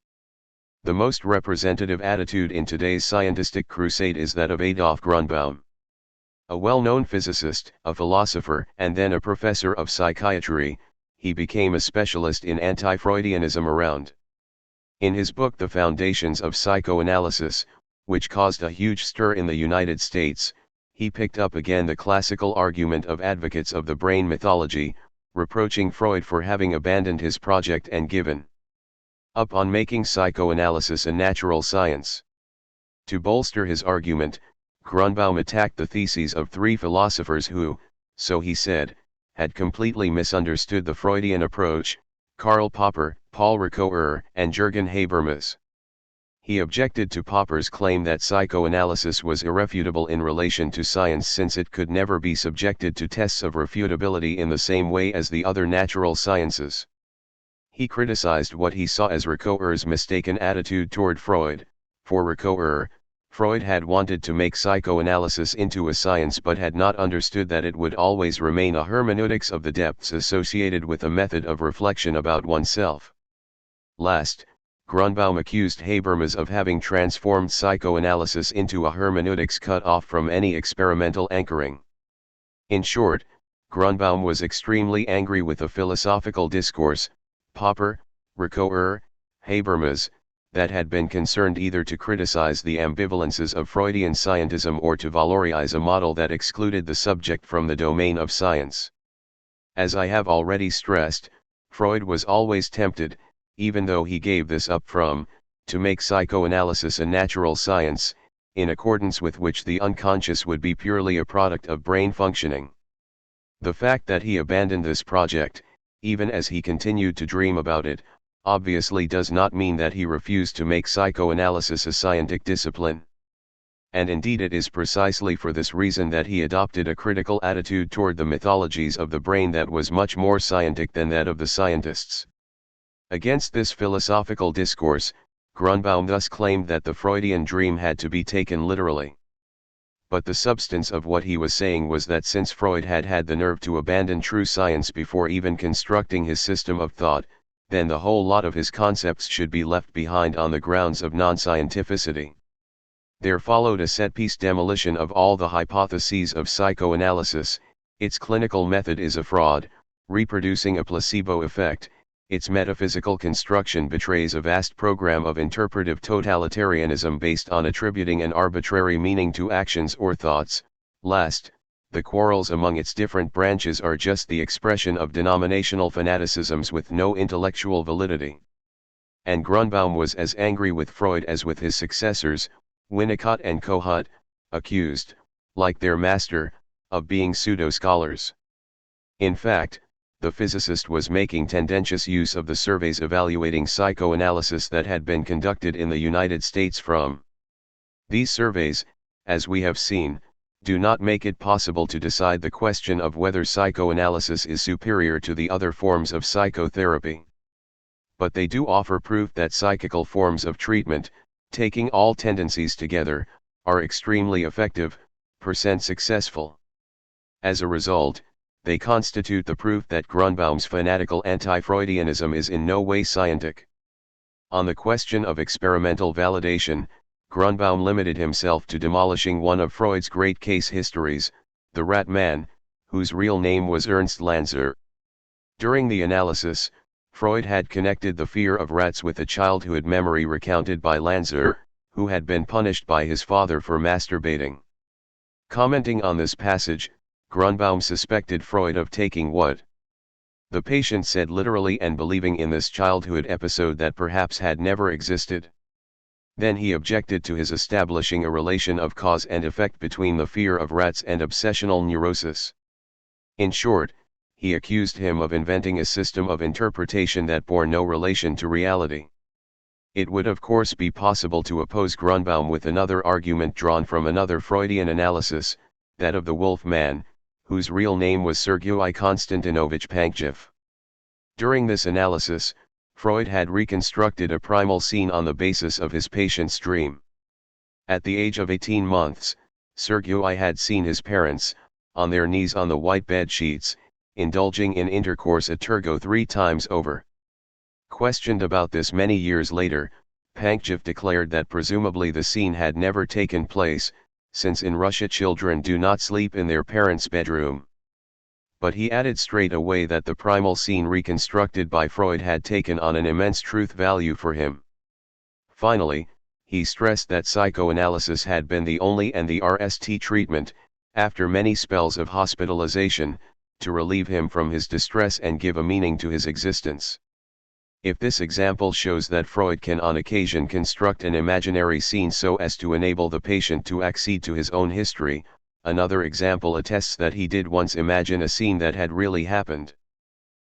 The most representative attitude in today's scientific crusade is that of Adolf Grunbaum. A well-known physicist, a philosopher, and then a professor of psychiatry, he became a specialist in anti-Freudianism around. In his book The Foundations of Psychoanalysis, which caused a huge stir in the United States, he picked up again the classical argument of advocates of the brain mythology, reproaching Freud for having abandoned his project and given up on making psychoanalysis a natural science. To bolster his argument, Grunbaum attacked the theses of three philosophers who, so he said, had completely misunderstood the Freudian approach: Karl Popper, Paul Ricoeur, and Jürgen Habermas. He objected to Popper's claim that psychoanalysis was irrefutable in relation to science since it could never be subjected to tests of refutability in the same way as the other natural sciences. He criticized what he saw as Ricoeur's mistaken attitude toward Freud. For Ricoeur, Freud had wanted to make psychoanalysis into a science but had not understood that it would always remain a hermeneutics of the depths associated with a method of reflection about oneself. Last, Grunbaum accused Habermas of having transformed psychoanalysis into a hermeneutics cut off from any experimental anchoring. In short, Grunbaum was extremely angry with the philosophical discourse. Popper, Ricoeur, Habermas, that had been concerned either to criticize the ambivalences of Freudian scientism or to valorize a model that excluded the subject from the domain of science. As I have already stressed, Freud was always tempted, even though he gave this up to make psychoanalysis a natural science, in accordance with which the unconscious would be purely a product of brain functioning. The fact that he abandoned this project, even as he continued to dream about it, obviously does not mean that he refused to make psychoanalysis a scientific discipline. And indeed it is precisely for this reason that he adopted a critical attitude toward the mythologies of the brain that was much more scientific than that of the scientists. Against this philosophical discourse, Grunbaum thus claimed that the Freudian dream had to be taken literally. But the substance of what he was saying was that since Freud had had the nerve to abandon true science before even constructing his system of thought, then the whole lot of his concepts should be left behind on the grounds of non-scientificity. There followed a set-piece demolition of all the hypotheses of psychoanalysis. Its clinical method is a fraud, reproducing a placebo effect. Its metaphysical construction betrays a vast program of interpretive totalitarianism based on attributing an arbitrary meaning to actions or thoughts. Last, the quarrels among its different branches are just the expression of denominational fanaticisms with no intellectual validity. And Grunbaum was as angry with Freud as with his successors, Winnicott and Kohut, accused, like their master, of being pseudo-scholars. In fact, the physicist was making tendentious use of the surveys evaluating psychoanalysis that had been conducted in the United States from. These surveys, as we have seen, do not make it possible to decide the question of whether psychoanalysis is superior to the other forms of psychotherapy. But they do offer proof that psychical forms of treatment, taking all tendencies together, are extremely effective, successful. As a result, they constitute the proof that Grunbaum's fanatical anti-Freudianism is in no way scientific. On the question of experimental validation, Grunbaum limited himself to demolishing one of Freud's great case histories, the rat man, whose real name was Ernst Lanzer. During the analysis, Freud had connected the fear of rats with a childhood memory recounted by Lanzer, who had been punished by his father for masturbating. Commenting on this passage, Grunbaum suspected Freud of taking what the patient said literally and believing in this childhood episode that perhaps had never existed. Then he objected to his establishing a relation of cause and effect between the fear of rats and obsessional neurosis. In short, he accused him of inventing a system of interpretation that bore no relation to reality. It would of course be possible to oppose Grunbaum with another argument drawn from another Freudian analysis, that of the wolf man, whose real name was Sergei Konstantinovich Pankejeff. During this analysis, Freud had reconstructed a primal scene on the basis of his patient's dream. At the age of 18 months, Sergei had seen his parents, on their knees on the white bed sheets, indulging in intercourse at Turgo 3 times over. Questioned about this many years later, Pankejeff declared that presumably the scene had never taken place, since in Russia children do not sleep in their parents' bedroom. But he added straight away that the primal scene reconstructed by Freud had taken on an immense truth value for him. Finally, he stressed that psychoanalysis had been the only and the RST treatment, after many spells of hospitalization, to relieve him from his distress and give a meaning to his existence. If this example shows that Freud can on occasion construct an imaginary scene so as to enable the patient to accede to his own history, another example attests that he did once imagine a scene that had really happened.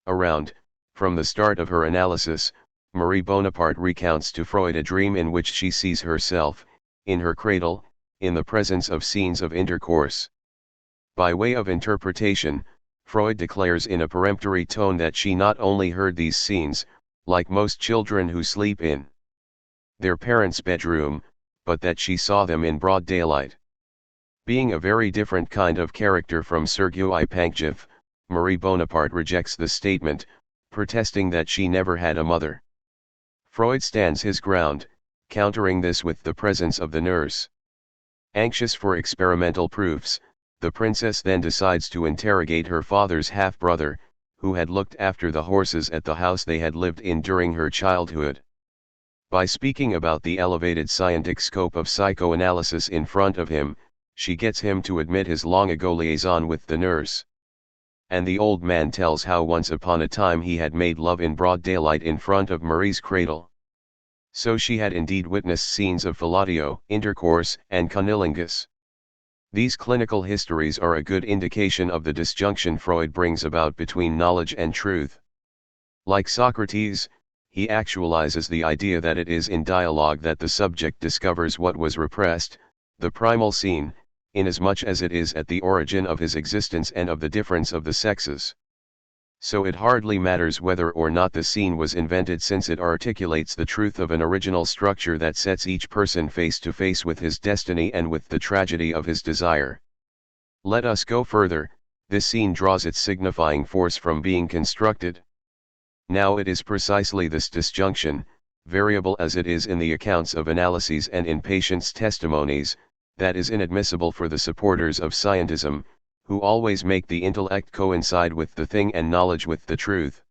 From the start of her analysis, Marie Bonaparte recounts to Freud a dream in which she sees herself, in her cradle, in the presence of scenes of intercourse. By way of interpretation, Freud declares in a peremptory tone that she not only heard these scenes, like most children who sleep in their parents' bedroom, but that she saw them in broad daylight. Being a very different kind of character from Sergei Pankejeff, Marie Bonaparte rejects the statement, protesting that she never had a mother. Freud stands his ground, countering this with the presence of the nurse. Anxious for experimental proofs, the princess then decides to interrogate her father's half-brother, who had looked after the horses at the house they had lived in during her childhood. By speaking about the elevated scientific scope of psychoanalysis in front of him, she gets him to admit his long-ago liaison with the nurse. And the old man tells how once upon a time he had made love in broad daylight in front of Marie's cradle. So she had indeed witnessed scenes of fellatio, intercourse, and cunnilingus. These clinical histories are a good indication of the disjunction Freud brings about between knowledge and truth. Like Socrates, he actualizes the idea that it is in dialogue that the subject discovers what was repressed, the primal scene, inasmuch as it is at the origin of his existence and of the difference of the sexes. So it hardly matters whether or not the scene was invented, since it articulates the truth of an original structure that sets each person face to face with his destiny and with the tragedy of his desire. Let us go further. This scene draws its signifying force from being constructed. Now it is precisely this disjunction, variable as it is in the accounts of analyses and in patients' testimonies, that is inadmissible for the supporters of scientism, who always make the intellect coincide with the thing and knowledge with the truth.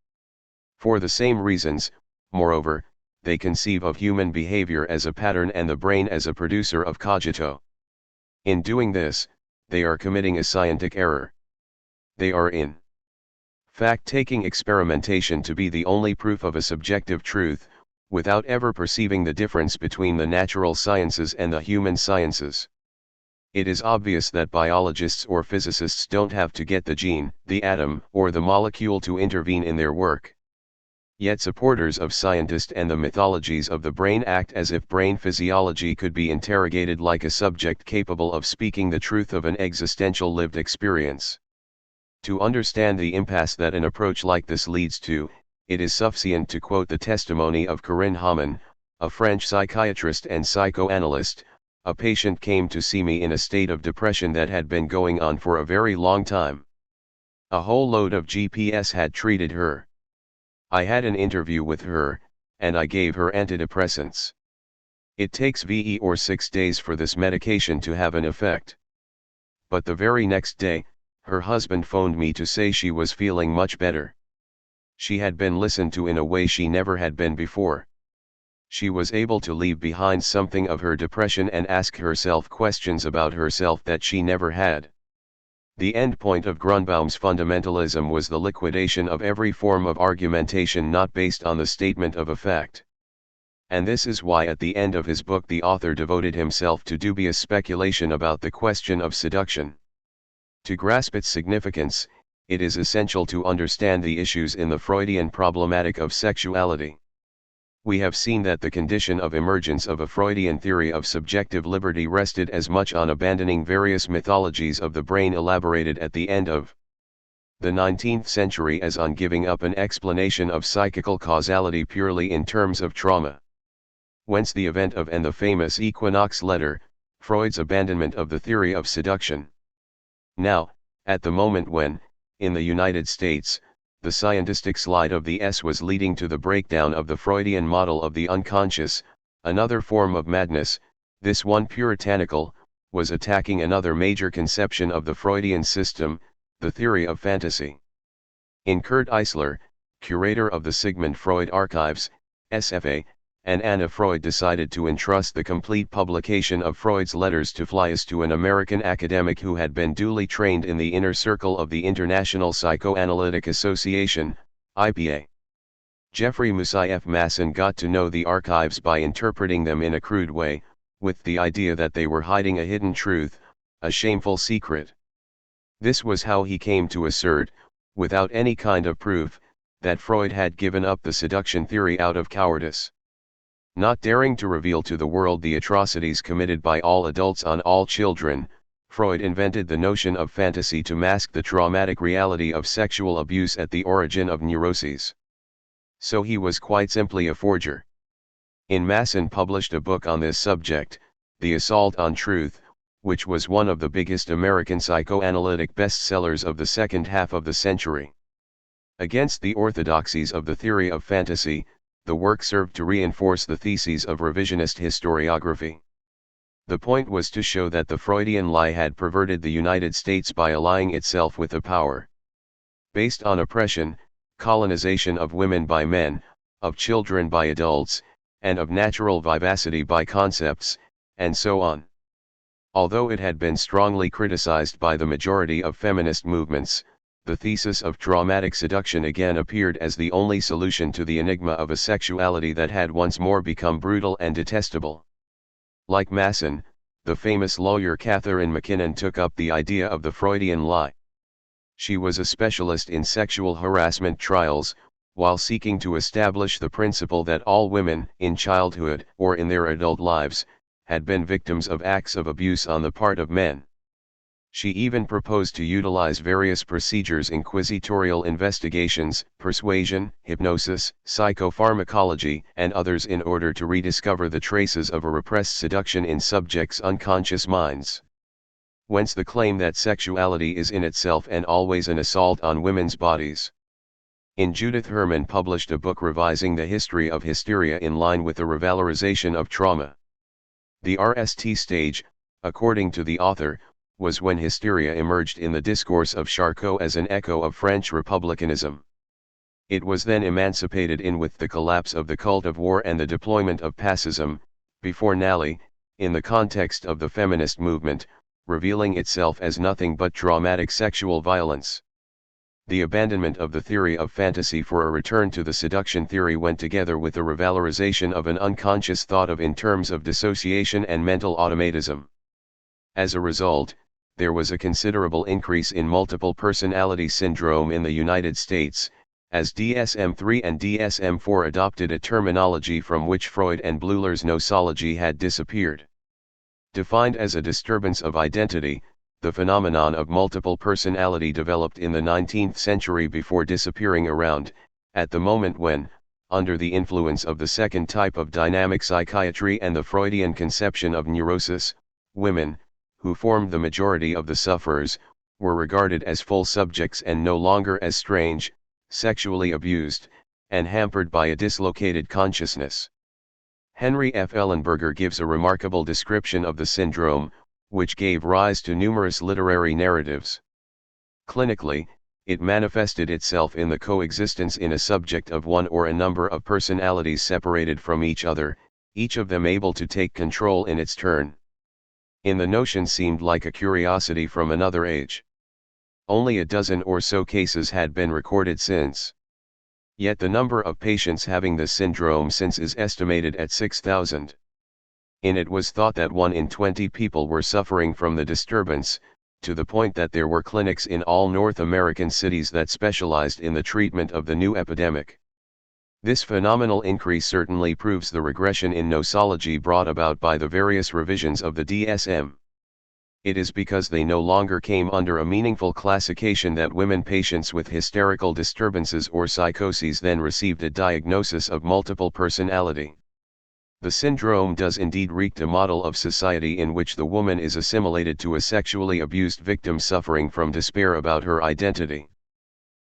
For the same reasons, moreover, they conceive of human behavior as a pattern and the brain as a producer of cogito. In doing this, they are committing a scientific error. They are in fact taking experimentation to be the only proof of a subjective truth, without ever perceiving the difference between the natural sciences and the human sciences. It is obvious that biologists or physicists don't have to get the gene, the atom, or the molecule to intervene in their work. Yet supporters of scientists and the mythologies of the brain act as if brain physiology could be interrogated like a subject capable of speaking the truth of an existential lived experience. To understand the impasse that an approach like this leads to, it is sufficient to quote the testimony of Corinne Hamann, a French psychiatrist and psychoanalyst. A patient came to see me in a state of depression that had been going on for a very long time. A whole load of GPS had treated her. I had an interview with her, and I gave her antidepressants. It takes VE or 6 days for this medication to have an effect. But the very next day, her husband phoned me to say she was feeling much better. She had been listened to in a way she never had been before. She was able to leave behind something of her depression and ask herself questions about herself that she never had. The end point of Grunbaum's fundamentalism was the liquidation of every form of argumentation not based on the statement of a fact. And this is why at the end of his book the author devoted himself to dubious speculation about the question of seduction. To grasp its significance, it is essential to understand the issues in the Freudian problematic of sexuality. We have seen that the condition of emergence of a Freudian theory of subjective liberty rested as much on abandoning various mythologies of the brain elaborated at the end of the 19th century as on giving up an explanation of psychical causality purely in terms of trauma. Whence the event of and the famous Equinox letter, Freud's abandonment of the theory of seduction. Now, at the moment when, in the United States, the scientific slide of the S was leading to the breakdown of the Freudian model of the unconscious, another form of madness, this one puritanical, was attacking another major conception of the Freudian system, the theory of fantasy. In Kurt Eisler, curator of the Sigmund Freud Archives, SFA, and Anna Freud decided to entrust the complete publication of Freud's letters to Flies to an American academic who had been duly trained in the inner circle of the International Psychoanalytic Association, IPA. Jeffrey Musayev Masson got to know the archives by interpreting them in a crude way, with the idea that they were hiding a hidden truth, a shameful secret. This was how he came to assert, without any kind of proof, that Freud had given up the seduction theory out of cowardice. Not daring to reveal to the world the atrocities committed by all adults on all children, Freud invented the notion of fantasy to mask the traumatic reality of sexual abuse at the origin of neuroses. So he was quite simply a forger. Masson published a book on this subject, The Assault on Truth, which was one of the biggest American psychoanalytic bestsellers of the second half of the century. Against the orthodoxies of the theory of fantasy, the work served to reinforce the theses of revisionist historiography. The point was to show that the Freudian lie had perverted the United States by allying itself with a power based on oppression, colonization of women by men, of children by adults, and of natural vivacity by concepts, and so on. Although it had been strongly criticized by the majority of feminist movements, the thesis of traumatic seduction again appeared as the only solution to the enigma of a sexuality that had once more become brutal and detestable. Like Masson, the famous lawyer Catherine MacKinnon took up the idea of the Freudian lie. She was a specialist in sexual harassment trials, while seeking to establish the principle that all women, in childhood or in their adult lives, had been victims of acts of abuse on the part of men. She even proposed to utilize various procedures: inquisitorial investigations, persuasion, hypnosis, psychopharmacology, and others in order to rediscover the traces of a repressed seduction in subjects' unconscious minds. Whence the claim that sexuality is in itself and always an assault on women's bodies. Judith Herman published a book revising the history of hysteria in line with the revalorization of trauma. The RST stage, according to the author, was when hysteria emerged in the discourse of Charcot as an echo of French republicanism. It was then emancipated with the collapse of the cult of war and the deployment of pacifism, before Nally, in the context of the feminist movement, revealing itself as nothing but traumatic sexual violence. The abandonment of the theory of fantasy for a return to the seduction theory went together with the revalorization of an unconscious thought in terms of dissociation and mental automatism. As a result, there was a considerable increase in multiple personality syndrome in the United States, as DSM-3 and DSM-4 adopted a terminology from which Freud and Bleuler's nosology had disappeared. Defined as a disturbance of identity, the phenomenon of multiple personality developed in the 19th century before disappearing at the moment when, under the influence of the second type of dynamic psychiatry and the Freudian conception of neurosis, women, who formed the majority of the sufferers, were regarded as full subjects and no longer as strange, sexually abused, and hampered by a dislocated consciousness. Henry F. Ellenberger gives a remarkable description of the syndrome, which gave rise to numerous literary narratives. Clinically, it manifested itself in the coexistence in a subject of one or a number of personalities separated from each other, each of them able to take control in its turn. The notion seemed like a curiosity from another age. Only a dozen or so cases had been recorded since. Yet the number of patients having this syndrome since is estimated at 6,000. It was thought that 1 in 20 people were suffering from the disturbance, to the point that there were clinics in all North American cities that specialized in the treatment of the new epidemic. This phenomenal increase certainly proves the regression in nosology brought about by the various revisions of the DSM. It is because they no longer came under a meaningful classification that women patients with hysterical disturbances or psychoses then received a diagnosis of multiple personality. The syndrome does indeed wreak a model of society in which the woman is assimilated to a sexually abused victim suffering from despair about her identity.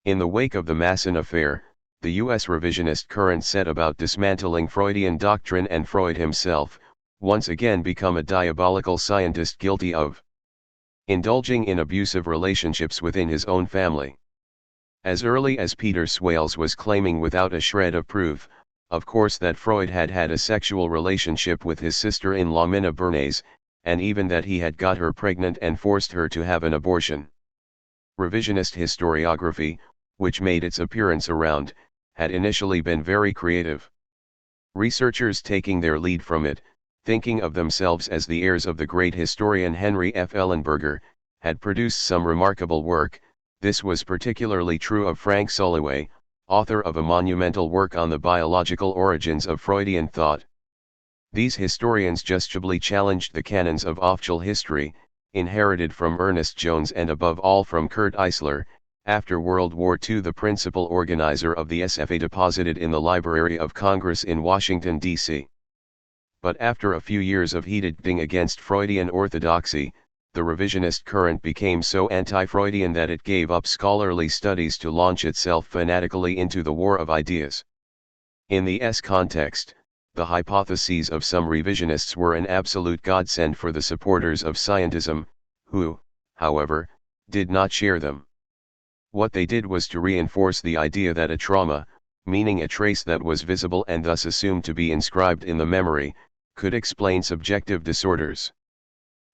In the wake of the Masson affair, the U.S. revisionist current set about dismantling Freudian doctrine, and Freud himself, once again become a diabolical scientist guilty of indulging in abusive relationships within his own family. As early as Peter Swales was claiming without a shred of proof, of course, that Freud had had a sexual relationship with his sister-in-law Minna Bernays, and even that he had got her pregnant and forced her to have an abortion. Revisionist historiography, which made its appearance had initially been very creative. Researchers taking their lead from it, thinking of themselves as the heirs of the great historian Henry F. Ellenberger, had produced some remarkable work. This was particularly true of Frank Soloway, author of a monumental work on the biological origins of Freudian thought. These historians justably challenged the canons of official history, inherited from Ernest Jones and above all from Kurt Eisler. After World War II, the principal organizer of the SFA deposited in the Library of Congress in Washington, D.C. But after a few years of heated ding against Freudian orthodoxy, the revisionist current became so anti-Freudian that it gave up scholarly studies to launch itself fanatically into the war of ideas. In the context, the hypotheses of some revisionists were an absolute godsend for the supporters of scientism, who, however, did not share them. What they did was to reinforce the idea that a trauma, meaning a trace that was visible and thus assumed to be inscribed in the memory, could explain subjective disorders.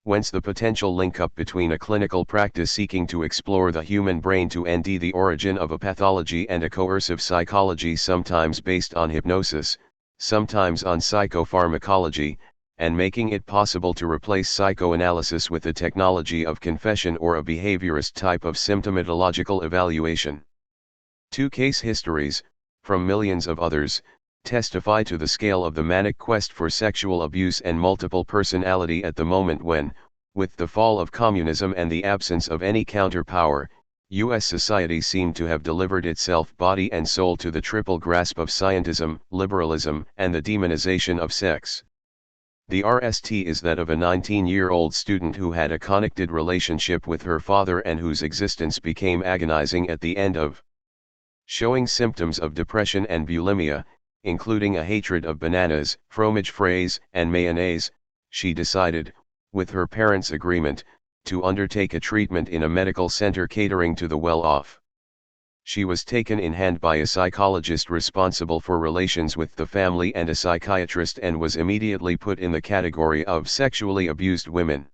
Whence the potential link-up between a clinical practice seeking to explore the human brain to ND the origin of a pathology and a coercive psychology sometimes based on hypnosis, sometimes on psychopharmacology, and making it possible to replace psychoanalysis with the technology of confession or a behaviorist type of symptomatological evaluation. Two case histories, from millions of others, testify to the scale of the manic quest for sexual abuse and multiple personality at the moment when, with the fall of communism and the absence of any counterpower, U.S. society seemed to have delivered itself body and soul to the triple grasp of scientism, liberalism, and the demonization of sex. The RST is that of a 19-year-old student who had a connected relationship with her father and whose existence became agonizing at the end of showing symptoms of depression and bulimia, including a hatred of bananas, fromage fraise, and mayonnaise. She decided, with her parents' agreement, to undertake a treatment in a medical center catering to the well-off. She was taken in hand by a psychologist responsible for relations with the family and a psychiatrist and was immediately put in the category of sexually abused women.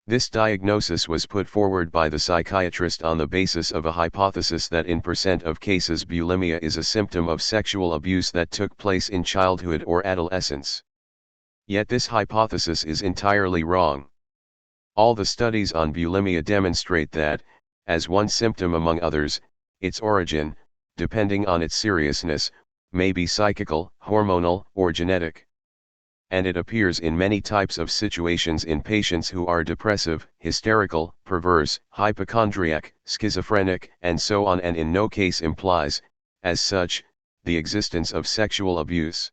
This diagnosis was put forward by the psychiatrist on the basis of a hypothesis that in % of cases bulimia is a symptom of sexual abuse that took place in childhood or adolescence. Yet this hypothesis is entirely wrong. All the studies on bulimia demonstrate that, as one symptom among others, its origin, depending on its seriousness, may be psychical, hormonal, or genetic. And it appears in many types of situations in patients who are depressive, hysterical, perverse, hypochondriac, schizophrenic, and so on, and in no case implies, as such, the existence of sexual abuse.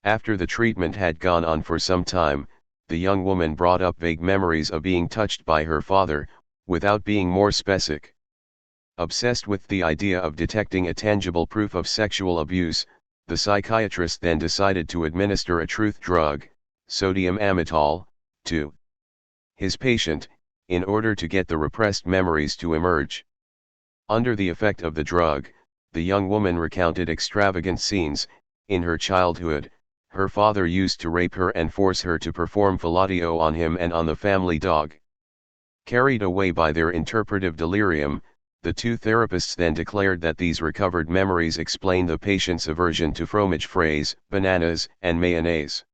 After the treatment had gone on for some time, the young woman brought up vague memories of being touched by her father, without being more specific. Obsessed with the idea of detecting a tangible proof of sexual abuse, the psychiatrist then decided to administer a truth drug, sodium amytal, to his patient, in order to get the repressed memories to emerge. Under the effect of the drug, the young woman recounted extravagant scenes. In her childhood, her father used to rape her and force her to perform fellatio on him and on the family dog. Carried away by their interpretive delirium, the two therapists then declared that these recovered memories explain the patient's aversion to fromage fraise, bananas, and mayonnaise.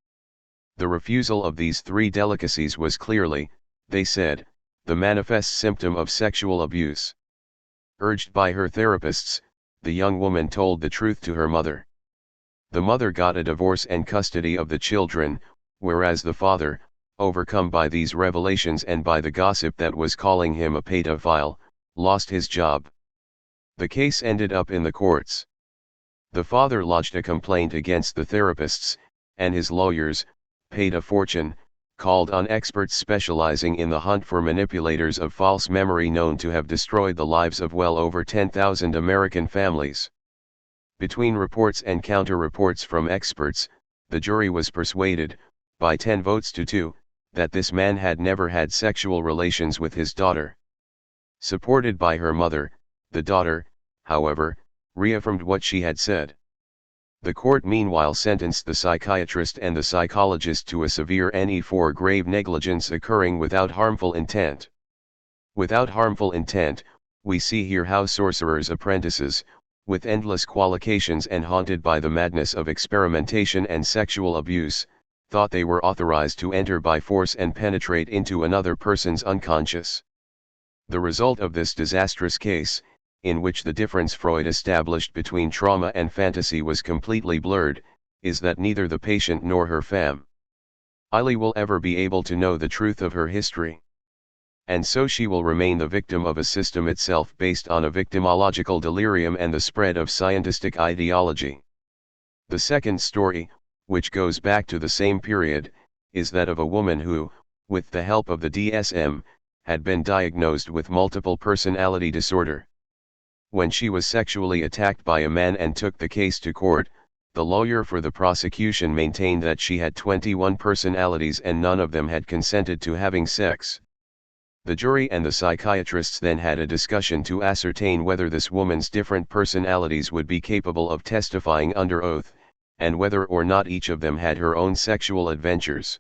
The refusal of these three delicacies was clearly, they said, the manifest symptom of sexual abuse. Urged by her therapists, the young woman told the truth to her mother. The mother got a divorce and custody of the children, whereas the father, overcome by these revelations and by the gossip that was calling him a pedophile, lost his job. The case ended up in the courts. The father lodged a complaint against the therapists, and his lawyers, paid a fortune, called on experts specializing in the hunt for manipulators of false memory known to have destroyed the lives of well over 10,000 American families. Between reports and counter-reports from experts, the jury was persuaded, by 10 votes to 2, that this man had never had sexual relations with his daughter. Supported by her mother, the daughter, however, reaffirmed what she had said. The court meanwhile sentenced the psychiatrist and the psychologist to a severe NE for grave negligence occurring without harmful intent. Without harmful intent, we see here how sorcerers' apprentices, with endless qualifications and haunted by the madness of experimentation and sexual abuse, thought they were authorized to enter by force and penetrate into another person's unconscious. The result of this disastrous case, in which the difference Freud established between trauma and fantasy was completely blurred, is that neither the patient nor her family will ever be able to know the truth of her history. And so she will remain the victim of a system itself based on a victimological delirium and the spread of scientistic ideology. The second story, which goes back to the same period, is that of a woman who, with the help of the DSM, had been diagnosed with multiple personality disorder. When she was sexually attacked by a man and took the case to court, the lawyer for the prosecution maintained that she had 21 personalities and none of them had consented to having sex. The jury and the psychiatrists then had a discussion to ascertain whether this woman's different personalities would be capable of testifying under oath, and whether or not each of them had her own sexual adventures.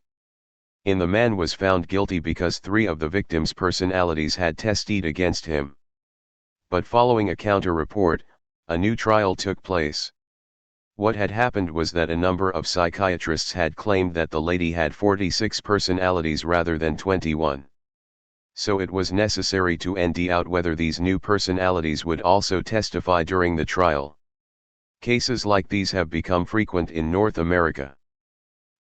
The man was found guilty because 3 of the victims' personalities had testified against him. But following a counter-report, a new trial took place. What had happened was that a number of psychiatrists had claimed that the lady had 46 personalities rather than 21. So it was necessary to find out whether these new personalities would also testify during the trial. Cases like these have become frequent in North America.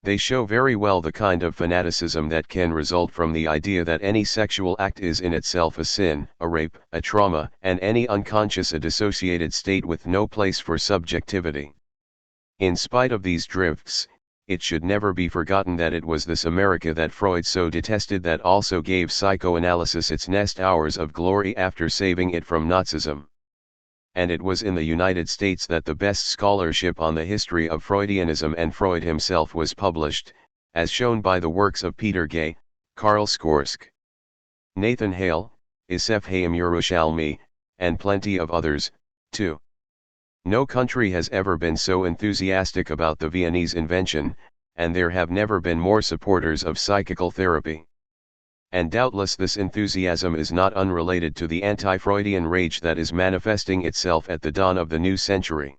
They show very well the kind of fanaticism that can result from the idea that any sexual act is in itself a sin, a rape, a trauma, and any unconscious a dissociated state with no place for subjectivity. In spite of these drifts, it should never be forgotten that it was this America that Freud so detested that also gave psychoanalysis its nest hours of glory after saving it from Nazism. And it was in the United States that the best scholarship on the history of Freudianism and Freud himself was published, as shown by the works of Peter Gay, Karl Skorsk, Nathan Hale, Isef Hayam Yerushalmi, and plenty of others, too. No country has ever been so enthusiastic about the Viennese invention, and there have never been more supporters of psychical therapy. And doubtless this enthusiasm is not unrelated to the anti-Freudian rage that is manifesting itself at the dawn of the new century.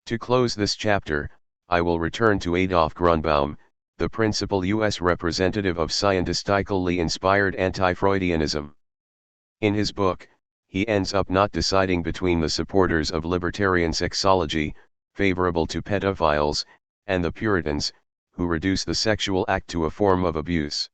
To close this chapter, I will return to Adolf Grunbaum, the principal U.S. representative of scientifically inspired anti-Freudianism. In his book, he ends up not deciding between the supporters of libertarian sexology, favorable to pedophiles, and the Puritans, who reduce the sexual act to a form of abuse.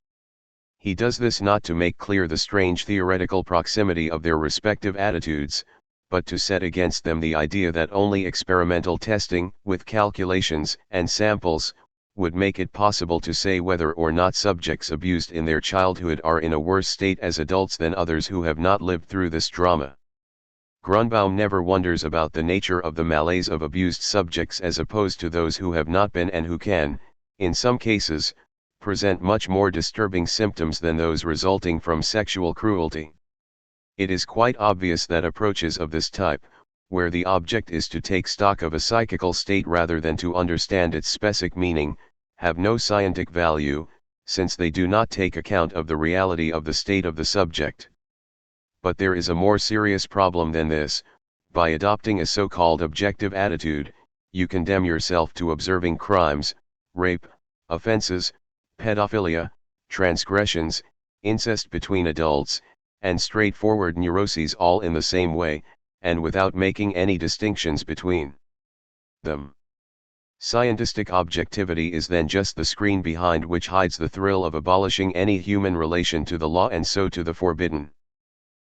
He does this not to make clear the strange theoretical proximity of their respective attitudes, but to set against them the idea that only experimental testing, with calculations and samples, would make it possible to say whether or not subjects abused in their childhood are in a worse state as adults than others who have not lived through this drama. Grunbaum never wonders about the nature of the malaise of abused subjects as opposed to those who have not been and who can, in some cases, present much more disturbing symptoms than those resulting from sexual cruelty. It is quite obvious that approaches of this type, where the object is to take stock of a psychical state rather than to understand its specific meaning, have no scientific value, since they do not take account of the reality of the state of the subject. But there is a more serious problem than this. By adopting a so-called objective attitude, you condemn yourself to observing crimes, rape, offenses, pedophilia, transgressions, incest between adults, and straightforward neuroses all in the same way, and without making any distinctions between them. Scientific objectivity is then just the screen behind which hides the thrill of abolishing any human relation to the law and so to the forbidden.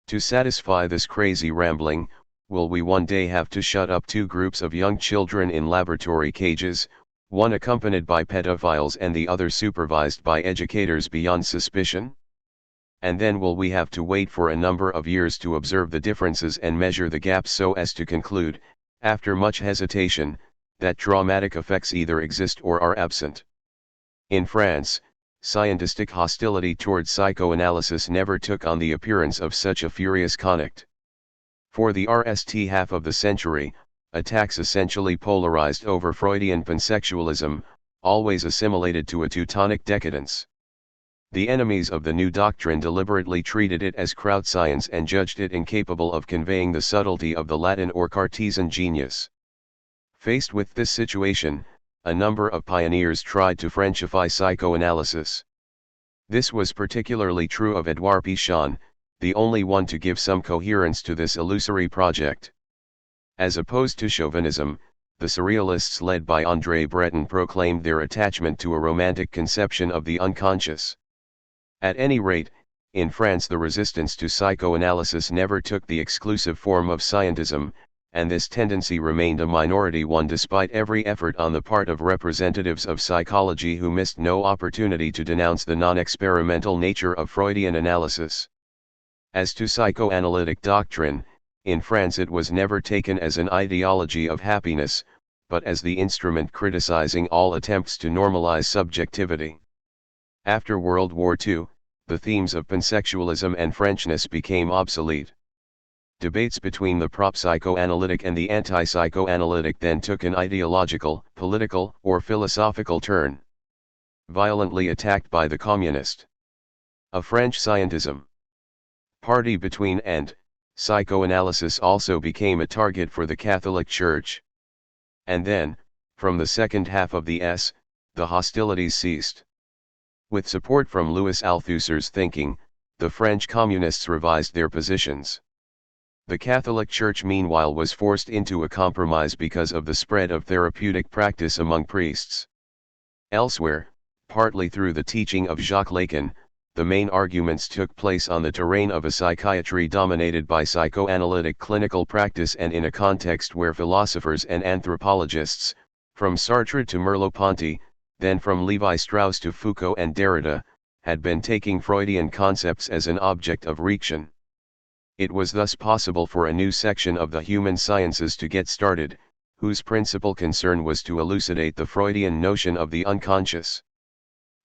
To satisfy this crazy rambling, will we one day have to shut up 2 groups of young children in laboratory cages, one accompanied by pedophiles and the other supervised by educators beyond suspicion? And then will we have to wait for a number of years to observe the differences and measure the gaps so as to conclude, after much hesitation, that traumatic effects either exist or are absent? In France, scientific hostility towards psychoanalysis never took on the appearance of such a furious conflict. For the first half of the century, attacks essentially polarized over Freudian pansexualism, always assimilated to a Teutonic decadence. The enemies of the new doctrine deliberately treated it as crowd science and judged it incapable of conveying the subtlety of the Latin or Cartesian genius. Faced with this situation, a number of pioneers tried to Frenchify psychoanalysis. This was particularly true of Édouard Pichon, the only one to give some coherence to this illusory project. As opposed to chauvinism, the surrealists led by André Breton proclaimed their attachment to a romantic conception of the unconscious. At any rate, in France the resistance to psychoanalysis never took the exclusive form of scientism, and this tendency remained a minority one despite every effort on the part of representatives of psychology who missed no opportunity to denounce the non-experimental nature of Freudian analysis. As to psychoanalytic doctrine, in France it was never taken as an ideology of happiness, but as the instrument criticizing all attempts to normalize subjectivity. After World War II, the themes of pansexualism and Frenchness became obsolete. Debates between the prop-psychoanalytic and the anti-psychoanalytic then took an ideological, political, or philosophical turn. Violently attacked by the communist a French scientism party between and psychoanalysis also became a target for the Catholic Church. And then, from the second half of the hostilities ceased. With support from Louis Althusser's thinking, the French communists revised their positions. The Catholic Church meanwhile was forced into a compromise because of the spread of therapeutic practice among priests. Elsewhere, partly through the teaching of Jacques Lacan, the main arguments took place on the terrain of a psychiatry dominated by psychoanalytic clinical practice and in a context where philosophers and anthropologists, from Sartre to Merleau-Ponty, then from Levi-Strauss to Foucault and Derrida, had been taking Freudian concepts as an object of reaction. It was thus possible for a new section of the human sciences to get started, whose principal concern was to elucidate the Freudian notion of the unconscious.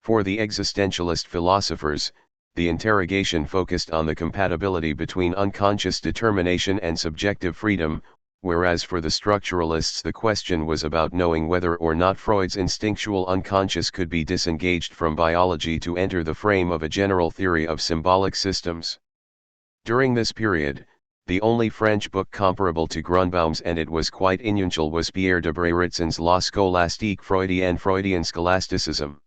For the existentialist philosophers, the interrogation focused on the compatibility between unconscious determination and subjective freedom, whereas for the structuralists the question was about knowing whether or not Freud's instinctual unconscious could be disengaged from biology to enter the frame of a general theory of symbolic systems. During this period, the only French book comparable to Grunbaum's, and it was quite inusual, was Pierre de Bréritzen's La Scolastique Freudienne, Freudian Scholasticism.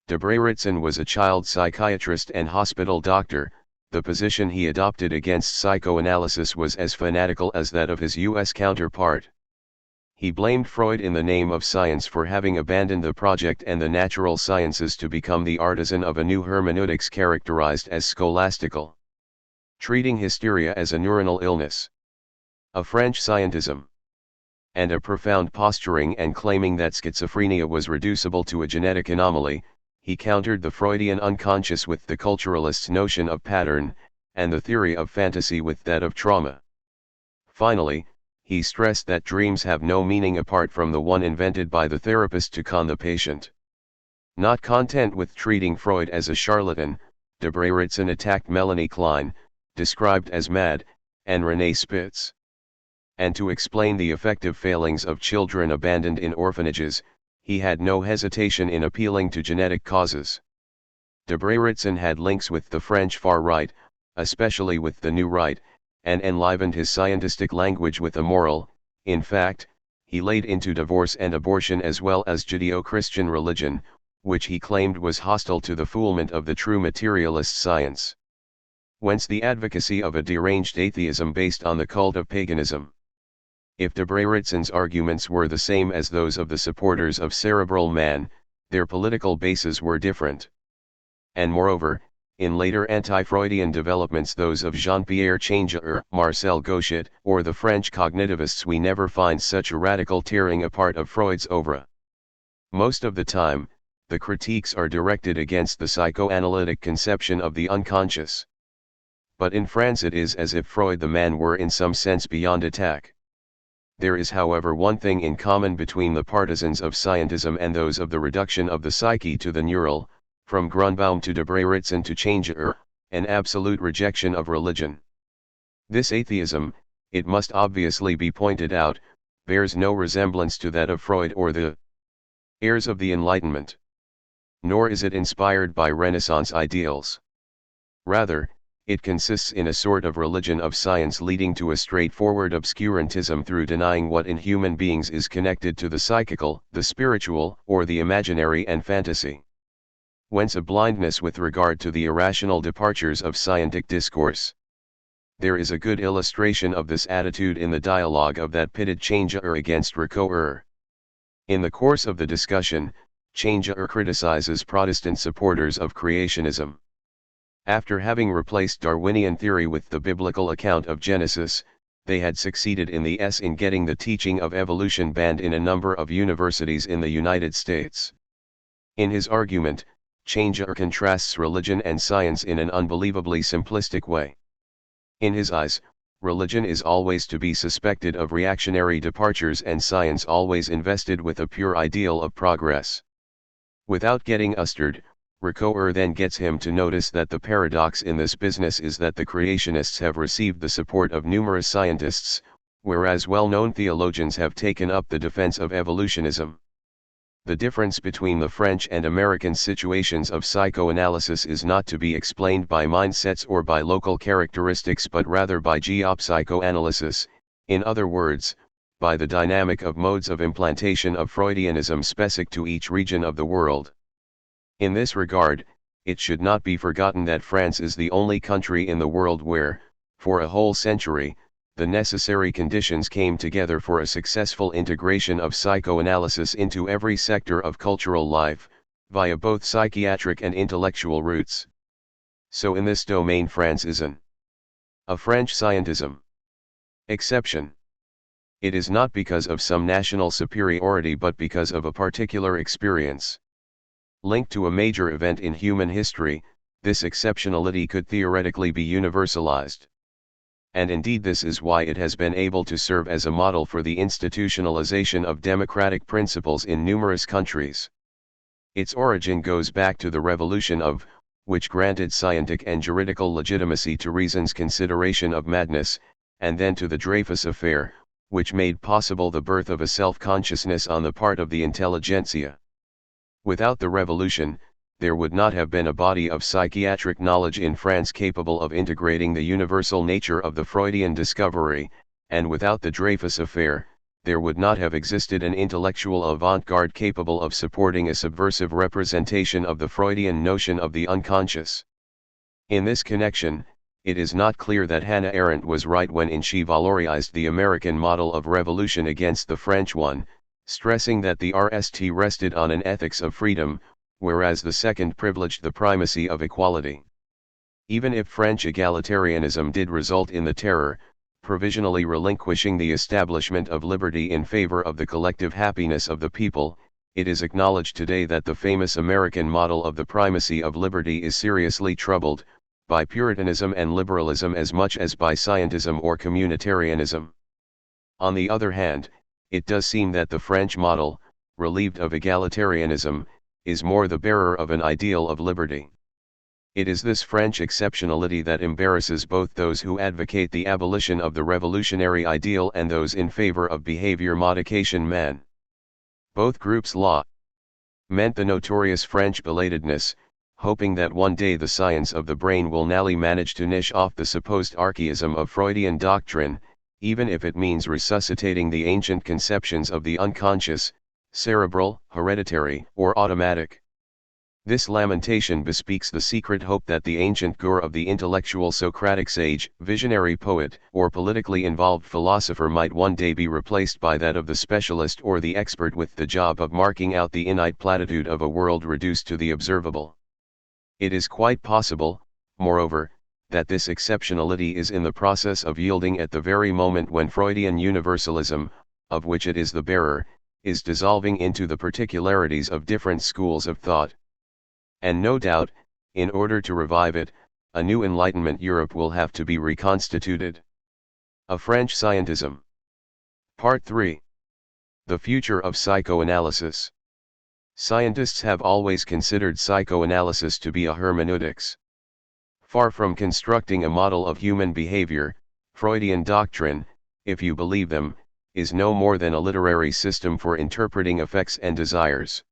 De Bréritzen was a child psychiatrist and hospital doctor. The position he adopted against psychoanalysis was as fanatical as that of his U.S. counterpart. He blamed Freud in the name of science for having abandoned the project and the natural sciences to become the artisan of a new hermeneutics characterized as scholastical, treating hysteria as a neuronal illness, a French scientism, and a profound posturing, and claiming that schizophrenia was reducible to a genetic anomaly. He countered the Freudian unconscious with the culturalist's notion of pattern, and the theory of fantasy with that of trauma. Finally, he stressed that dreams have no meaning apart from the one invented by the therapist to con the patient. Not content with treating Freud as a charlatan, de Bréritzen attacked Melanie Klein, described as mad, and René Spitz. And to explain the affective failings of children abandoned in orphanages, he had no hesitation in appealing to genetic causes. De Bréritzen had links with the French far right, especially with the New Right, and enlivened his scientistic language with a moral. In fact, he laid into divorce and abortion as well as Judeo-Christian religion, which he claimed was hostile to the foulement of the true materialist science. Whence the advocacy of a deranged atheism based on the cult of paganism. If de Bréritzen's arguments were the same as those of the supporters of cerebral man, their political bases were different. And moreover, in later anti-Freudian developments, those of Jean-Pierre Changeux, Marcel Gauchet, or the French cognitivists, we never find such a radical tearing apart of Freud's oeuvre. Most of the time, the critiques are directed against the psychoanalytic conception of the unconscious. But in France it is as if Freud the man were in some sense beyond attack. There is, however, one thing in common between the partisans of scientism and those of the reduction of the psyche to the neural, from Grunbaum to de Bréritzen to Changeux, an absolute rejection of religion. This atheism, it must obviously be pointed out, bears no resemblance to that of Freud or the heirs of the Enlightenment. Nor is it inspired by Renaissance ideals. Rather, it consists in a sort of religion of science leading to a straightforward obscurantism through denying what in human beings is connected to the psychical, the spiritual, or the imaginary and fantasy. Whence a blindness with regard to the irrational departures of scientific discourse. There is a good illustration of this attitude in the dialogue of that pitted Changeux against Ricoeur. In the course of the discussion, Changeux criticizes Protestant supporters of creationism. After having replaced Darwinian theory with the biblical account of Genesis, they had succeeded in getting the teaching of evolution banned in a number of universities in the United States. In his argument, Changeux contrasts religion and science in an unbelievably simplistic way. In his eyes, religion is always to be suspected of reactionary departures and science always invested with a pure ideal of progress. Without getting usted, Ricoeur then gets him to notice that the paradox in this business is that the creationists have received the support of numerous scientists, whereas well-known theologians have taken up the defense of evolutionism. The difference between the French and American situations of psychoanalysis is not to be explained by mindsets or by local characteristics but rather by geopsychoanalysis, in other words, by the dynamic of modes of implantation of Freudianism specific to each region of the world. In this regard, it should not be forgotten that France is the only country in the world where, for a whole century, the necessary conditions came together for a successful integration of psychoanalysis into every sector of cultural life, via both psychiatric and intellectual routes. So in this domain France is a French scientism. Exception. It is not because of some national superiority but because of a particular experience. Linked to a major event in human history, this exceptionality could theoretically be universalized. And indeed this is why it has been able to serve as a model for the institutionalization of democratic principles in numerous countries. Its origin goes back to the Revolution of, which granted scientific and juridical legitimacy to reason's consideration of madness, and then to the Dreyfus affair, which made possible the birth of a self-consciousness on the part of the intelligentsia. Without the Revolution, there would not have been a body of psychiatric knowledge in France capable of integrating the universal nature of the Freudian discovery, and without the Dreyfus affair, there would not have existed an intellectual avant-garde capable of supporting a subversive representation of the Freudian notion of the unconscious. In this connection, it is not clear that Hannah Arendt was right when she valorized the American model of revolution against the French one, stressing that the RST rested on an ethics of freedom, whereas the second privileged the primacy of equality. Even if French egalitarianism did result in the terror, provisionally relinquishing the establishment of liberty in favor of the collective happiness of the people, it is acknowledged today that the famous American model of the primacy of liberty is seriously troubled, by Puritanism and liberalism as much as by scientism or communitarianism. On the other hand, it does seem that the French model, relieved of egalitarianism, is more the bearer of an ideal of liberty. It is this French exceptionality that embarrasses both those who advocate the abolition of the revolutionary ideal and those in favor of behavior modification man. Both groups lament the notorious French belatedness, hoping that one day the science of the brain will nally manage to niche off the supposed archaism of Freudian doctrine, even if it means resuscitating the ancient conceptions of the unconscious, cerebral, hereditary, or automatic. This lamentation bespeaks the secret hope that the ancient gur of the intellectual Socratic sage, visionary poet, or politically involved philosopher might one day be replaced by that of the specialist or the expert with the job of marking out the innate platitude of a world reduced to the observable. It is quite possible, moreover, that this exceptionality is in the process of yielding at the very moment when Freudian universalism, of which it is the bearer, is dissolving into the particularities of different schools of thought. And no doubt, in order to revive it, a new Enlightenment Europe will have to be reconstituted. A French Scientism. Part 3. The Future of Psychoanalysis. Scientists have always considered psychoanalysis to be a hermeneutics. Far from constructing a model of human behavior, Freudian doctrine, if you believe them, is no more than a literary system for interpreting affects and desires.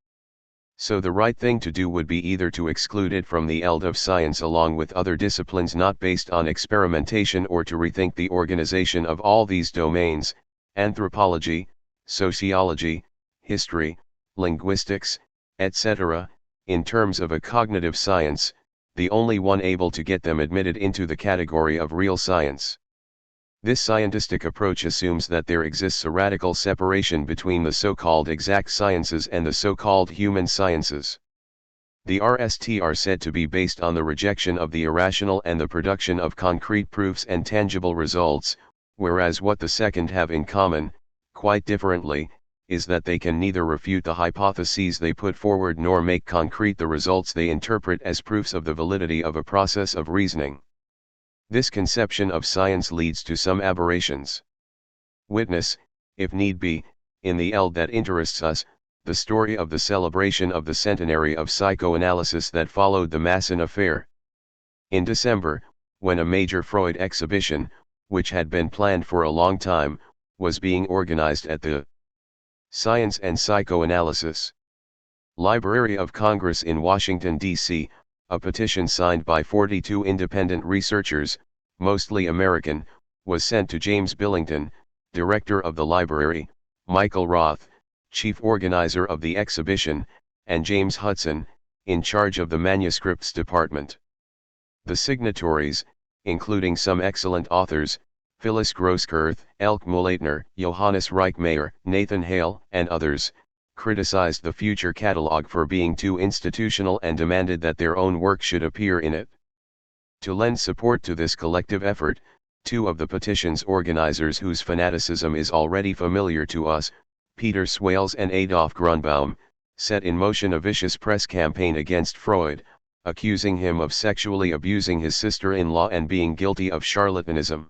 So the right thing to do would be either to exclude it from the eld of science along with other disciplines not based on experimentation, or to rethink the organization of all these domains, anthropology, sociology, history, linguistics, etc., in terms of a cognitive science, the only one able to get them admitted into the category of real science. This scientistic approach assumes that there exists a radical separation between the so-called exact sciences and the so-called human sciences. The RST are said to be based on the rejection of the irrational and the production of concrete proofs and tangible results, whereas what the second have in common, quite differently, is that they can neither refute the hypotheses they put forward nor make concrete the results they interpret as proofs of the validity of a process of reasoning. This conception of science leads to some aberrations. Witness, if need be, in the eld that interests us, the story of the celebration of the centenary of psychoanalysis that followed the Masson affair. In December, when a major Freud exhibition, which had been planned for a long time, was being organized at the Science and Psychoanalysis Library of Congress in Washington, D.C., a petition signed by 42 independent researchers, mostly American, was sent to James Billington, director of the library, Michael Roth, chief organizer of the exhibition, and James Hudson, in charge of the manuscripts department. The signatories, including some excellent authors, Phyllis Grosskreutz, Elke Mullaitner, Johannes Reichmayer, Nathan Hale, and others, criticized the future catalog for being too institutional and demanded that their own work should appear in it. To lend support to this collective effort, two of the petition's organizers whose fanaticism is already familiar to us, Peter Swales and Adolf Grunbaum, set in motion a vicious press campaign against Freud, accusing him of sexually abusing his sister-in-law and being guilty of charlatanism.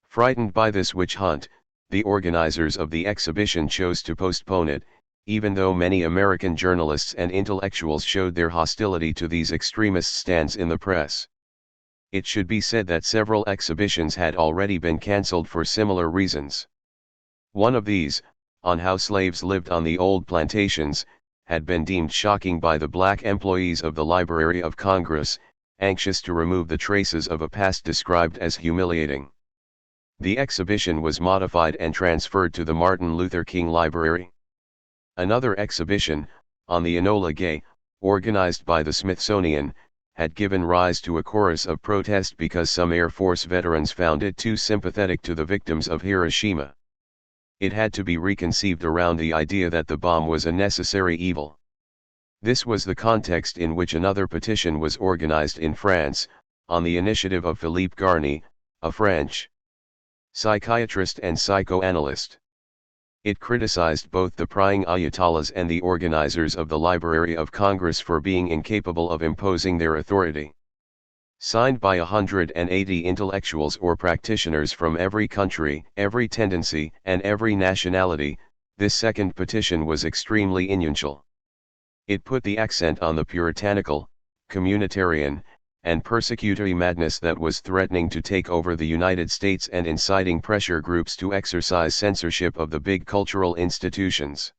Frightened by this witch hunt, the organizers of the exhibition chose to postpone it, even though many American journalists and intellectuals showed their hostility to these extremist stands in the press. It should be said that several exhibitions had already been cancelled for similar reasons. One of these, on how slaves lived on the old plantations, had been deemed shocking by the black employees of the Library of Congress, anxious to remove the traces of a past described as humiliating. The exhibition was modified and transferred to the Martin Luther King Library. Another exhibition, on the Enola Gay, organized by the Smithsonian, had given rise to a chorus of protest because some Air Force veterans found it too sympathetic to the victims of Hiroshima. It had to be reconceived around the idea that the bomb was a necessary evil. This was the context in which another petition was organized in France, on the initiative of Philippe Garny, a French psychiatrist and psychoanalyst. It criticized both the prying Ayatollahs and the organizers of the Library of Congress for being incapable of imposing their authority. Signed by 180 intellectuals or practitioners from every country, every tendency, and every nationality, this second petition was extremely influential. It put the accent on the puritanical, communitarian, and persecutory madness that was threatening to take over the United States and inciting pressure groups to exercise censorship of the big cultural institutions.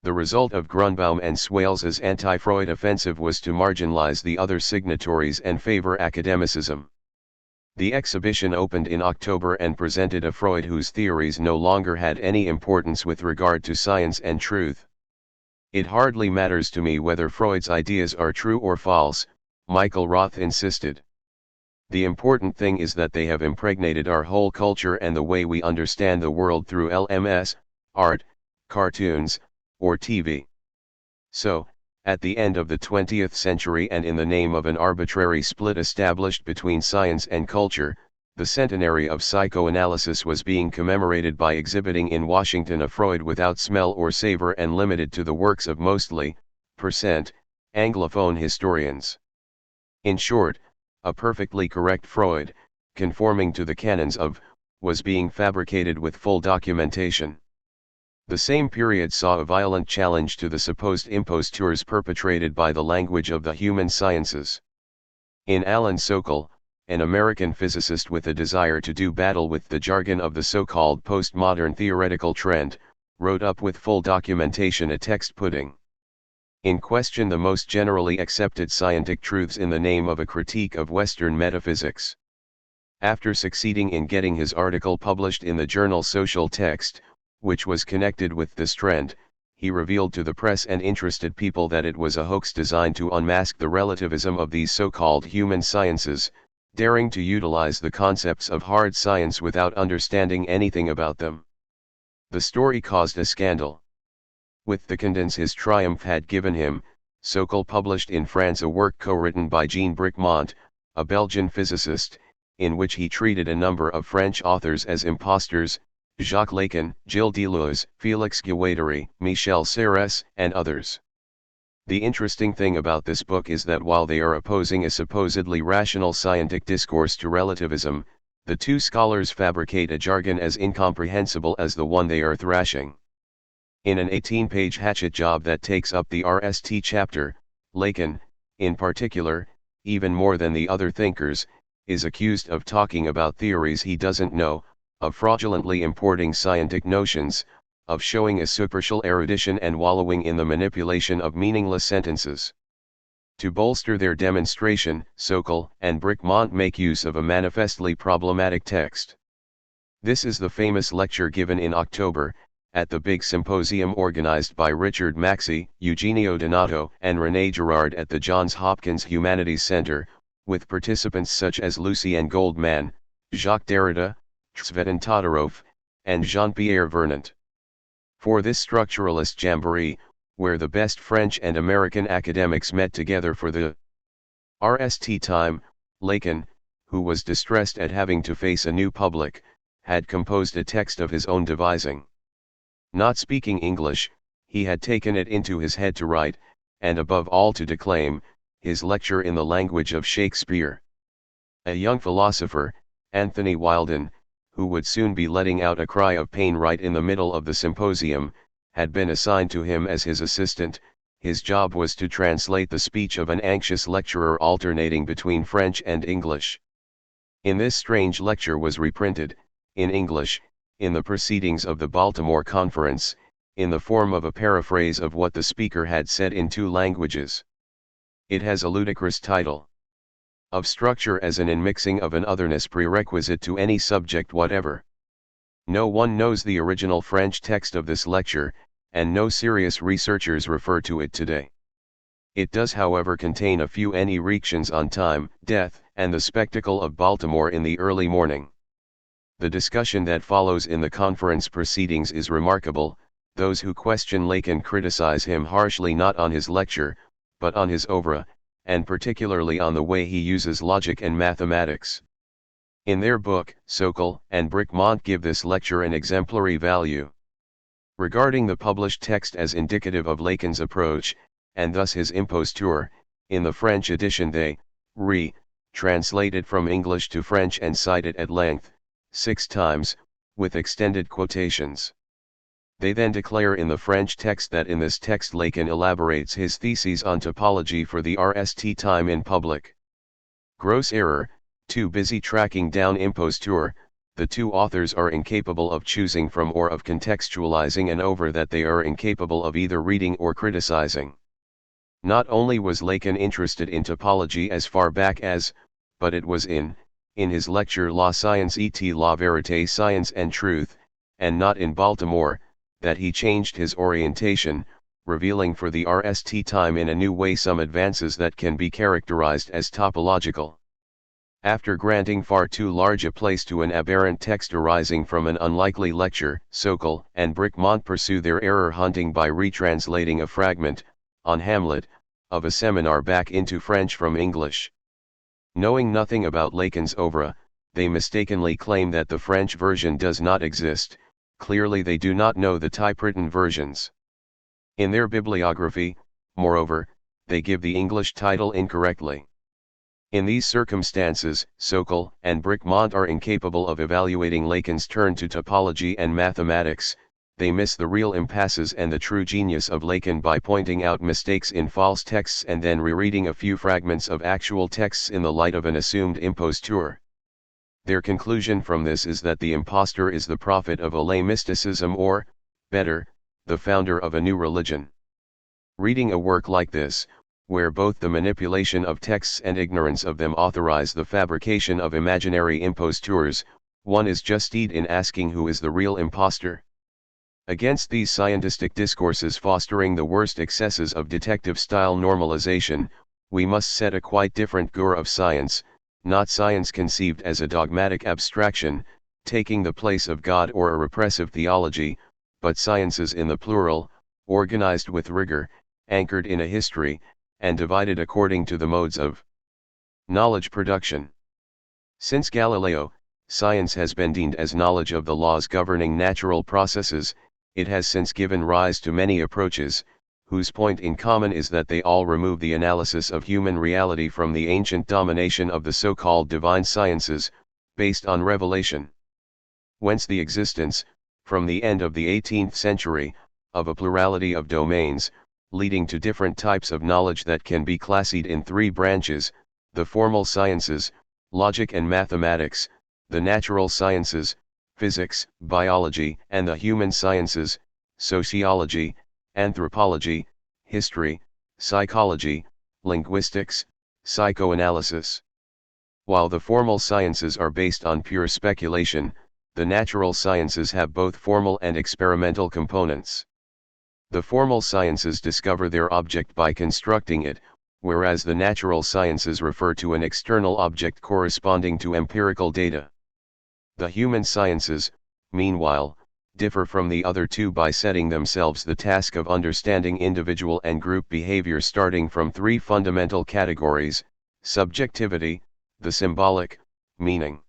The result of Grunbaum and Swales's anti-Freud offensive was to marginalize the other signatories and favor academicism. The exhibition opened in October and presented a Freud whose theories no longer had any importance with regard to science and truth. "It hardly matters to me whether Freud's ideas are true or false," Michael Roth insisted. "The important thing is that they have impregnated our whole culture and the way we understand the world through LMS, art, cartoons, or TV. So, at the end of the 20th century and in the name of an arbitrary split established between science and culture, the centenary of psychoanalysis was being commemorated by exhibiting in Washington a Freud without smell or savor and limited to the works of mostly, Anglophone historians. In short, a perfectly correct Freud, conforming to the canons of, was being fabricated with full documentation." The same period saw a violent challenge to the supposed impostures perpetrated by the language of the human sciences. In Alan Sokal, an American physicist with a desire to do battle with the jargon of the so-called postmodern theoretical trend, wrote up with full documentation a text putting in question the most generally accepted scientific truths in the name of a critique of Western metaphysics. After succeeding in getting his article published in the journal Social Text, which was connected with this trend, he revealed to the press and interested people that it was a hoax designed to unmask the relativism of these so-called human sciences, daring to utilize the concepts of hard science without understanding anything about them. The story caused a scandal. With the cadence his triumph had given him, Sokal published in France a work co-written by Jean Bricmont, a Belgian physicist, in which he treated a number of French authors as impostors: Jacques Lacan, Gilles Deleuze, Félix Guattari, Michel Serres, and others. The interesting thing about this book is that while they are opposing a supposedly rational scientific discourse to relativism, the two scholars fabricate a jargon as incomprehensible as the one they are thrashing. In an 18-page hatchet job that takes up the RST chapter, Lacan, in particular, even more than the other thinkers, is accused of talking about theories he doesn't know, of fraudulently importing scientific notions, of showing a superficial erudition and wallowing in the manipulation of meaningless sentences. To bolster their demonstration, Sokal and Brickmont make use of a manifestly problematic text. This is the famous lecture given in October, at the big symposium organized by Richard Maxey, Eugenio Donato and René Girard at the Johns Hopkins Humanities Center, with participants such as Lucien Goldman, Jacques Derrida, Tsvetan Todorov, and Jean-Pierre Vernant. For this structuralist jamboree, where the best French and American academics met together for the RST time, Lacan, who was distressed at having to face a new public, had composed a text of his own devising. Not speaking English, he had taken it into his head to write, and above all to declaim, his lecture in the language of Shakespeare. A young philosopher, Anthony Wilden, who would soon be letting out a cry of pain right in the middle of the symposium, had been assigned to him as his assistant. His job was to translate the speech of an anxious lecturer alternating between French and English. In this strange lecture was reprinted, in English, in the Proceedings of the Baltimore Conference, in the form of a paraphrase of what the speaker had said in two languages. It has a ludicrous title. Of structure as an inmixing of an otherness prerequisite to any subject whatever. No one knows the original French text of this lecture, and no serious researchers refer to it today. It does however contain a few erections on time, death, and the spectacle of Baltimore in the early morning. The discussion that follows in the conference proceedings is remarkable. Those who question Lacan criticize him harshly not on his lecture, but on his oeuvre, and particularly on the way he uses logic and mathematics. In their book, Sokal and Brickmont give this lecture an exemplary value. Regarding the published text as indicative of Lacan's approach, and thus his imposture, in the French edition they translate it from English to French and cite it at length, 6 times, with extended quotations. They then declare in the French text that in this text Lacan elaborates his theses on topology for the RST time in public. Gross error, too busy tracking down imposture, the two authors are incapable of choosing from or of contextualizing an oeuvre that they are incapable of either reading or criticizing. Not only was Lacan interested in topology as far back as, but it was in his lecture La Science et la Vérité, Science and Truth, and not in Baltimore, that he changed his orientation, revealing for the RST time in a new way some advances that can be characterized as topological. After granting far too large a place to an aberrant text arising from an unlikely lecture, Sokal and Brickmont pursue their error hunting by retranslating a fragment, on Hamlet, of a seminar back into French from English. Knowing nothing about Lacan's oeuvre, they mistakenly claim that the French version does not exist. Clearly they do not know the typewritten versions. In their bibliography, moreover, they give the English title incorrectly. In these circumstances, Sokal and Brickmont are incapable of evaluating Lacan's turn to topology and mathematics. They miss the real impasses and the true genius of Lacan by pointing out mistakes in false texts and then rereading a few fragments of actual texts in the light of an assumed imposture. Their conclusion from this is that the impostor is the prophet of a lay mysticism or, better, the founder of a new religion. Reading a work like this, where both the manipulation of texts and ignorance of them authorize the fabrication of imaginary impostures, one is justified in asking who is the real impostor. Against these scientific discourses fostering the worst excesses of detective-style normalization, we must set a quite different gur of science, not science conceived as a dogmatic abstraction, taking the place of God or a repressive theology, but sciences in the plural, organized with rigor, anchored in a history, and divided according to the modes of knowledge production. Since Galileo, science has been deemed as knowledge of the laws governing natural processes. It has since given rise to many approaches, whose point in common is that they all remove the analysis of human reality from the ancient domination of the so-called divine sciences, based on revelation. Whence the existence, from the end of the 18th century, of a plurality of domains, leading to different types of knowledge that can be classified in three branches: the formal sciences, logic and mathematics; the natural sciences, physics, biology; and the human sciences, sociology, anthropology, history, psychology, linguistics, psychoanalysis. While the formal sciences are based on pure speculation, the natural sciences have both formal and experimental components. The formal sciences discover their object by constructing it, whereas the natural sciences refer to an external object corresponding to empirical data. The human sciences, meanwhile, differ from the other two by setting themselves the task of understanding individual and group behavior starting from three fundamental categories: subjectivity, the symbolic, meaning.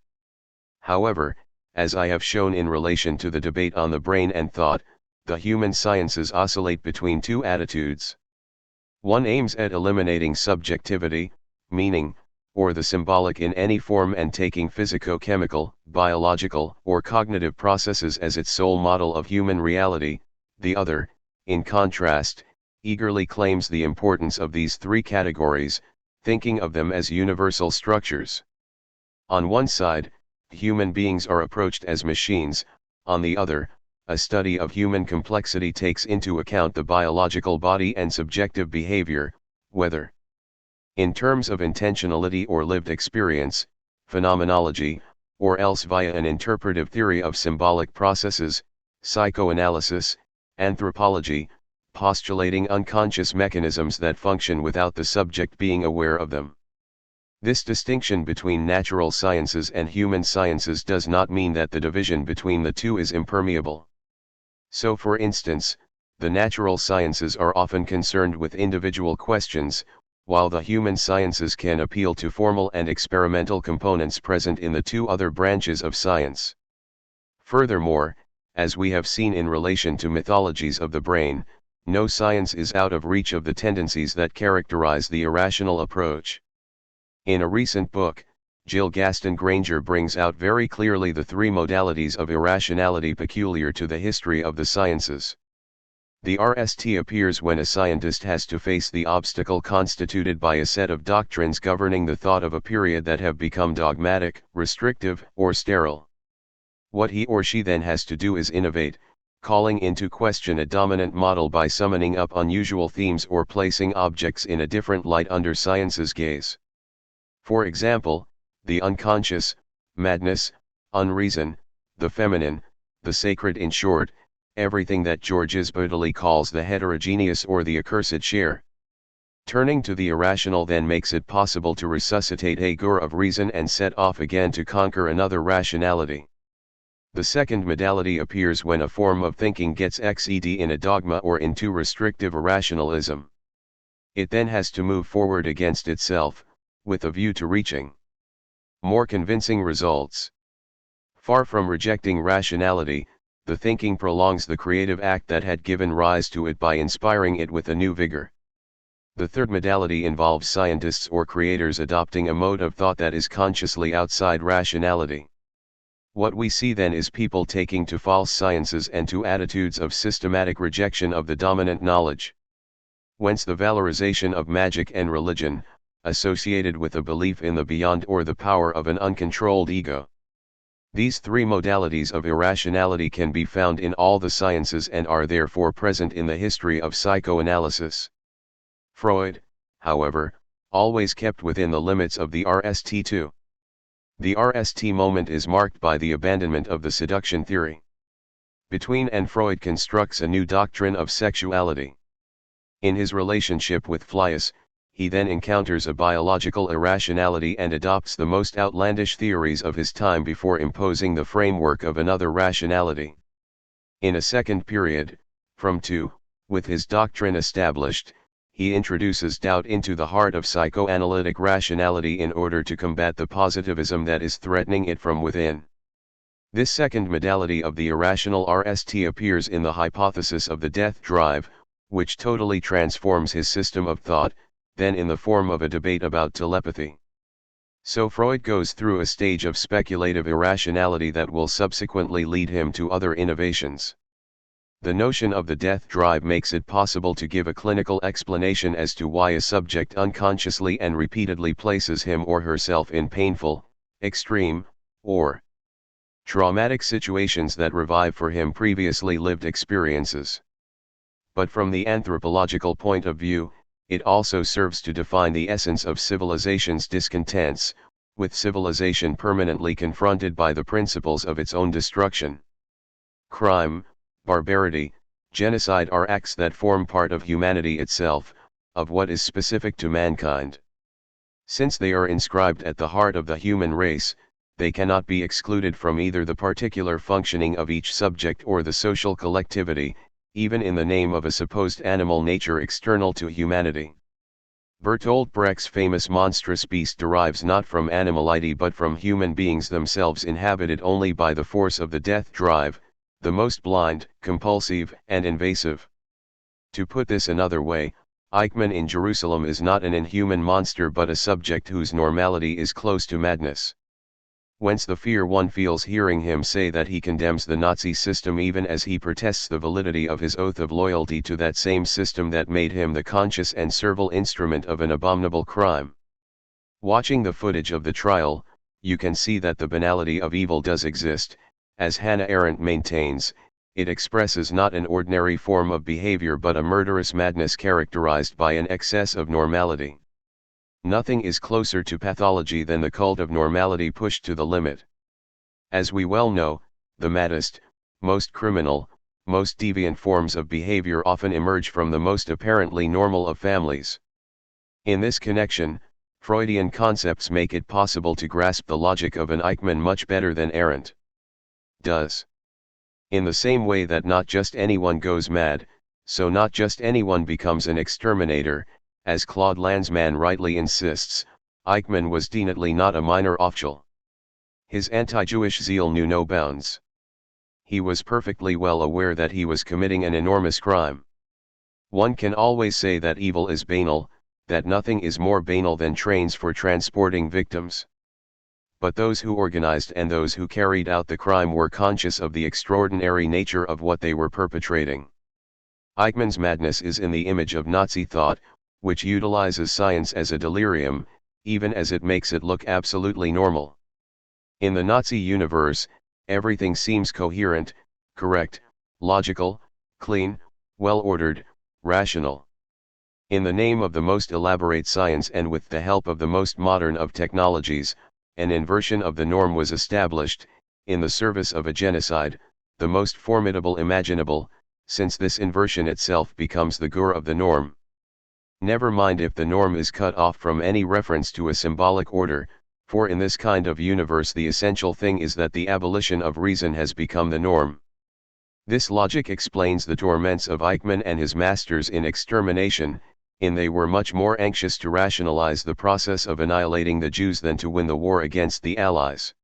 However, as I have shown in relation to the debate on the brain and thought, the human sciences oscillate between two attitudes. One aims at eliminating subjectivity, meaning, or the symbolic in any form and taking physico-chemical, biological, or cognitive processes as its sole model of human reality. The other, in contrast, eagerly claims the importance of these three categories, thinking of them as universal structures. On one side, human beings are approached as machines; on the other, a study of human complexity takes into account the biological body and subjective behavior, whether in terms of intentionality or lived experience, phenomenology, or else via an interpretive theory of symbolic processes, psychoanalysis, anthropology, postulating unconscious mechanisms that function without the subject being aware of them. This distinction between natural sciences and human sciences does not mean that the division between the two is impermeable. So, for instance, the natural sciences are often concerned with individual questions, while the human sciences can appeal to formal and experimental components present in the two other branches of science. Furthermore, as we have seen in relation to mythologies of the brain, no science is out of reach of the tendencies that characterize the irrational approach. In a recent book, Jill Gaston Granger brings out very clearly the three modalities of irrationality peculiar to the history of the sciences. The RST appears when a scientist has to face the obstacle constituted by a set of doctrines governing the thought of a period that have become dogmatic, restrictive, or sterile. What he or she then has to do is innovate, calling into question a dominant model by summoning up unusual themes or placing objects in a different light under science's gaze. For example, the unconscious, madness, unreason, the feminine, the sacred; in short, everything that Georges Baudeley calls the heterogeneous or the accursed share. Turning to the irrational then makes it possible to resuscitate a gore of reason and set off again to conquer another rationality. The second modality appears when a form of thinking gets exced in a dogma or into restrictive irrationalism. It then has to move forward against itself, with a view to reaching more convincing results. Far from rejecting rationality, the thinking prolongs the creative act that had given rise to it by inspiring it with a new vigor. The third modality involves scientists or creators adopting a mode of thought that is consciously outside rationality. What we see then is people taking to false sciences and to attitudes of systematic rejection of the dominant knowledge. Whence the valorization of magic and religion, associated with a belief in the beyond or the power of an uncontrolled ego. These three modalities of irrationality can be found in all the sciences and are therefore present in the history of psychoanalysis. Freud, however, always kept within the limits of the RST2. The RST moment is marked by the abandonment of the seduction theory. Between and Freud constructs a new doctrine of sexuality. In his relationship with Fliess, he then encounters a biological irrationality and adopts the most outlandish theories of his time before imposing the framework of another rationality. In a second period, from 2, with his doctrine established, he introduces doubt into the heart of psychoanalytic rationality in order to combat the positivism that is threatening it from within. This second modality of the irrational RST appears in the hypothesis of the death drive, which totally transforms his system of thought, then in the form of a debate about telepathy. So Freud goes through a stage of speculative irrationality that will subsequently lead him to other innovations. The notion of the death drive makes it possible to give a clinical explanation as to why a subject unconsciously and repeatedly places him or herself in painful, extreme, or traumatic situations that revive for him previously lived experiences. But from the anthropological point of view, it also serves to define the essence of civilization's discontents, with civilization permanently confronted by the principles of its own destruction. Crime, barbarity, genocide are acts that form part of humanity itself, of what is specific to mankind. Since they are inscribed at the heart of the human race, they cannot be excluded from either the particular functioning of each subject or the social collectivity, even in the name of a supposed animal nature external to humanity. Bertolt Brecht's famous monstrous beast derives not from animality but from human beings themselves inhabited only by the force of the death drive, the most blind, compulsive, and invasive. To put this another way, Eichmann in Jerusalem is not an inhuman monster but a subject whose normality is close to madness. Whence the fear one feels hearing him say that he condemns the Nazi system even as he protests the validity of his oath of loyalty to that same system that made him the conscious and servile instrument of an abominable crime. Watching the footage of the trial, you can see that the banality of evil does exist. As Hannah Arendt maintains, it expresses not an ordinary form of behavior but a murderous madness characterized by an excess of normality. Nothing is closer to pathology than the cult of normality pushed to the limit. As we well know, the maddest, most criminal, most deviant forms of behavior often emerge from the most apparently normal of families. In this connection, Freudian concepts make it possible to grasp the logic of an Eichmann much better than Arendt does. In the same way that not just anyone goes mad, so not just anyone becomes an exterminator, as Claude Lanzmann rightly insists, Eichmann was definitely not a minor offshul. His anti-Jewish zeal knew no bounds. He was perfectly well aware that he was committing an enormous crime. One can always say that evil is banal, that nothing is more banal than trains for transporting victims. But those who organized and those who carried out the crime were conscious of the extraordinary nature of what they were perpetrating. Eichmann's madness is in the image of Nazi thought, which utilizes science as a delirium, even as it makes it look absolutely normal. In the Nazi universe, everything seems coherent, correct, logical, clean, well-ordered, rational. In the name of the most elaborate science and with the help of the most modern of technologies, an inversion of the norm was established, in the service of a genocide, the most formidable imaginable, since this inversion itself becomes the core of the norm. Never mind if the norm is cut off from any reference to a symbolic order, for in this kind of universe the essential thing is that the abolition of reason has become the norm. This logic explains the torments of Eichmann and his masters in extermination, in they were much more anxious to rationalize the process of annihilating the Jews than to win the war against the Allies.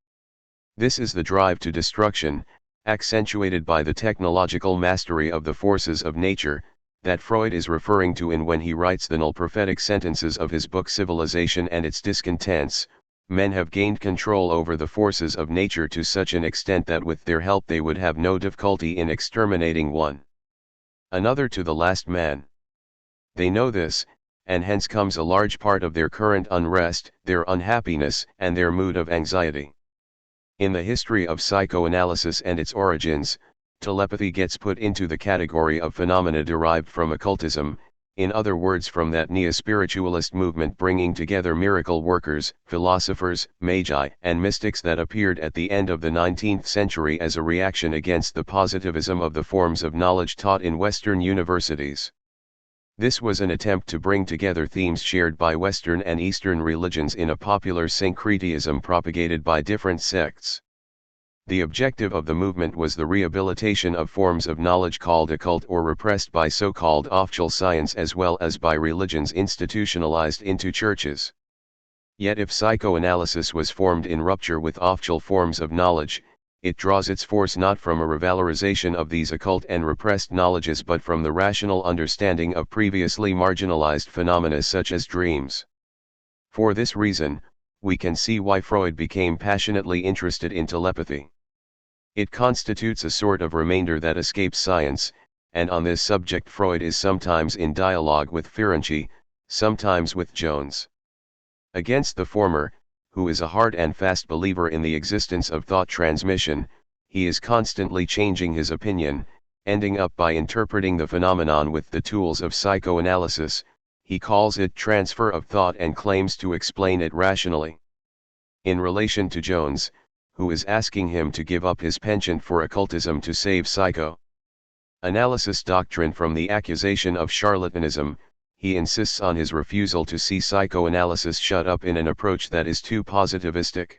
This is the drive to destruction, accentuated by the technological mastery of the forces of nature, that Freud is referring to in when he writes the null prophetic sentences of his book Civilization and Its Discontents. Men have gained control over the forces of nature to such an extent that with their help they would have no difficulty in exterminating one another to the last man. They know this, and hence comes a large part of their current unrest, their unhappiness, and their mood of anxiety. In the history of psychoanalysis and its origins, telepathy gets put into the category of phenomena derived from occultism, in other words from that neo-spiritualist movement bringing together miracle workers, philosophers, magi, and mystics that appeared at the end of the 19th century as a reaction against the positivism of the forms of knowledge taught in Western universities. This was an attempt to bring together themes shared by Western and Eastern religions in a popular syncretism propagated by different sects. The objective of the movement was the rehabilitation of forms of knowledge called occult or repressed by so-called official science as well as by religions institutionalized into churches. Yet if psychoanalysis was formed in rupture with official forms of knowledge, it draws its force not from a revalorization of these occult and repressed knowledges but from the rational understanding of previously marginalized phenomena such as dreams. For this reason, we can see why Freud became passionately interested in telepathy. It constitutes a sort of remainder that escapes science, and on this subject Freud is sometimes in dialogue with Ferenczi, sometimes with Jones. Against the former, who is a hard and fast believer in the existence of thought transmission, he is constantly changing his opinion, ending up by interpreting the phenomenon with the tools of psychoanalysis. He calls it transfer of thought and claims to explain it rationally. In relation to Jones, who is asking him to give up his penchant for occultism to save psychoanalysis doctrine from the accusation of charlatanism, he insists on his refusal to see psychoanalysis shut up in an approach that is too positivistic.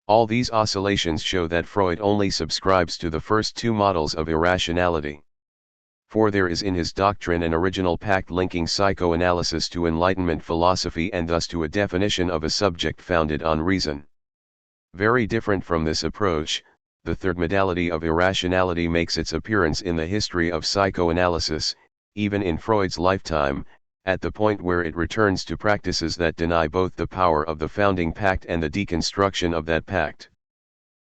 All these oscillations show that Freud only subscribes to the first two models of irrationality. For there is in his doctrine an original pact linking psychoanalysis to Enlightenment philosophy and thus to a definition of a subject founded on reason. Very different from this approach, the third modality of irrationality makes its appearance in the history of psychoanalysis, even in Freud's lifetime, at the point where it returns to practices that deny both the power of the founding pact and the deconstruction of that pact.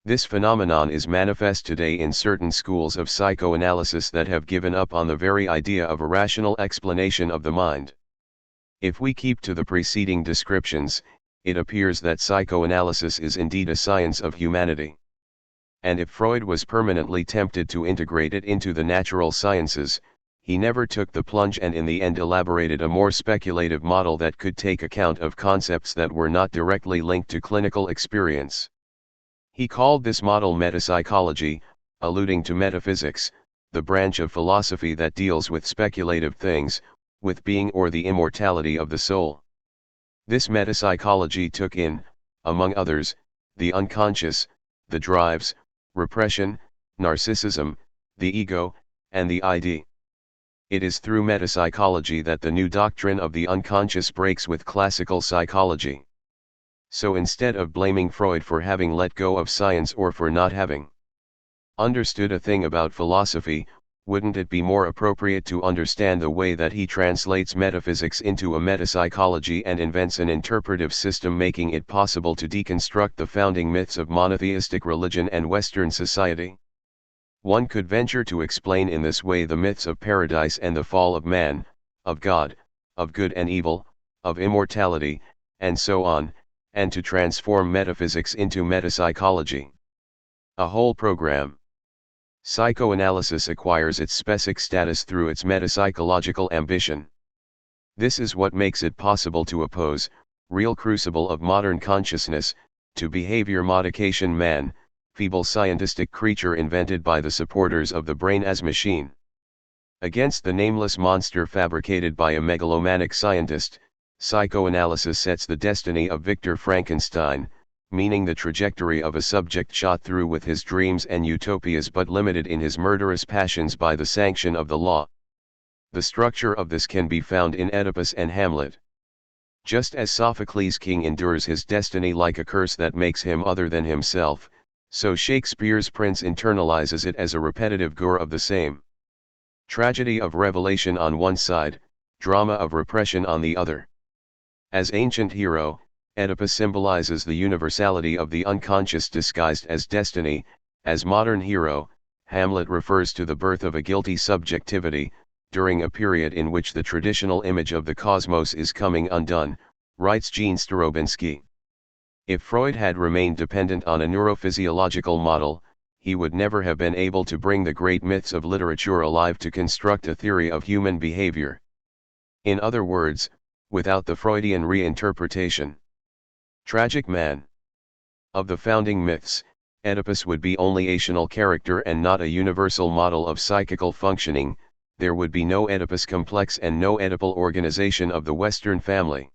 This phenomenon is manifest today in certain schools of psychoanalysis that have given up on the very idea of a rational explanation of the mind. If we keep to the preceding descriptions, it appears that psychoanalysis is indeed a science of humanity. And if Freud was permanently tempted to integrate it into the natural sciences, he never took the plunge and in the end elaborated a more speculative model that could take account of concepts that were not directly linked to clinical experience. He called this model metapsychology, alluding to metaphysics, the branch of philosophy that deals with speculative things, with being or the immortality of the soul. This metapsychology took in, among others, the unconscious, the drives, repression, narcissism, the ego, and the id. It is through metapsychology that the new doctrine of the unconscious breaks with classical psychology. So instead of blaming Freud for having let go of science or for not having understood a thing about philosophy, wouldn't it be more appropriate to understand the way that he translates metaphysics into a metapsychology and invents an interpretive system making it possible to deconstruct the founding myths of monotheistic religion and Western society? One could venture to explain in this way the myths of paradise and the fall of man, of God, of good and evil, of immortality, and so on, and to transform metaphysics into metapsychology. A whole program. Psychoanalysis acquires its specific status through its metapsychological ambition. This is what makes it possible to oppose, real crucible of modern consciousness, to behavior modification man, feeble scientistic creature invented by the supporters of the brain as machine. Against the nameless monster fabricated by a megalomaniac scientist, psychoanalysis sets the destiny of Victor Frankenstein, meaning the trajectory of a subject shot through with his dreams and utopias but limited in his murderous passions by the sanction of the law. The structure of this can be found in Oedipus and Hamlet. Just as Sophocles' king endures his destiny like a curse that makes him other than himself, so Shakespeare's prince internalizes it as a repetitive gore of the same. Tragedy of revelation on one side, drama of repression on the other. As ancient hero, Oedipus symbolizes the universality of the unconscious disguised as destiny. As modern hero, Hamlet refers to the birth of a guilty subjectivity, during a period in which the traditional image of the cosmos is coming undone, writes Jean Starobinsky. If Freud had remained dependent on a neurophysiological model, he would never have been able to bring the great myths of literature alive to construct a theory of human behavior. In other words, without the Freudian reinterpretation. Tragic man. Of the founding myths, Oedipus would be only a fictional character and not a universal model of psychical functioning. There would be no Oedipus complex and no Oedipal organization of the Western family.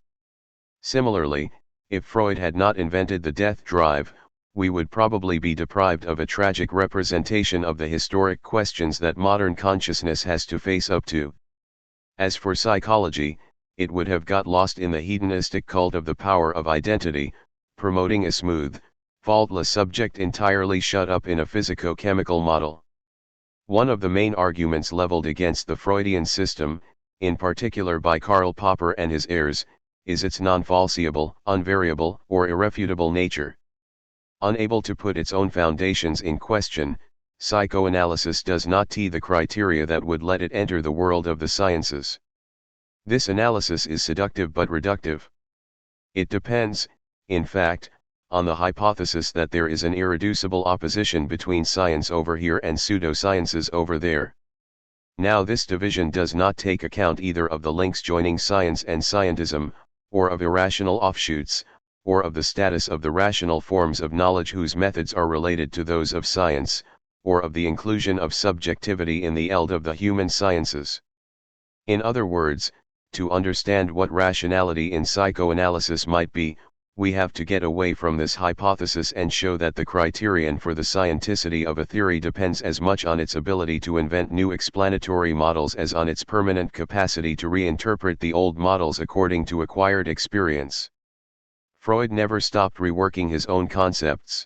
Similarly, if Freud had not invented the death drive, we would probably be deprived of a tragic representation of the historic questions that modern consciousness has to face up to. As for psychology, it would have got lost in the hedonistic cult of the power of identity, promoting a smooth, faultless subject entirely shut up in a physico-chemical model. One of the main arguments leveled against the Freudian system, in particular by Karl Popper and his heirs, is its non-falsifiable, unvariable, or irrefutable nature. Unable to put its own foundations in question, Psychoanalysis does not meet the criteria that would let it enter the world of the sciences. This analysis is seductive but reductive. It depends, in fact, on the hypothesis that there is an irreducible opposition between science over here and pseudosciences over there. Now this division does not take account either of the links joining science and scientism, or of irrational offshoots, or of the status of the rational forms of knowledge whose methods are related to those of science, or of the inclusion of subjectivity in the eld of the human sciences. In other words, to understand what rationality in psychoanalysis might be, we have to get away from this hypothesis and show that the criterion for the scienticity of a theory depends as much on its ability to invent new explanatory models as on its permanent capacity to reinterpret the old models according to acquired experience. Freud never stopped reworking his own concepts.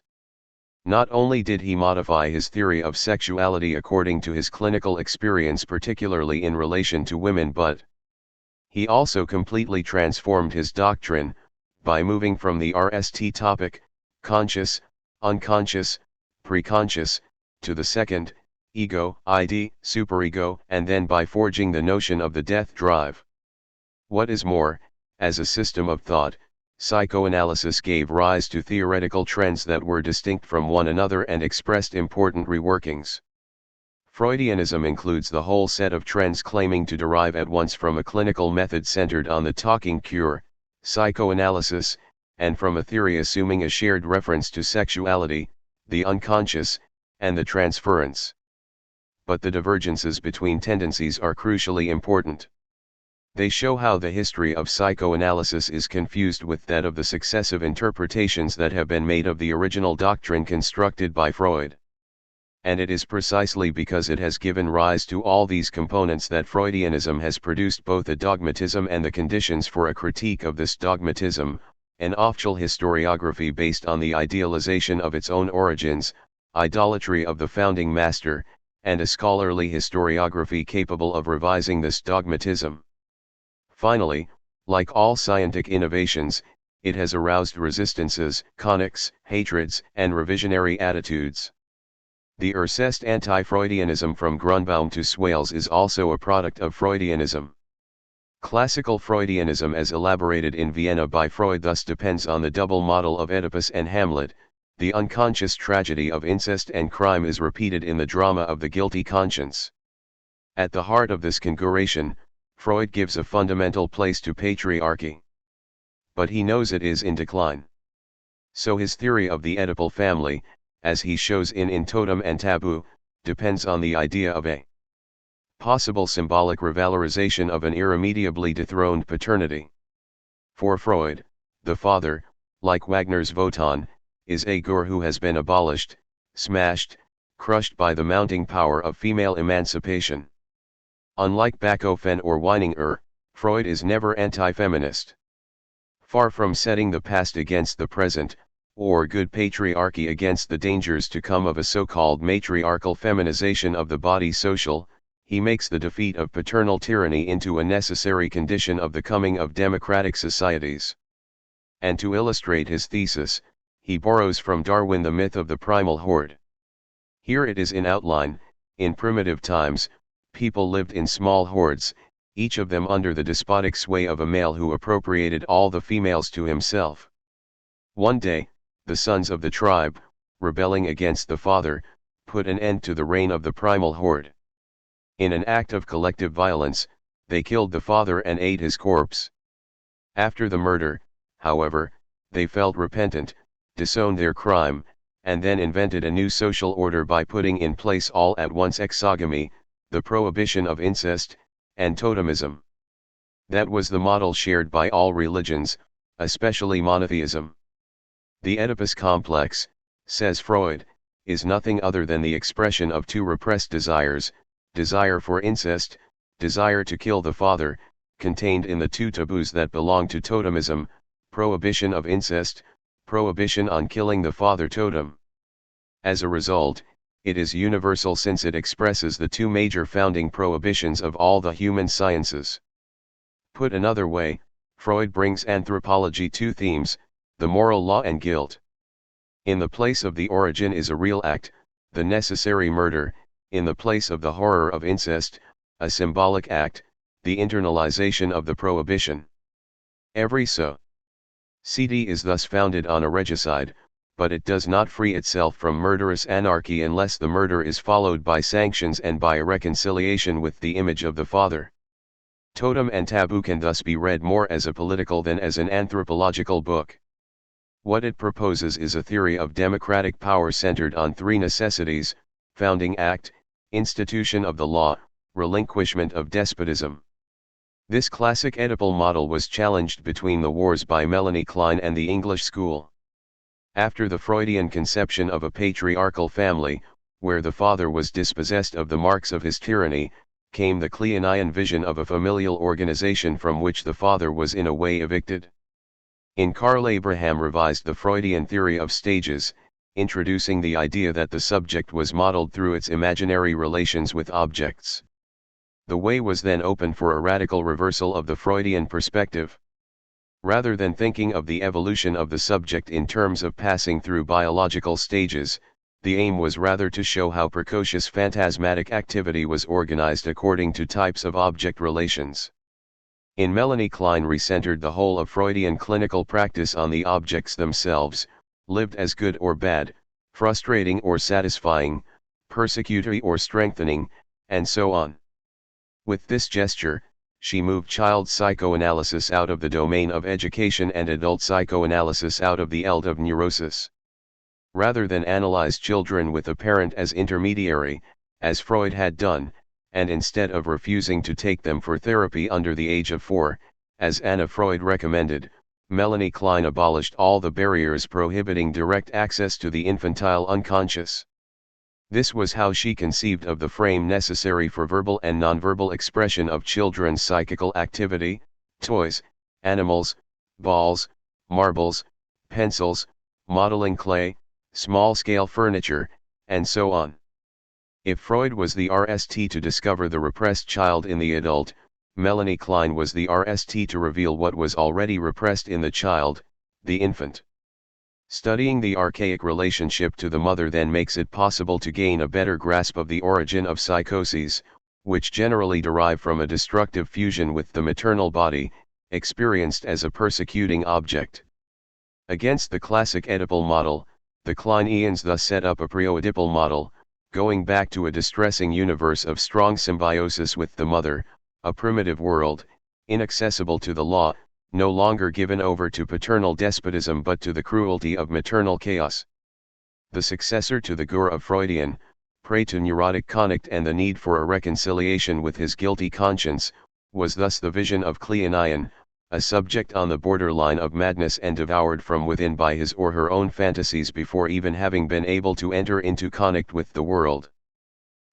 Not only did he modify his theory of sexuality according to his clinical experience, particularly in relation to women, but he also completely transformed his doctrine, by moving from the RST topic, conscious, unconscious, preconscious, to the second, ego, ID, superego, and then by forging the notion of the death drive. What is more, as a system of thought, psychoanalysis gave rise to theoretical trends that were distinct from one another and expressed important reworkings. Freudianism includes the whole set of trends claiming to derive at once from a clinical method centered on the talking cure, psychoanalysis, and from a theory assuming a shared reference to sexuality, the unconscious, and the transference. But the divergences between tendencies are crucially important. They show how the history of psychoanalysis is confused with that of the successive interpretations that have been made of the original doctrine constructed by Freud. And it is precisely because it has given rise to all these components that Freudianism has produced both a dogmatism and the conditions for a critique of this dogmatism, an official historiography based on the idealization of its own origins, idolatry of the founding master, and a scholarly historiography capable of revising this dogmatism. Finally, like all scientific innovations, it has aroused resistances, conics, hatreds, and revisionary attitudes. The Urcest anti-Freudianism from Grunbaum to Swales is also a product of Freudianism. Classical Freudianism as elaborated in Vienna by Freud thus depends on the double model of Oedipus and Hamlet. The unconscious tragedy of incest and crime is repeated in the drama of the guilty conscience. At the heart of this configuration, Freud gives a fundamental place to patriarchy. But he knows it is in decline. So his theory of the Oedipal family, as he shows in Totem and Taboo, depends on the idea of a possible symbolic revalorization of an irremediably dethroned paternity. For Freud, the father, like Wagner's Wotan, is a Gur who has been abolished, smashed, crushed by the mounting power of female emancipation. Unlike Bachofen or Weininger, Freud is never anti-feminist. Far from setting the past against the present, or good patriarchy against the dangers to come of a so-called matriarchal feminization of the body social, he makes the defeat of paternal tyranny into a necessary condition of the coming of democratic societies. And to illustrate his thesis, he borrows from Darwin the myth of the primal horde. Here it is in outline: in primitive times, people lived in small hordes, each of them under the despotic sway of a male who appropriated all the females to himself. One day, the sons of the tribe, rebelling against the father, put an end to the reign of the primal horde. In an act of collective violence, they killed the father and ate his corpse. After the murder, however, they felt repentant, disowned their crime, and then invented a new social order by putting in place all at once exogamy, the prohibition of incest, and totemism. That was the model shared by all religions, especially monotheism. The Oedipus complex, says Freud, is nothing other than the expression of two repressed desires: desire for incest, desire to kill the father, contained in the two taboos that belong to totemism: prohibition of incest, prohibition on killing the father totem. As a result, it is universal since it expresses the two major founding prohibitions of all the human sciences. Put another way, Freud brings anthropology two themes: the moral law and guilt. In the place of the origin is a real act, the necessary murder, in the place of the horror of incest, a symbolic act, the internalization of the prohibition. Every society is thus founded on a regicide, but it does not free itself from murderous anarchy unless the murder is followed by sanctions and by a reconciliation with the image of the father. Totem and Taboo can thus be read more as a political than as an anthropological book. What it proposes is a theory of democratic power centered on three necessities: founding act, institution of the law, relinquishment of despotism. This classic Oedipal model was challenged between the wars by Melanie Klein and the English school. After the Freudian conception of a patriarchal family, where the father was dispossessed of the marks of his tyranny, came the Kleinian vision of a familial organization from which the father was in a way evicted. In Karl Abraham revised the Freudian theory of stages, introducing the idea that the subject was modeled through its imaginary relations with objects. The way was then open for a radical reversal of the Freudian perspective. Rather than thinking of the evolution of the subject in terms of passing through biological stages, the aim was rather to show how precocious phantasmatic activity was organized according to types of object relations. In Melanie Klein recentered the whole of Freudian clinical practice on the objects themselves, lived as good or bad, frustrating or satisfying, persecutory or strengthening, and so on. With this gesture, she moved child psychoanalysis out of the domain of education and adult psychoanalysis out of the eld of neurosis. Rather than analyze children with a parent as intermediary, as Freud had done, and instead of refusing to take them for therapy under the age of 4, as Anna Freud recommended, Melanie Klein abolished all the barriers prohibiting direct access to the infantile unconscious. This was how she conceived of the frame necessary for verbal and nonverbal expression of children's psychical activity: toys, animals, balls, marbles, pencils, modeling clay, small-scale furniture, and so on. If Freud was the RST to discover the repressed child in the adult, Melanie Klein was the RST to reveal what was already repressed in the child, the infant. Studying the archaic relationship to the mother then makes it possible to gain a better grasp of the origin of psychoses, which generally derive from a destructive fusion with the maternal body, experienced as a persecuting object. Against the classic Oedipal model, the Kleinians thus set up a pre-Oedipal model, going back to a distressing universe of strong symbiosis with the mother, a primitive world, inaccessible to the law, no longer given over to paternal despotism but to the cruelty of maternal chaos. The successor to the Gur of Freudian, prey to neurotic conflict and the need for a reconciliation with his guilty conscience, was thus the vision of Kleinian, a subject on the borderline of madness and devoured from within by his or her own fantasies before even having been able to enter into conflict with the world.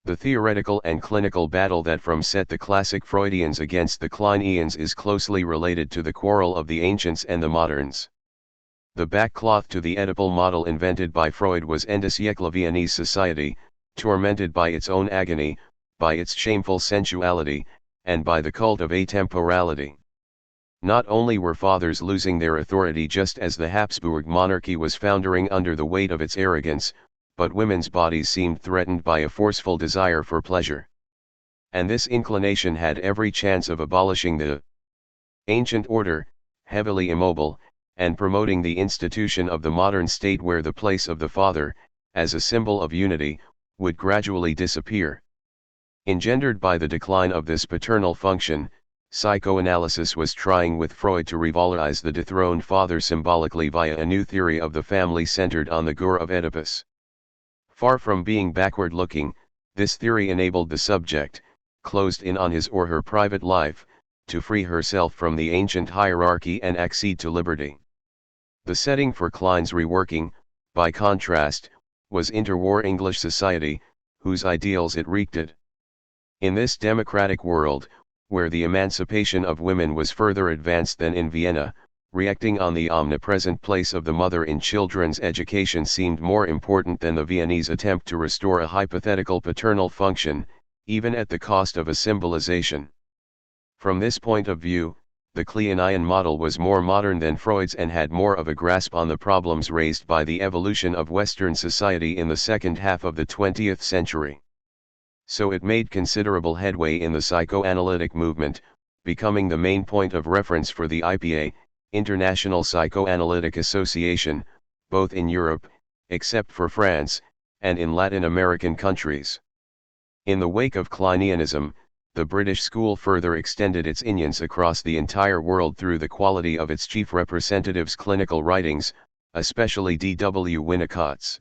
The theoretical and clinical battle that set the classic Freudians against the Kleinians is closely related to the quarrel of the ancients and the moderns. The backcloth to the Oedipal model invented by Freud was end-siècle Viennese society, tormented by its own agony, by its shameful sensuality, and by the cult of atemporality. Not only were fathers losing their authority just as the Habsburg monarchy was foundering under the weight of its arrogance, but women's bodies seemed threatened by a forceful desire for pleasure. And this inclination had every chance of abolishing the ancient order, heavily immobile, and promoting the institution of the modern state where the place of the father, as a symbol of unity, would gradually disappear. Engendered by the decline of this paternal function, psychoanalysis was trying with Freud to revalorize the dethroned father symbolically via a new theory of the family centered on the Gur of Oedipus. Far from being backward-looking, this theory enabled the subject, closed in on his or her private life, to free herself from the ancient hierarchy and accede to liberty. The setting for Klein's reworking, by contrast, was interwar English society, whose ideals it reeked. In this democratic world, where the emancipation of women was further advanced than in Vienna, reacting on the omnipresent place of the mother in children's education seemed more important than the Viennese attempt to restore a hypothetical paternal function, even at the cost of a symbolization. From this point of view, the Kleinian model was more modern than Freud's and had more of a grasp on the problems raised by the evolution of Western society in the second half of the 20th century. So it made considerable headway in the psychoanalytic movement, becoming the main point of reference for the IPA, International Psychoanalytic Association, both in Europe, except for France, and in Latin American countries. In the wake of Kleinianism, the British school further extended its influence across the entire world through the quality of its chief representatives' clinical writings, especially D.W. Winnicott's.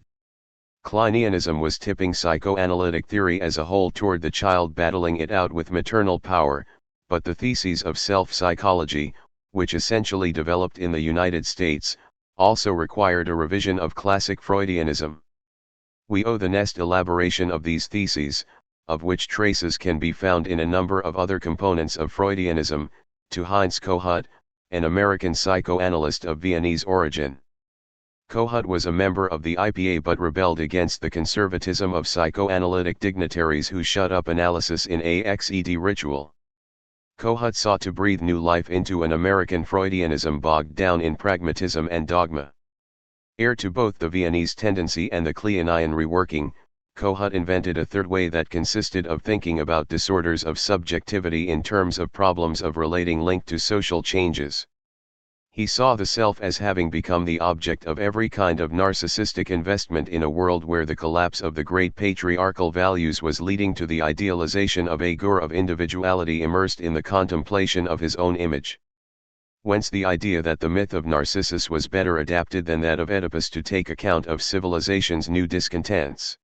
Kleinianism was tipping psychoanalytic theory as a whole toward the child battling it out with maternal power, but the theses of self-psychology, which essentially developed in the United States, also required a revision of classic Freudianism. We owe the next elaboration of these theses, of which traces can be found in a number of other components of Freudianism, to Heinz Kohut, an American psychoanalyst of Viennese origin. Kohut was a member of the IPA but rebelled against the conservatism of psychoanalytic dignitaries who shut up analysis in AXED ritual. Kohut sought to breathe new life into an American Freudianism bogged down in pragmatism and dogma. Heir to both the Viennese tendency and the Kleinian reworking, Kohut invented a third way that consisted of thinking about disorders of subjectivity in terms of problems of relating linked to social changes. He saw the self as having become the object of every kind of narcissistic investment in a world where the collapse of the great patriarchal values was leading to the idealization of a guru of individuality immersed in the contemplation of his own image. Whence the idea that the myth of Narcissus was better adapted than that of Oedipus to take account of civilization's new discontents.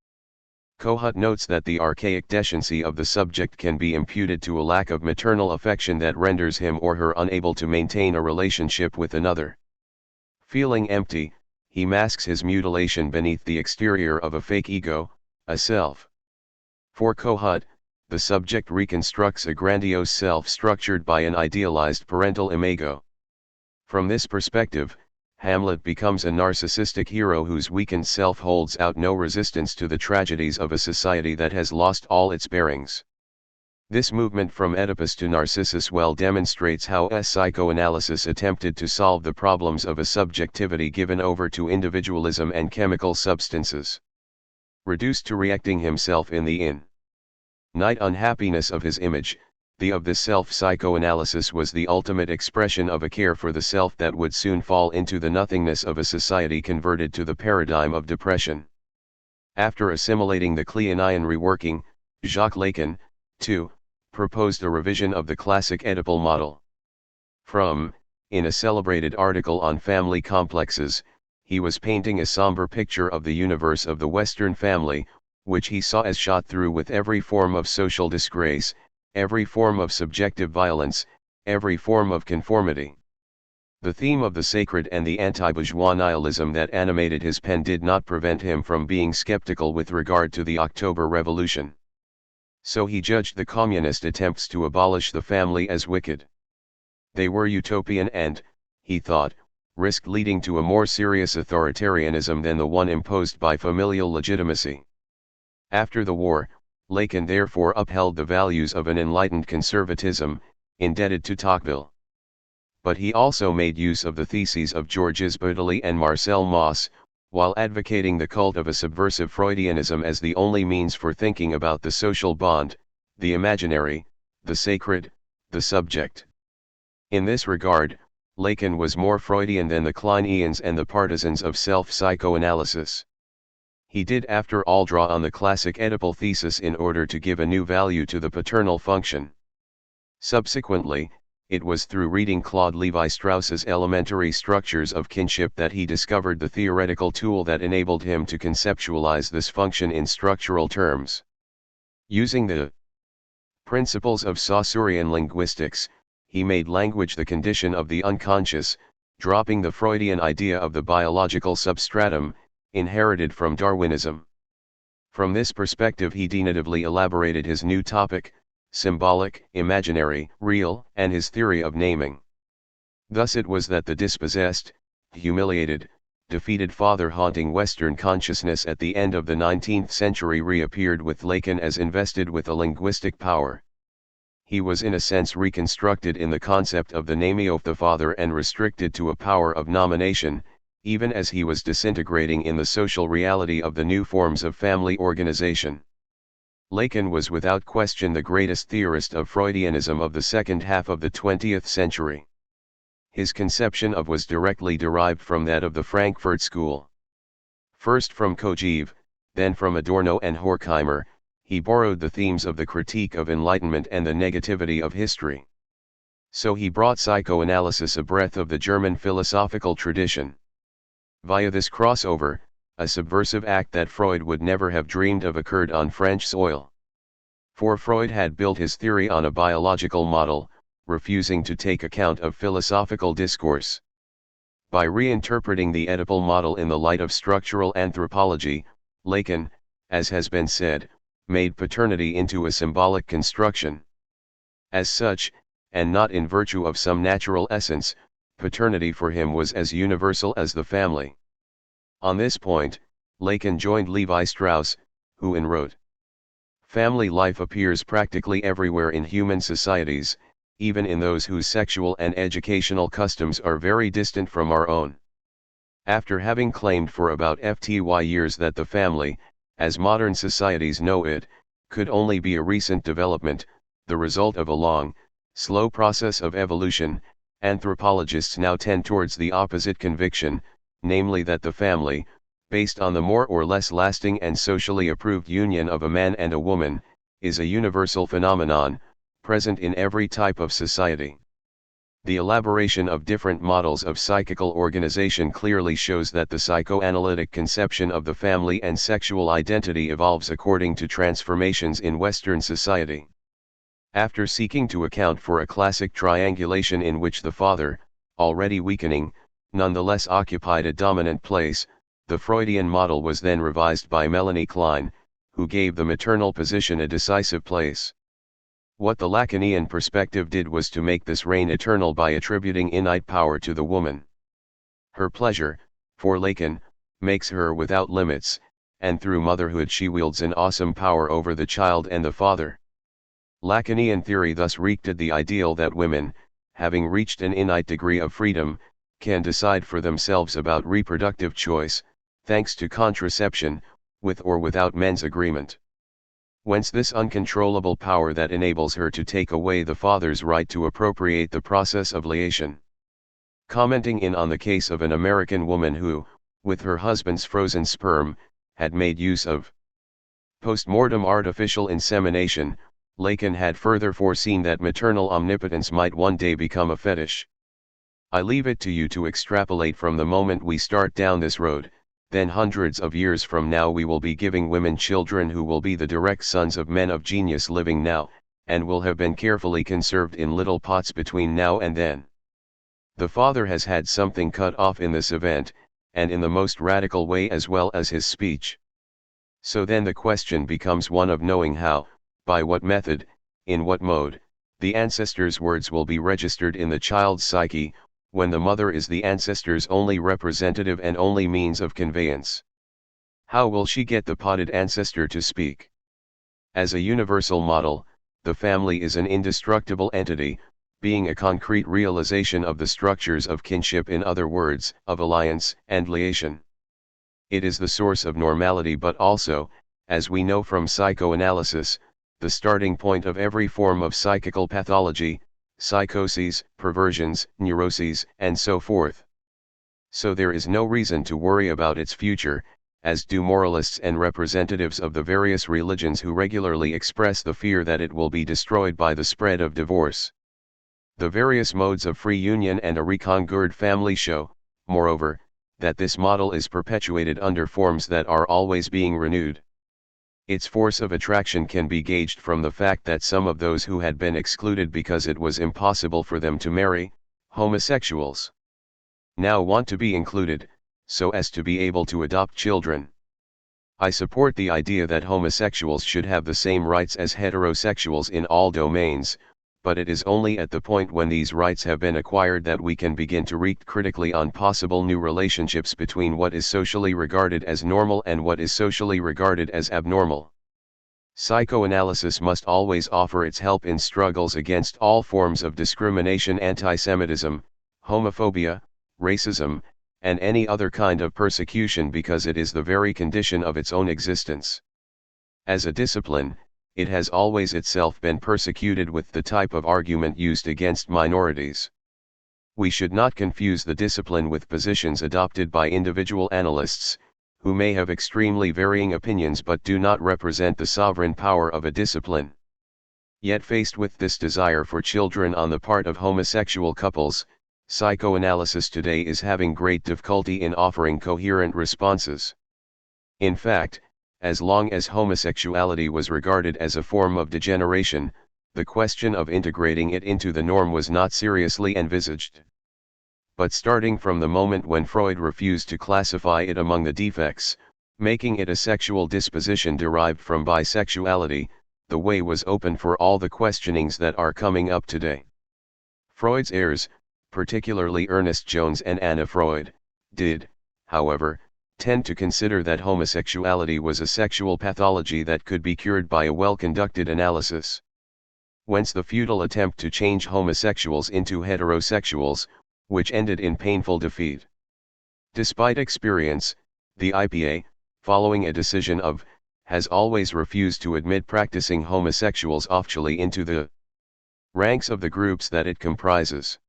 Kohut notes that the archaic decency of the subject can be imputed to a lack of maternal affection that renders him or her unable to maintain a relationship with another. Feeling empty, he masks his mutilation beneath the exterior of a fake ego, a self. For Kohut, the subject reconstructs a grandiose self structured by an idealized parental imago. From this perspective, Hamlet becomes a narcissistic hero whose weakened self holds out no resistance to the tragedies of a society that has lost all its bearings. This movement from Oedipus to Narcissus well demonstrates how psychoanalysis attempted to solve the problems of a subjectivity given over to individualism and chemical substances. Reduced to reacting himself in the night unhappiness of his image, the of this self-psychoanalysis was the ultimate expression of a care for the self that would soon fall into the nothingness of a society converted to the paradigm of depression. After assimilating the Kleinian reworking, Jacques Lacan, too, proposed a revision of the classic Oedipal model. In a celebrated article on family complexes, he was painting a somber picture of the universe of the Western family, which he saw as shot through with every form of social disgrace, every form of subjective violence, every form of conformity. The theme of the sacred and the anti-bourgeois nihilism that animated his pen did not prevent him from being skeptical with regard to the October Revolution. So he judged the communist attempts to abolish the family as wicked. They were utopian and, he thought, risked leading to a more serious authoritarianism than the one imposed by familial legitimacy. After the war, Lacan therefore upheld the values of an enlightened conservatism, indebted to Tocqueville. But he also made use of the theses of Georges Baudelot and Marcel Mauss, while advocating the cult of a subversive Freudianism as the only means for thinking about the social bond, the imaginary, the sacred, the subject. In this regard, Lacan was more Freudian than the Kleinians and the partisans of self-psychoanalysis. He did after all draw on the classic Oedipal thesis in order to give a new value to the paternal function. Subsequently, it was through reading Claude Lévi-Strauss's Elementary Structures of Kinship that he discovered the theoretical tool that enabled him to conceptualize this function in structural terms. Using the principles of Saussurean linguistics, he made language the condition of the unconscious, dropping the Freudian idea of the biological substratum, inherited from Darwinism. From this perspective he denotatively elaborated his new topic, symbolic, imaginary, real, and his theory of naming. Thus it was that the dispossessed, humiliated, defeated father haunting Western consciousness at the end of the 19th century reappeared with Lacan as invested with a linguistic power. he was in a sense reconstructed in the concept of the name of the father and restricted to a power of nomination, even as he was disintegrating in the social reality of the new forms of family organization. Lacan was without question the greatest theorist of Freudianism of the second half of the 20th century. His conception of was directly derived from that of the Frankfurt School. First from Kojève, then from Adorno and Horkheimer, he borrowed the themes of the critique of enlightenment and the negativity of history. So he brought psychoanalysis a breath of the German philosophical tradition. Via this crossover, a subversive act that Freud would never have dreamed of occurred on French soil. For Freud had built his theory on a biological model, refusing to take account of philosophical discourse. By reinterpreting the Oedipal model in the light of structural anthropology, Lacan, as has been said, made paternity into a symbolic construction. As such, and not in virtue of some natural essence, paternity for him was as universal as the family. On this point, Lacan joined Levi Strauss, who wrote, "Family life appears practically everywhere in human societies, even in those whose sexual and educational customs are very distant from our own." After having claimed for about 50 years that the family, as modern societies know it, could only be a recent development, the result of a long, slow process of evolution, anthropologists now tend towards the opposite conviction, namely that the family, based on the more or less lasting and socially approved union of a man and a woman, is a universal phenomenon, present in every type of society. The elaboration of different models of psychical organization clearly shows that the psychoanalytic conception of the family and sexual identity evolves according to transformations in Western society. After seeking to account for a classic triangulation in which the father, already weakening, nonetheless occupied a dominant place, the Freudian model was then revised by Melanie Klein, who gave the maternal position a decisive place. What the Lacanian perspective did was to make this reign eternal by attributing innate power to the woman. Her pleasure, for Lacan, makes her without limits, and through motherhood she wields an awesome power over the child and the father. Lacanian theory thus wreaked at the ideal that women, having reached an innate degree of freedom, can decide for themselves about reproductive choice, thanks to contraception, with or without men's agreement. Whence this uncontrollable power that enables her to take away the father's right to appropriate the process of liation. Commenting on the case of an American woman who, with her husband's frozen sperm, had made use of post-mortem artificial insemination, Lacan had further foreseen that maternal omnipotence might one day become a fetish. I leave it to you to extrapolate from the moment we start down this road, then hundreds of years from now we will be giving women children who will be the direct sons of men of genius living now, and will have been carefully conserved in little pots between now and then. The father has had something cut off in this event, and in the most radical way as well as his speech. So then the question becomes one of knowing how, by what method, in what mode, the ancestor's words will be registered in the child's psyche, when the mother is the ancestor's only representative and only means of conveyance. How will she get the potted ancestor to speak? As a universal model, the family is an indestructible entity, being a concrete realization of the structures of kinship, in other words, of alliance and liation. It is the source of normality, but also, as we know from psychoanalysis, the starting point of every form of psychical pathology, psychoses, perversions, neuroses, and so forth. So there is no reason to worry about its future, as do moralists and representatives of the various religions who regularly express the fear that it will be destroyed by the spread of divorce. The various modes of free union and a recongrued family show, moreover, that this model is perpetuated under forms that are always being renewed. Its force of attraction can be gauged from the fact that some of those who had been excluded because it was impossible for them to marry, homosexuals, now want to be included, so as to be able to adopt children. I support the idea that homosexuals should have the same rights as heterosexuals in all domains, but it is only at the point when these rights have been acquired that we can begin to react critically on possible new relationships between what is socially regarded as normal and what is socially regarded as abnormal. Psychoanalysis must always offer its help in struggles against all forms of discrimination, antisemitism, homophobia, racism, and any other kind of persecution, because it is the very condition of its own existence. As a discipline, it has always itself been persecuted with the type of argument used against minorities. We should not confuse the discipline with positions adopted by individual analysts, who may have extremely varying opinions but do not represent the sovereign power of a discipline. Yet faced with this desire for children on the part of homosexual couples, psychoanalysis today is having great difficulty in offering coherent responses. In fact, as long as homosexuality was regarded as a form of degeneration, the question of integrating it into the norm was not seriously envisaged. But starting from the moment when Freud refused to classify it among the defects, making it a sexual disposition derived from bisexuality, the way was open for all the questionings that are coming up today. Freud's heirs, particularly Ernest Jones and Anna Freud, did, however, tend to consider that homosexuality was a sexual pathology that could be cured by a well-conducted analysis. Whence the futile attempt to change homosexuals into heterosexuals, which ended in painful defeat. Despite experience, the IPA, following a decision of, has always refused to admit practicing homosexuals officially into the ranks of the groups that it comprises.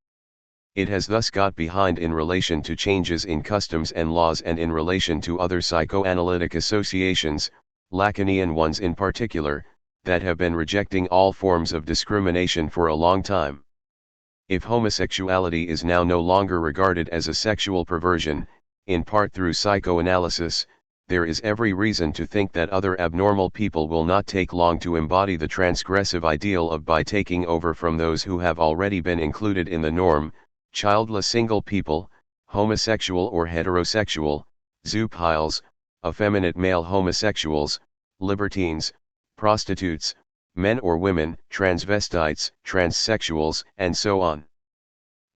It has thus got behind in relation to changes in customs and laws and in relation to other psychoanalytic associations, Lacanian ones in particular, that have been rejecting all forms of discrimination for a long time. If homosexuality is now no longer regarded as a sexual perversion, in part through psychoanalysis, there is every reason to think that other abnormal people will not take long to embody the transgressive ideal of by taking over from those who have already been included in the norm: childless single people, homosexual or heterosexual, zoophiles, effeminate male homosexuals, libertines, prostitutes, men or women, transvestites, transsexuals, and so on.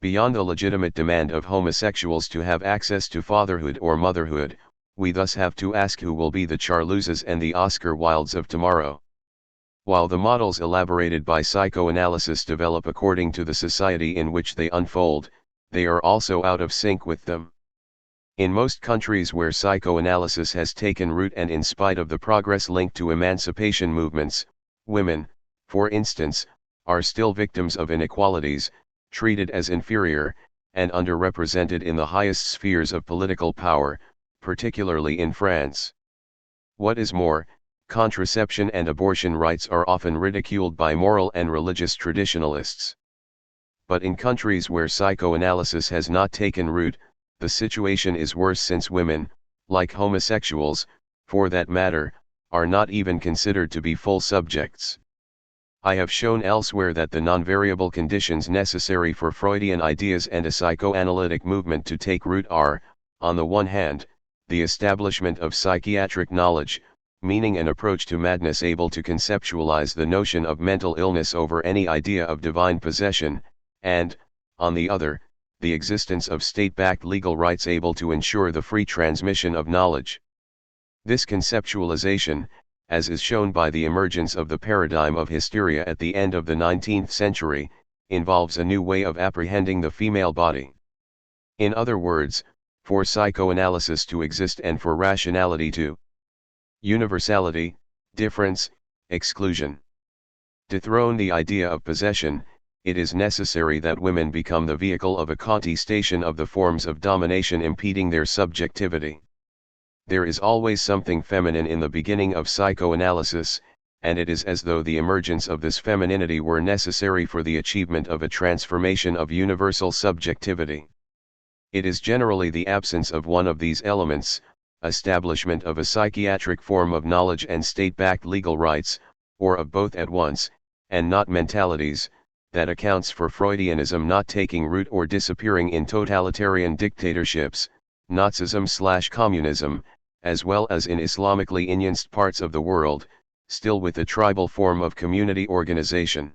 Beyond the legitimate demand of homosexuals to have access to fatherhood or motherhood, we thus have to ask who will be the Charluzes and the Oscar Wildes of tomorrow. While the models elaborated by psychoanalysis develop according to the society in which they unfold, they are also out of sync with them. In most countries where psychoanalysis has taken root, and in spite of the progress linked to emancipation movements, women, for instance, are still victims of inequalities, treated as inferior, and underrepresented in the highest spheres of political power, particularly in France. What is more, contraception and abortion rights are often ridiculed by moral and religious traditionalists. But in countries where psychoanalysis has not taken root, the situation is worse, since women, like homosexuals, for that matter, are not even considered to be full subjects. I have shown elsewhere that the non-variable conditions necessary for Freudian ideas and a psychoanalytic movement to take root are, on the one hand, the establishment of psychiatric knowledge, meaning an approach to madness able to conceptualize the notion of mental illness over any idea of divine possession, and, on the other, the existence of state-backed legal rights able to ensure the free transmission of knowledge. This conceptualization, as is shown by the emergence of the paradigm of hysteria at the end of the 19th century, involves a new way of apprehending the female body. In other words, for psychoanalysis to exist and for rationality to universality, difference, exclusion, dethrone the idea of possession, it is necessary that women become the vehicle of a contestation of the forms of domination impeding their subjectivity. There is always something feminine in the beginning of psychoanalysis, and it is as though the emergence of this femininity were necessary for the achievement of a transformation of universal subjectivity. It is generally the absence of one of these elements, establishment of a psychiatric form of knowledge and state-backed legal rights, or of both at once, and not mentalities, that accounts for Freudianism not taking root or disappearing in totalitarian dictatorships, Nazism/communism, as well as in Islamically influenced parts of the world, still with a tribal form of community organization.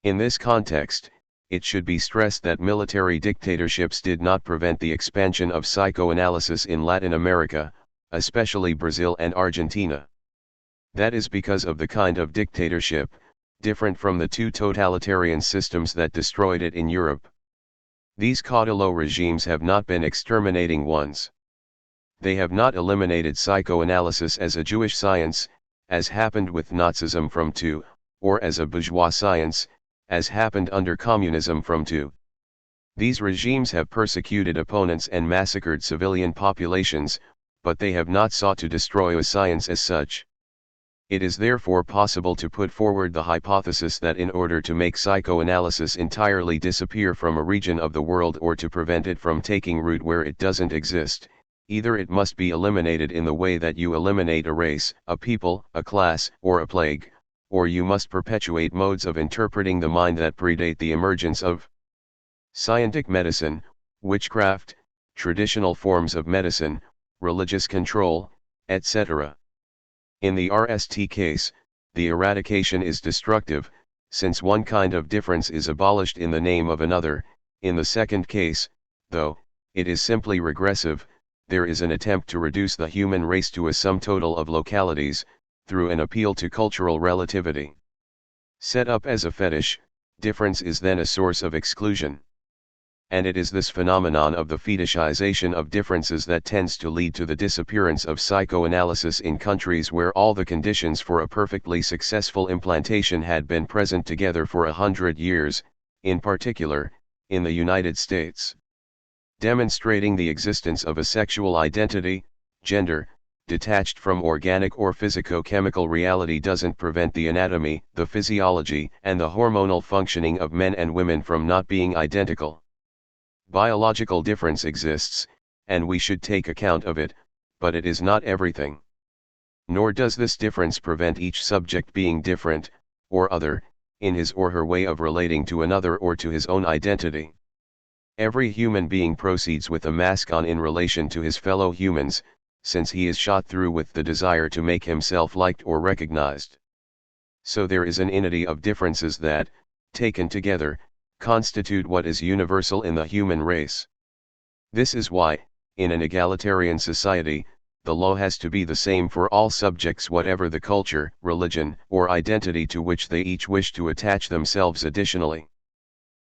In this context, it should be stressed that military dictatorships did not prevent the expansion of psychoanalysis in Latin America, especially Brazil and Argentina. That is because of the kind of dictatorship, different from the two totalitarian systems that destroyed it in Europe. These caudillo regimes have not been exterminating ones. They have not eliminated psychoanalysis as a Jewish science, as happened with Nazism from 2, or as a bourgeois science, as happened under communism from 2. These regimes have persecuted opponents and massacred civilian populations, but they have not sought to destroy a science as such. It is therefore possible to put forward the hypothesis that in order to make psychoanalysis entirely disappear from a region of the world or to prevent it from taking root where it doesn't exist, either it must be eliminated in the way that you eliminate a race, a people, a class, or a plague, or you must perpetuate modes of interpreting the mind that predate the emergence of scientific medicine, witchcraft, traditional forms of medicine, religious control, etc. In the RST case, the eradication is destructive, since one kind of difference is abolished in the name of another. In the second case, though, it is simply regressive. There is an attempt to reduce the human race to a sum total of localities, through an appeal to cultural relativity. Set up as a fetish, difference is then a source of exclusion. And it is this phenomenon of the fetishization of differences that tends to lead to the disappearance of psychoanalysis in countries where all the conditions for a perfectly successful implantation had been present together for 100 years, in particular, in the United States. Demonstrating the existence of a sexual identity, gender, detached from organic or physico-chemical reality doesn't prevent the anatomy, the physiology, and the hormonal functioning of men and women from not being identical. Biological difference exists, and we should take account of it, but it is not everything. Nor does this difference prevent each subject being different, or other, in his or her way of relating to another or to his own identity. Every human being proceeds with a mask on in relation to his fellow humans, since he is shot through with the desire to make himself liked or recognized. So there is an unity of differences that, taken together, constitute what is universal in the human race. This is why, in an egalitarian society, the law has to be the same for all subjects whatever the culture, religion, or identity to which they each wish to attach themselves additionally.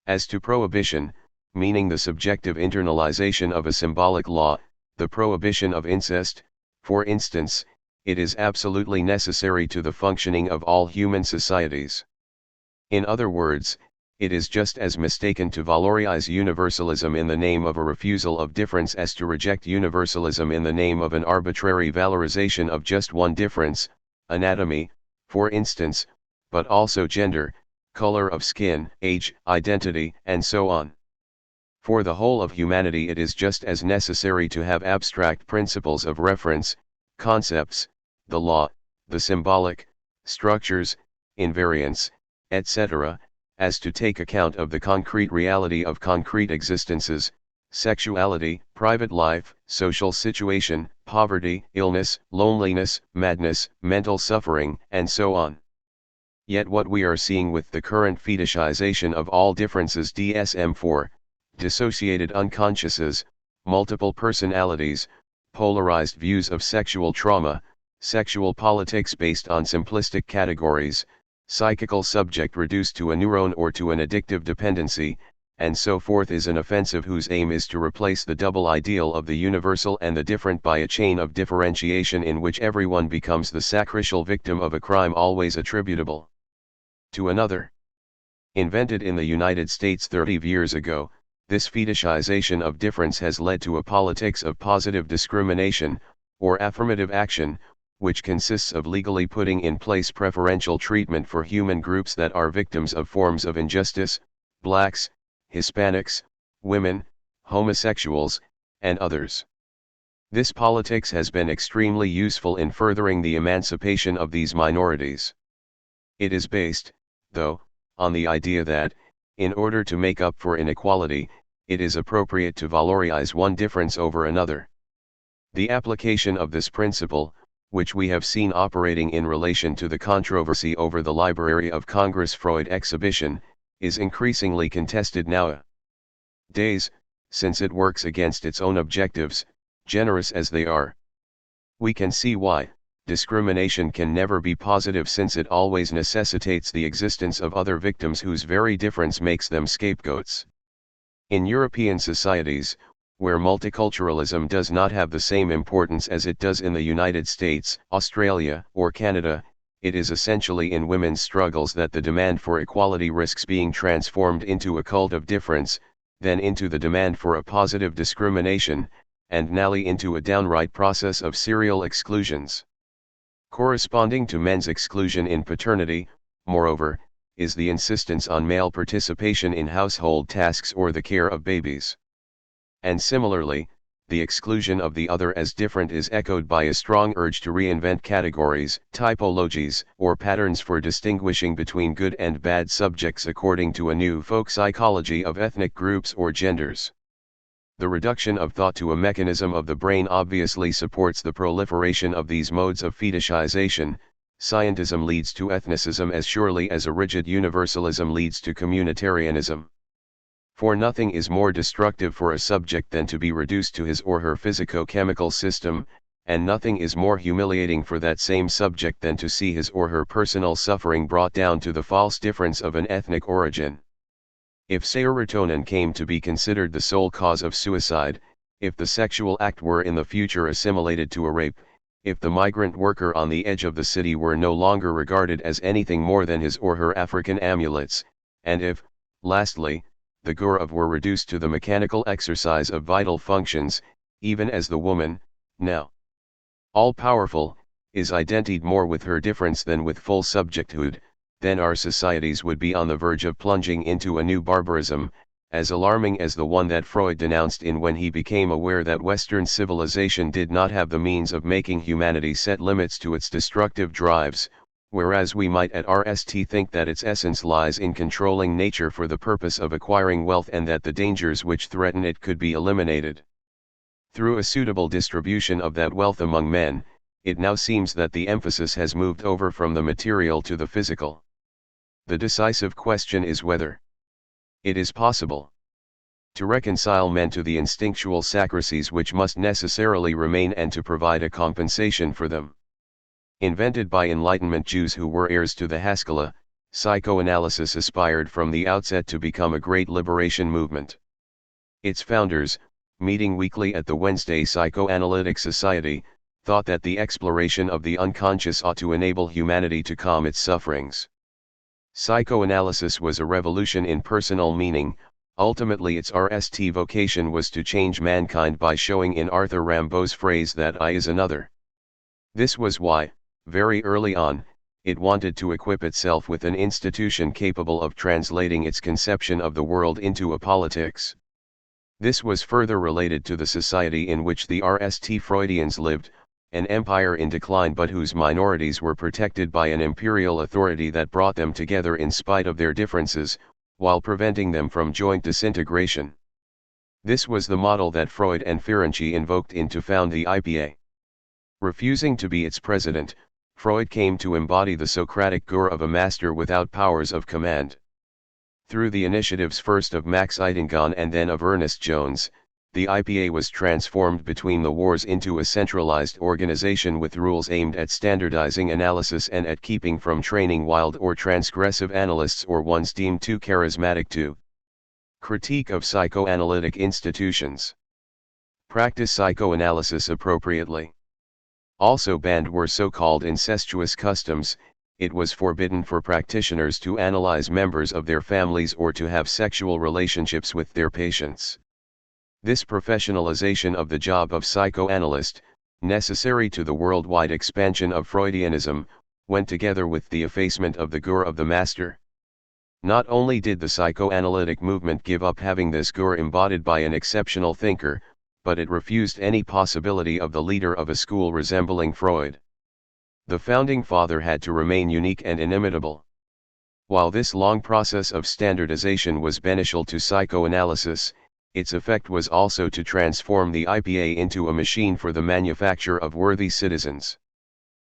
As to prohibition, meaning the subjective internalization of a symbolic law, the prohibition of incest, for instance, it is absolutely necessary to the functioning of all human societies. In other words, it is just as mistaken to valorize universalism in the name of a refusal of difference as to reject universalism in the name of an arbitrary valorization of just one difference, anatomy, for instance, but also gender, color of skin, age, identity, and so on. For the whole of humanity it is just as necessary to have abstract principles of reference, concepts, the law, the symbolic, structures, invariants, etc., as to take account of the concrete reality of concrete existences, sexuality, private life, social situation, poverty, illness, loneliness, madness, mental suffering, and so on. Yet what we are seeing with the current fetishization of all differences DSM-4, dissociated unconsciouses, multiple personalities, polarized views of sexual trauma, sexual politics based on simplistic categories, psychical subject reduced to a neuron or to an addictive dependency, and so forth is an offensive whose aim is to replace the double ideal of the universal and the different by a chain of differentiation in which everyone becomes the sacrificial victim of a crime always attributable to another. Invented in the United States 30 years ago, this fetishization of difference has led to a politics of positive discrimination, or affirmative action, which consists of legally putting in place preferential treatment for human groups that are victims of forms of injustice, blacks, Hispanics, women, homosexuals, and others. This politics has been extremely useful in furthering the emancipation of these minorities. It is based, though, on the idea that, in order to make up for inequality, it is appropriate to valorize one difference over another. The application of this principle, which we have seen operating in relation to the controversy over the Library of Congress Freud exhibition, is increasingly contested nowadays, since it works against its own objectives, generous as they are. We can see why, discrimination can never be positive since it always necessitates the existence of other victims whose very difference makes them scapegoats. In European societies, where multiculturalism does not have the same importance as it does in the United States, Australia, or Canada, it is essentially in women's struggles that the demand for equality risks being transformed into a cult of difference, then into the demand for a positive discrimination, and nally into a downright process of serial exclusions. Corresponding to men's exclusion in paternity, moreover, is the insistence on male participation in household tasks or the care of babies. And similarly, the exclusion of the other as different is echoed by a strong urge to reinvent categories, typologies, or patterns for distinguishing between good and bad subjects according to a new folk psychology of ethnic groups or genders. The reduction of thought to a mechanism of the brain obviously supports the proliferation of these modes of fetishization. Scientism leads to ethnicism as surely as a rigid universalism leads to communitarianism. For nothing is more destructive for a subject than to be reduced to his or her physico-chemical system, and nothing is more humiliating for that same subject than to see his or her personal suffering brought down to the false difference of an ethnic origin. If serotonin came to be considered the sole cause of suicide, if the sexual act were in the future assimilated to a rape, if the migrant worker on the edge of the city were no longer regarded as anything more than his or her African amulets, and if, lastly, the Gurav were reduced to the mechanical exercise of vital functions, even as the woman, now all-powerful, is identified more with her difference than with full subjecthood, then our societies would be on the verge of plunging into a new barbarism, as alarming as the one that Freud denounced when he became aware that Western civilization did not have the means of making humanity set limits to its destructive drives, whereas we might at RST think that its essence lies in controlling nature for the purpose of acquiring wealth and that the dangers which threaten it could be eliminated through a suitable distribution of that wealth among men. It now seems that the emphasis has moved over from the material to the physical. The decisive question is whether it is possible to reconcile men to the instinctual sacristies which must necessarily remain and to provide a compensation for them. Invented by Enlightenment Jews who were heirs to the Haskalah, psychoanalysis aspired from the outset to become a great liberation movement. Its founders, meeting weekly at the Wednesday Psychoanalytic Society, thought that the exploration of the unconscious ought to enable humanity to calm its sufferings. Psychoanalysis was a revolution in personal meaning. Ultimately its RST vocation was to change mankind by showing in Arthur Rimbaud's phrase that I is another. This was why, very early on, it wanted to equip itself with an institution capable of translating its conception of the world into a politics. This was further related to the society in which the RST Freudians lived, an empire in decline but whose minorities were protected by an imperial authority that brought them together in spite of their differences, while preventing them from joint disintegration. This was the model that Freud and Ferenczi invoked to found the IPA. Refusing to be its president, Freud came to embody the Socratic guru of a master without powers of command. Through the initiatives first of Max Eitingon and then of Ernest Jones, the IPA was transformed between the wars into a centralized organization with rules aimed at standardizing analysis and at keeping from training wild or transgressive analysts or ones deemed too charismatic to critique of psychoanalytic institutions. Practice psychoanalysis appropriately. Also banned were so-called incestuous customs. It was forbidden for practitioners to analyze members of their families or to have sexual relationships with their patients. This professionalization of the job of psychoanalyst, necessary to the worldwide expansion of Freudianism, went together with the effacement of the guru of the master. Not only did the psychoanalytic movement give up having this guru embodied by an exceptional thinker, but it refused any possibility of the leader of a school resembling Freud. The founding father had to remain unique and inimitable. While this long process of standardization was beneficial to psychoanalysis, its effect was also to transform the IPA into a machine for the manufacture of worthy citizens.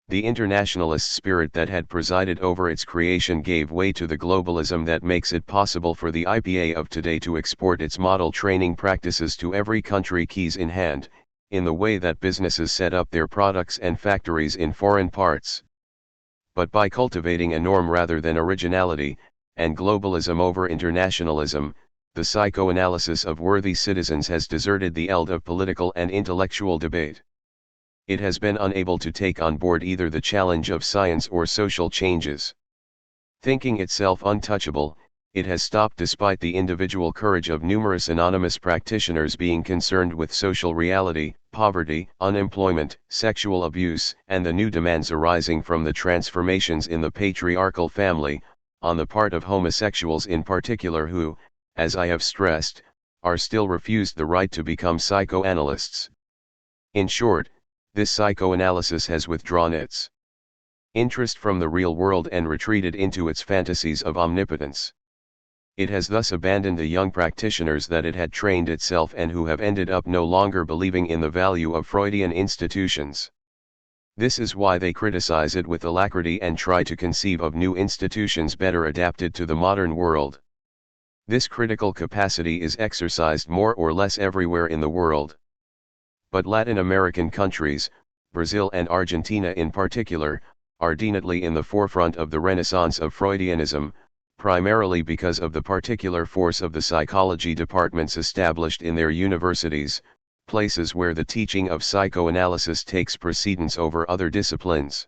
The internationalist spirit that had presided over its creation gave way to the globalism that makes it possible for the IPA of today to export its model training practices to every country keys in hand, in the way that businesses set up their products and factories in foreign parts. But by cultivating a norm rather than originality, and globalism over internationalism, the psychoanalysis of worthy citizens has deserted the eld of political and intellectual debate. It has been unable to take on board either the challenge of science or social changes. Thinking itself untouchable, it has stopped despite the individual courage of numerous anonymous practitioners being concerned with social reality, poverty, unemployment, sexual abuse, and the new demands arising from the transformations in the patriarchal family, on the part of homosexuals in particular who, as I have stressed, are still refused the right to become psychoanalysts. In short, this psychoanalysis has withdrawn its interest from the real world and retreated into its fantasies of omnipotence. It has thus abandoned the young practitioners that it had trained itself and who have ended up no longer believing in the value of Freudian institutions. This is why they criticize it with alacrity and try to conceive of new institutions better adapted to the modern world. This critical capacity is exercised more or less everywhere in the world. But Latin American countries, Brazil and Argentina in particular, are definitely in the forefront of the renaissance of Freudianism, primarily because of the particular force of the psychology departments established in their universities, places where the teaching of psychoanalysis takes precedence over other disciplines.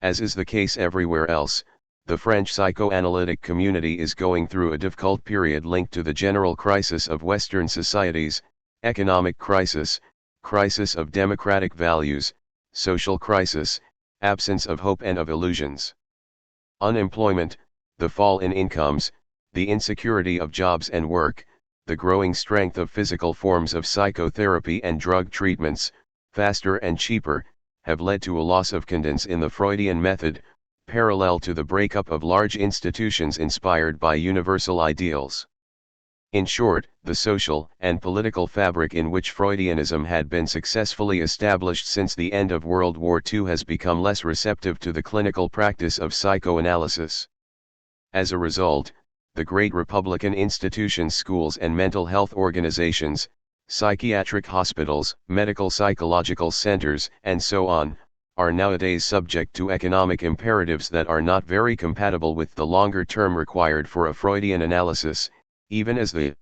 As is the case everywhere else, the French psychoanalytic community is going through a difficult period linked to the general crisis of Western societies, economic crisis, crisis of democratic values, social crisis, absence of hope and of illusions. Unemployment, the fall in incomes, the insecurity of jobs and work, the growing strength of physical forms of psychotherapy and drug treatments, faster and cheaper, have led to a loss of confidence in the Freudian method, parallel to the breakup of large institutions inspired by universal ideals. In short, the social and political fabric in which Freudianism had been successfully established since the end of World War II has become less receptive to the clinical practice of psychoanalysis. As a result, the great Republican institutions, schools and mental health organizations, psychiatric hospitals, medical psychological centers, and so on, are nowadays subject to economic imperatives that are not very compatible with the longer term required for a Freudian analysis, even as the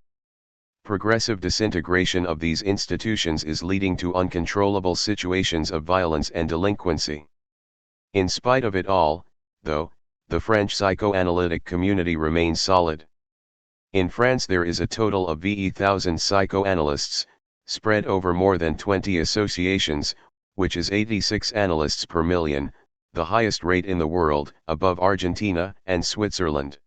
progressive disintegration of these institutions is leading to uncontrollable situations of violence and delinquency. In spite of it all, though, the French psychoanalytic community remains solid. In France there is a total of 1,000 psychoanalysts, spread over more than 20 associations, which is 86 analysts per million, the highest rate in the world, above Argentina and Switzerland.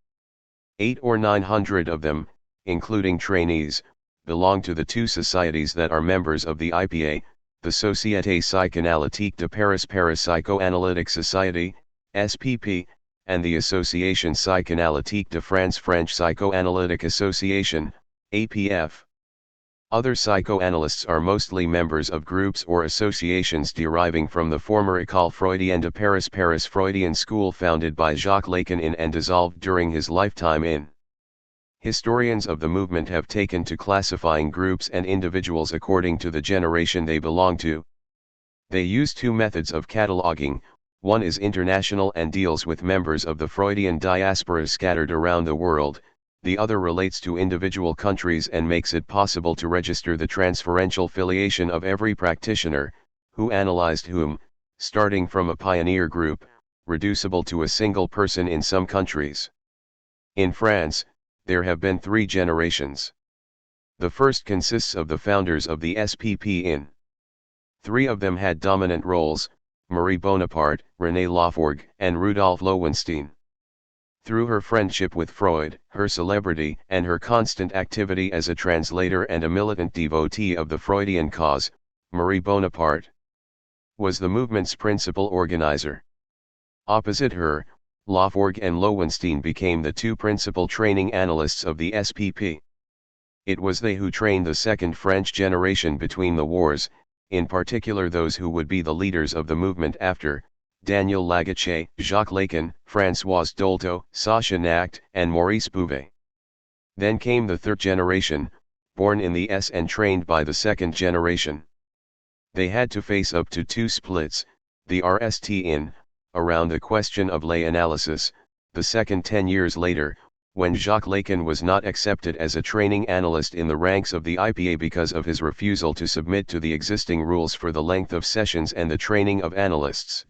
800 or 900 of them, including trainees, belong to the two societies that are members of the IPA, the Société Psychanalytique de Paris Parapsychoanalytic Society, SPP, and the Association Psychanalytique de France French Psychoanalytic Association, APF. Other psychoanalysts are mostly members of groups or associations deriving from the former École Freudienne de Paris Freudian school founded by Jacques Lacan in and dissolved during his lifetime in. Historians of the movement have taken to classifying groups and individuals according to the generation they belong to. They use two methods of cataloging. One is international and deals with members of the Freudian diaspora scattered around the world, the other relates to individual countries and makes it possible to register the transferential filiation of every practitioner, who analyzed whom, starting from a pioneer group, reducible to a single person in some countries. In France, there have been 3 generations. The first consists of the founders of the SPP in. 3 of them had dominant roles, Marie Bonaparte, René Laforgue, and Rudolf Lowenstein. Through her friendship with Freud, her celebrity, and her constant activity as a translator and a militant devotee of the Freudian cause, Marie Bonaparte was the movement's principal organizer. Opposite her, Laforgue and Lowenstein became the 2 principal training analysts of the SPP. It was they who trained the second French generation between the wars, in particular those who would be the leaders of the movement after, Daniel Lagache, Jacques Lacan, François Dolto, Sacha Nacht, and Maurice Bouvet. Then came the third generation, born in the S and trained by the second generation. They had to face up to two splits, the RST in, around the question of lay analysis, the second 10 years later, when Jacques Lacan was not accepted as a training analyst in the ranks of the IPA because of his refusal to submit to the existing rules for the length of sessions and the training of analysts.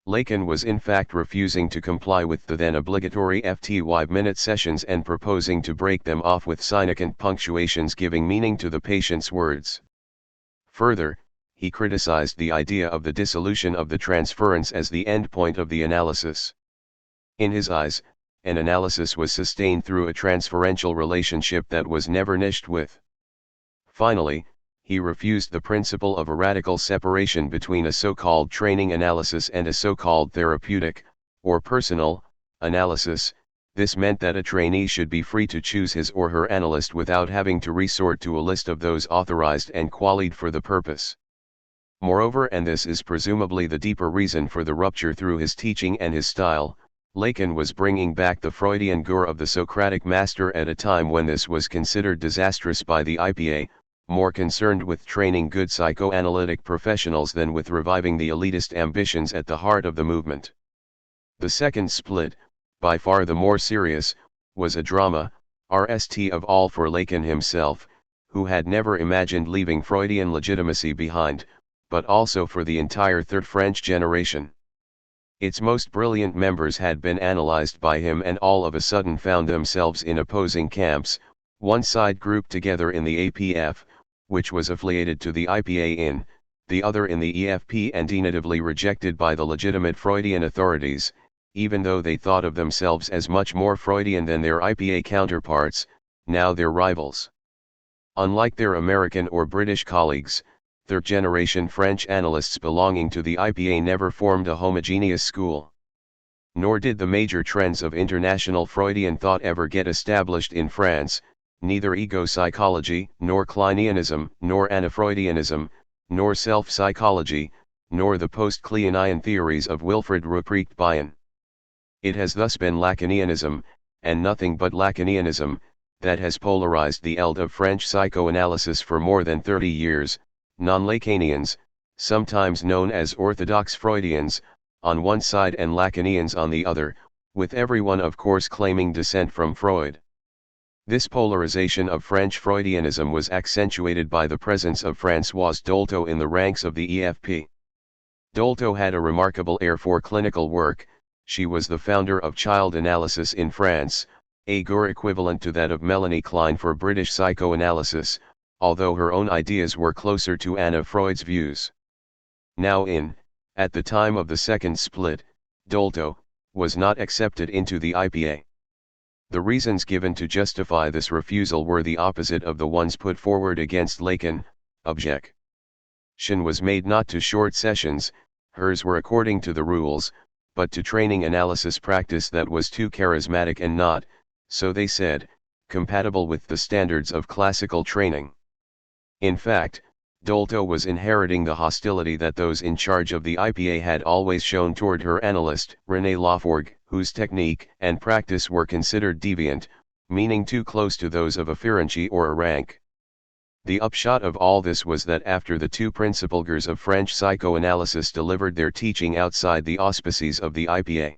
Lacan was in fact refusing to comply with the then obligatory FTY-minute sessions and proposing to break them off with significant punctuations giving meaning to the patient's words. Further, he criticized the idea of the dissolution of the transference as the endpoint of the analysis. In his eyes, an analysis was sustained through a transferential relationship that was never niched with. Finally, he refused the principle of a radical separation between a so-called training analysis and a so-called therapeutic, or personal, analysis. This meant that a trainee should be free to choose his or her analyst without having to resort to a list of those authorized and qualified for the purpose. Moreover, and this is presumably the deeper reason for the rupture through his teaching and his style, Lacan was bringing back the Freudian guru of the Socratic master at a time when this was considered disastrous by the IPA, more concerned with training good psychoanalytic professionals than with reviving the elitist ambitions at the heart of the movement. The second split, by far the more serious, was a drama, RST of all for Lacan himself, who had never imagined leaving Freudian legitimacy behind, but also for the entire third French generation. Its most brilliant members had been analyzed by him and all of a sudden found themselves in opposing camps, one side grouped together in the APF, which was affiliated to the IPA in, the other in the EFP and definitively rejected by the legitimate Freudian authorities, even though they thought of themselves as much more Freudian than their IPA counterparts, now their rivals. Unlike their American or British colleagues, third-generation French analysts belonging to the IPA never formed a homogeneous school. Nor did the major trends of international Freudian thought ever get established in France, neither ego psychology, nor Kleinianism, nor anafreudianism, nor self-psychology, nor the post-Kleinian theories of Wilfried Ruprecht Bion. It has thus been Lacanianism, and nothing but Lacanianism, that has polarized the eld of French psychoanalysis for more than 30 years, non-Lacanians, sometimes known as orthodox Freudians, on one side and Lacanians on the other, with everyone of course claiming descent from Freud. This polarization of French Freudianism was accentuated by the presence of Françoise Dolto in the ranks of the EFP. Dolto had a remarkable air for clinical work. She was the founder of child analysis in France, a guru equivalent to that of Melanie Klein for British psychoanalysis, although her own ideas were closer to Anna Freud's views. Now at the time of the second split, Dolto was not accepted into the IPA. The reasons given to justify this refusal were the opposite of the ones put forward against Lacan. Objection was made not to short sessions, hers were according to the rules, but to training analysis practice that was too charismatic and not, so they said, compatible with the standards of classical training. In fact, Dolto was inheriting the hostility that those in charge of the IPA had always shown toward her analyst, René Laforgue, whose technique and practice were considered deviant, meaning too close to those of a Ferenczi or a Rank. The upshot of all this was that after the two principal gurus of French psychoanalysis delivered their teaching outside the auspices of the IPA,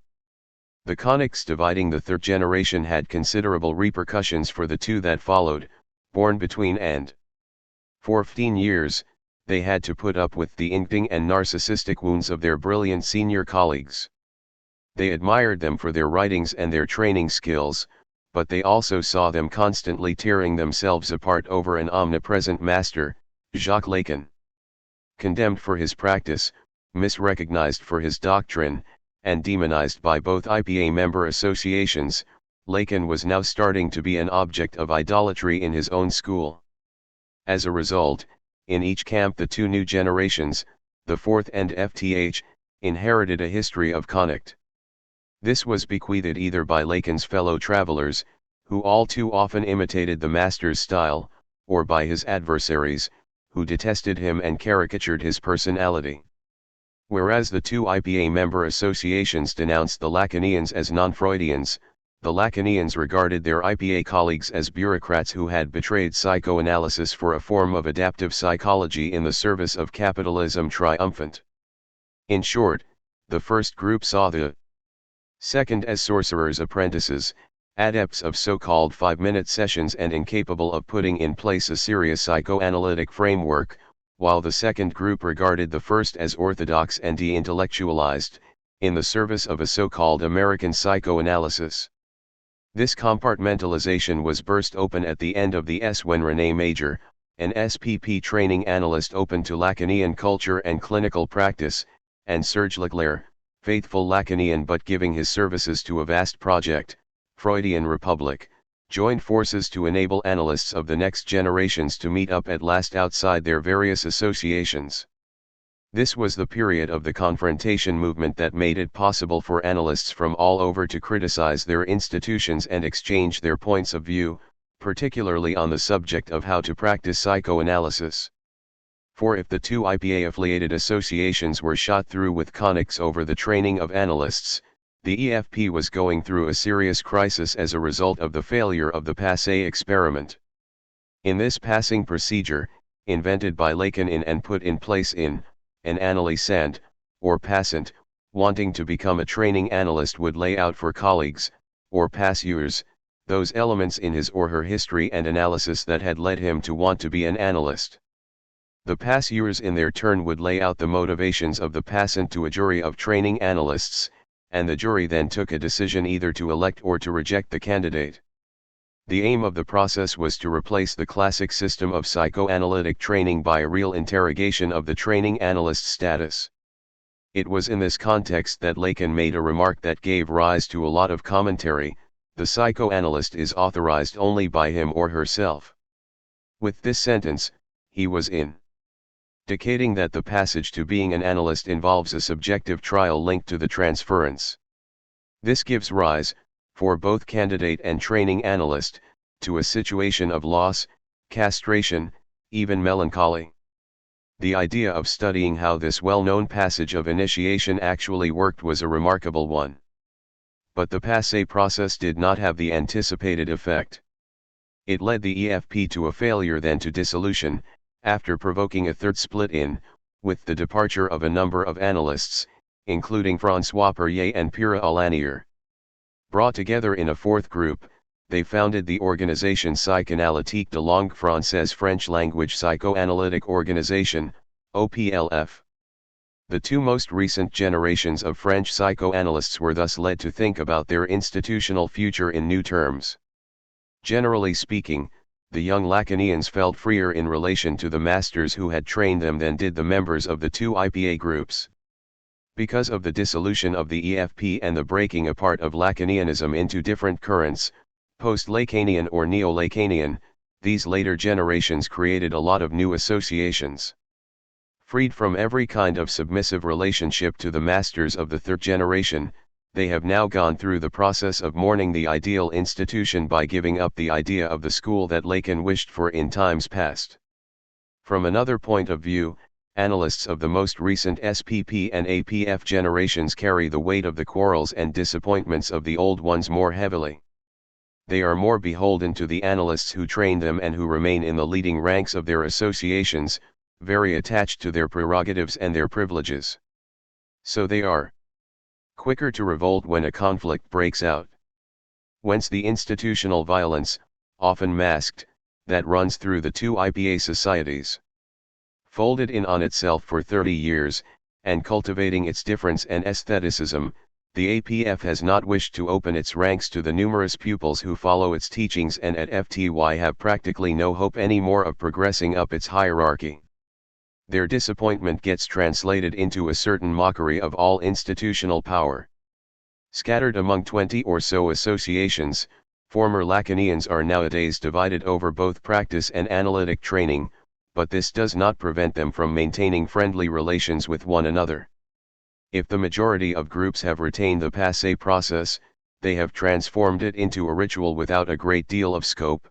the conics dividing the third generation had considerable repercussions for the two that followed, born between and for 15 years, they had to put up with the inking and narcissistic wounds of their brilliant senior colleagues. They admired them for their writings and their training skills, but they also saw them constantly tearing themselves apart over an omnipresent master, Jacques Lacan. Condemned for his practice, misrecognized for his doctrine, and demonized by both IPA member associations, Lacan was now starting to be an object of idolatry in his own school. As a result, in each camp the two new generations, the fourth and FTH, inherited a history of conflict. This was bequeathed either by Lacan's fellow travelers, who all too often imitated the master's style, or by his adversaries, who detested him and caricatured his personality. Whereas the two IPA member associations denounced the Lacanians as non-Freudians, the Lacanians regarded their IPA colleagues as bureaucrats who had betrayed psychoanalysis for a form of adaptive psychology in the service of capitalism triumphant. In short, the first group saw the second as sorcerers' apprentices, adepts of so-called 5-minute sessions and incapable of putting in place a serious psychoanalytic framework, while the second group regarded the first as orthodox and de-intellectualized, in the service of a so-called American psychoanalysis. This compartmentalization was burst open at the end of the S when René Major, an SPP training analyst open to Lacanian culture and clinical practice, and Serge Leclerc, faithful Lacanian but giving his services to a vast project, Freudian Republic, joined forces to enable analysts of the next generations to meet up at last outside their various associations. This was the period of the confrontation movement that made it possible for analysts from all over to criticize their institutions and exchange their points of view, particularly on the subject of how to practice psychoanalysis. For if the two IPA-affiliated associations were shot through with conics over the training of analysts, the EFP was going through a serious crisis as a result of the failure of the Passé experiment. In this passing procedure, invented by Lacan and put in place in an analysand, or passant, wanting to become a training analyst would lay out for colleagues, or passeurs, those elements in his or her history and analysis that had led him to want to be an analyst. The passeurs in their turn would lay out the motivations of the passant to a jury of training analysts, and the jury then took a decision either to elect or to reject the candidate. The aim of the process was to replace the classic system of psychoanalytic training by a real interrogation of the training analyst status. It was in this context that Lacan made a remark that gave rise to a lot of commentary: the psychoanalyst is authorized only by him or herself. With this sentence, he was indicating that the passage to being an analyst involves a subjective trial linked to the transference. This gives rise, for both candidate and training analyst, to a situation of loss, castration, even melancholy. The idea of studying how this well-known passage of initiation actually worked was a remarkable one. But the Passé process did not have the anticipated effect. It led the EFP to a failure, then to dissolution, after provoking a third split with the departure of a number of analysts, including François Perrier and Pierre Alanier. Brought together in a fourth group, they founded the Organisation Psychanalytique de Langue Française, French Language Psychoanalytic Organization, OPLF. The two most recent generations of French psychoanalysts were thus led to think about their institutional future in new terms. Generally speaking, the young Lacanians felt freer in relation to the masters who had trained them than did the members of the two IPA groups. Because of the dissolution of the EFP and the breaking apart of Lacanianism into different currents, post-Lacanian or neo-Lacanian, these later generations created a lot of new associations. Freed from every kind of submissive relationship to the masters of the third generation, they have now gone through the process of mourning the ideal institution by giving up the idea of the school that Lacan wished for in times past. From another point of view, analysts of the most recent SPP and APF generations carry the weight of the quarrels and disappointments of the old ones more heavily. They are more beholden to the analysts who train them and who remain in the leading ranks of their associations, very attached to their prerogatives and their privileges. So they are quicker to revolt when a conflict breaks out. Whence the institutional violence, often masked, that runs through the two IPA societies. Folded in on itself for 30 years, and cultivating its difference and aestheticism, the APF has not wished to open its ranks to the numerous pupils who follow its teachings and at FTY have practically no hope anymore of progressing up its hierarchy. Their disappointment gets translated into a certain mockery of all institutional power. Scattered among 20 or so associations, former Lacanians are nowadays divided over both practice and analytic training, but this does not prevent them from maintaining friendly relations with one another. If the majority of groups have retained the Passé process, they have transformed it into a ritual without a great deal of scope.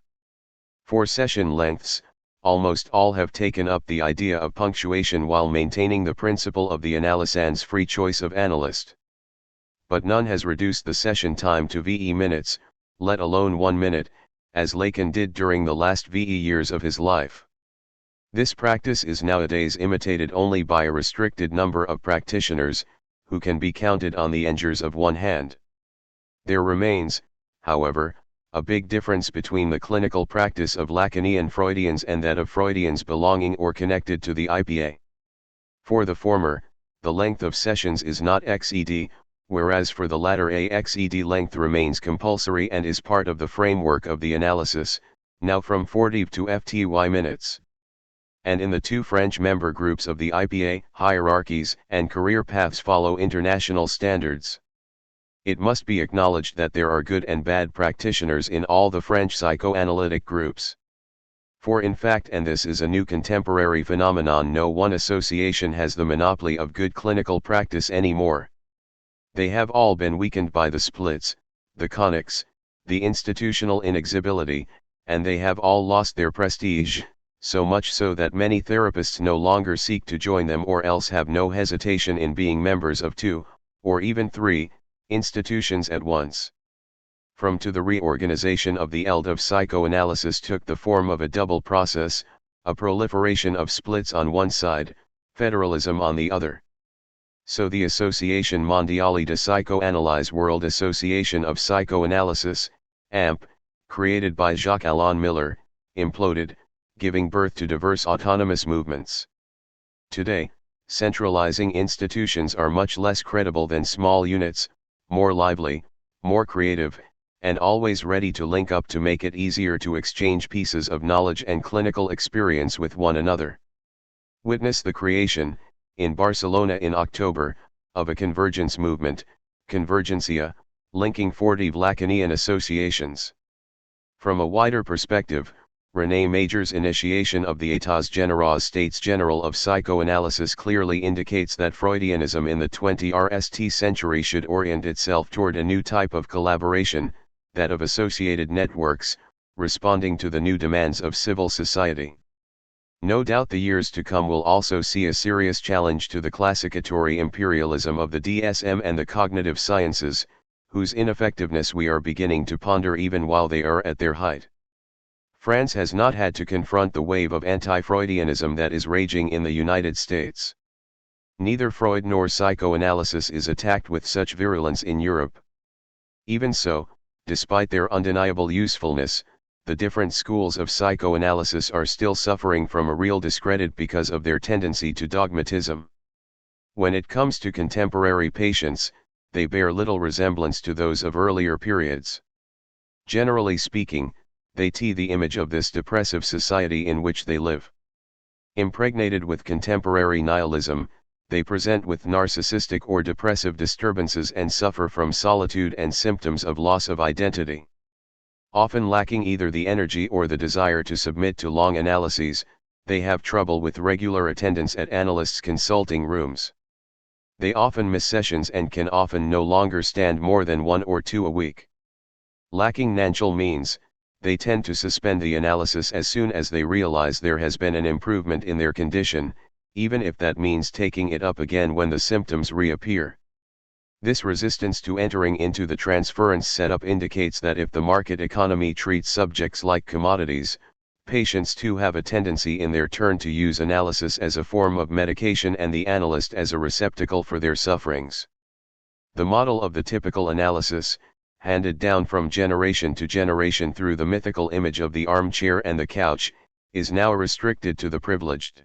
For session lengths, almost all have taken up the idea of punctuation while maintaining the principle of the analysand's free choice of analyst. but none has reduced the session time to VE minutes, let alone 1 minute, as Lacan did during the last VE years of his life. This practice is nowadays imitated only by a restricted number of practitioners, who can be counted on the fingers of one hand. There remains, however, a big difference between the clinical practice of Lacanian Freudians and that of Freudians belonging or connected to the IPA. For the former, the length of sessions is not XED, whereas for the latter XED length remains compulsory and is part of the framework of the analysis, now from 40 to FTY minutes. And in the two French member groups of the IPA, hierarchies and career paths follow international standards. It must be acknowledged that there are good and bad practitioners in all the French psychoanalytic groups. For in fact, and this is a new contemporary phenomenon, no one association has the monopoly of good clinical practice anymore. They have all been weakened by the splits, the conics, the institutional inexhibility, and they have all lost their prestige, so much so that many therapists no longer seek to join them or else have no hesitation in being members of 2, or even 3, institutions at once. From to the reorganization of the ELD of psychoanalysis took the form of a double process, a proliferation of splits on one side, federalism on the other. So the Association Mondiale de Psychoanalyse, World Association of Psychoanalysis, AMP, created by Jacques-Alain Miller, imploded, giving birth to diverse autonomous movements. Today, centralizing institutions are much less credible than small units, more lively, more creative, and always ready to link up to make it easier to exchange pieces of knowledge and clinical experience with one another. Witness the creation, in Barcelona in October, of a convergence movement, Convergencia, linking 40 Lacanian associations. From a wider perspective, René Major's initiation of the États Généraux States General of Psychoanalysis clearly indicates that Freudianism in the 20th century should orient itself toward a new type of collaboration, that of associated networks, responding to the new demands of civil society. No doubt the years to come will also see a serious challenge to the classificatory imperialism of the DSM and the cognitive sciences, whose ineffectiveness we are beginning to ponder even while they are at their height. France has not had to confront the wave of anti-Freudianism that is raging in the United States. Neither Freud nor psychoanalysis is attacked with such virulence in Europe. Even so, despite their undeniable usefulness, the different schools of psychoanalysis are still suffering from a real discredit because of their tendency to dogmatism. When it comes to contemporary patients, they bear little resemblance to those of earlier periods. Generally speaking, they tee the image of this depressive society in which they live. Impregnated with contemporary nihilism, they present with narcissistic or depressive disturbances and suffer from solitude and symptoms of loss of identity. Often lacking either the energy or the desire to submit to long analyses, they have trouble with regular attendance at analysts' consulting rooms. They often miss sessions and can often no longer stand more than 1 or 2 a week. Lacking financial means, they tend to suspend the analysis as soon as they realize there has been an improvement in their condition, even if that means taking it up again when the symptoms reappear. This resistance to entering into the transference setup indicates that if the market economy treats subjects like commodities, patients too have a tendency in their turn to use analysis as a form of medication and the analyst as a receptacle for their sufferings. The model of the typical analysis, handed down from generation to generation through the mythical image of the armchair and the couch, is now restricted to the privileged.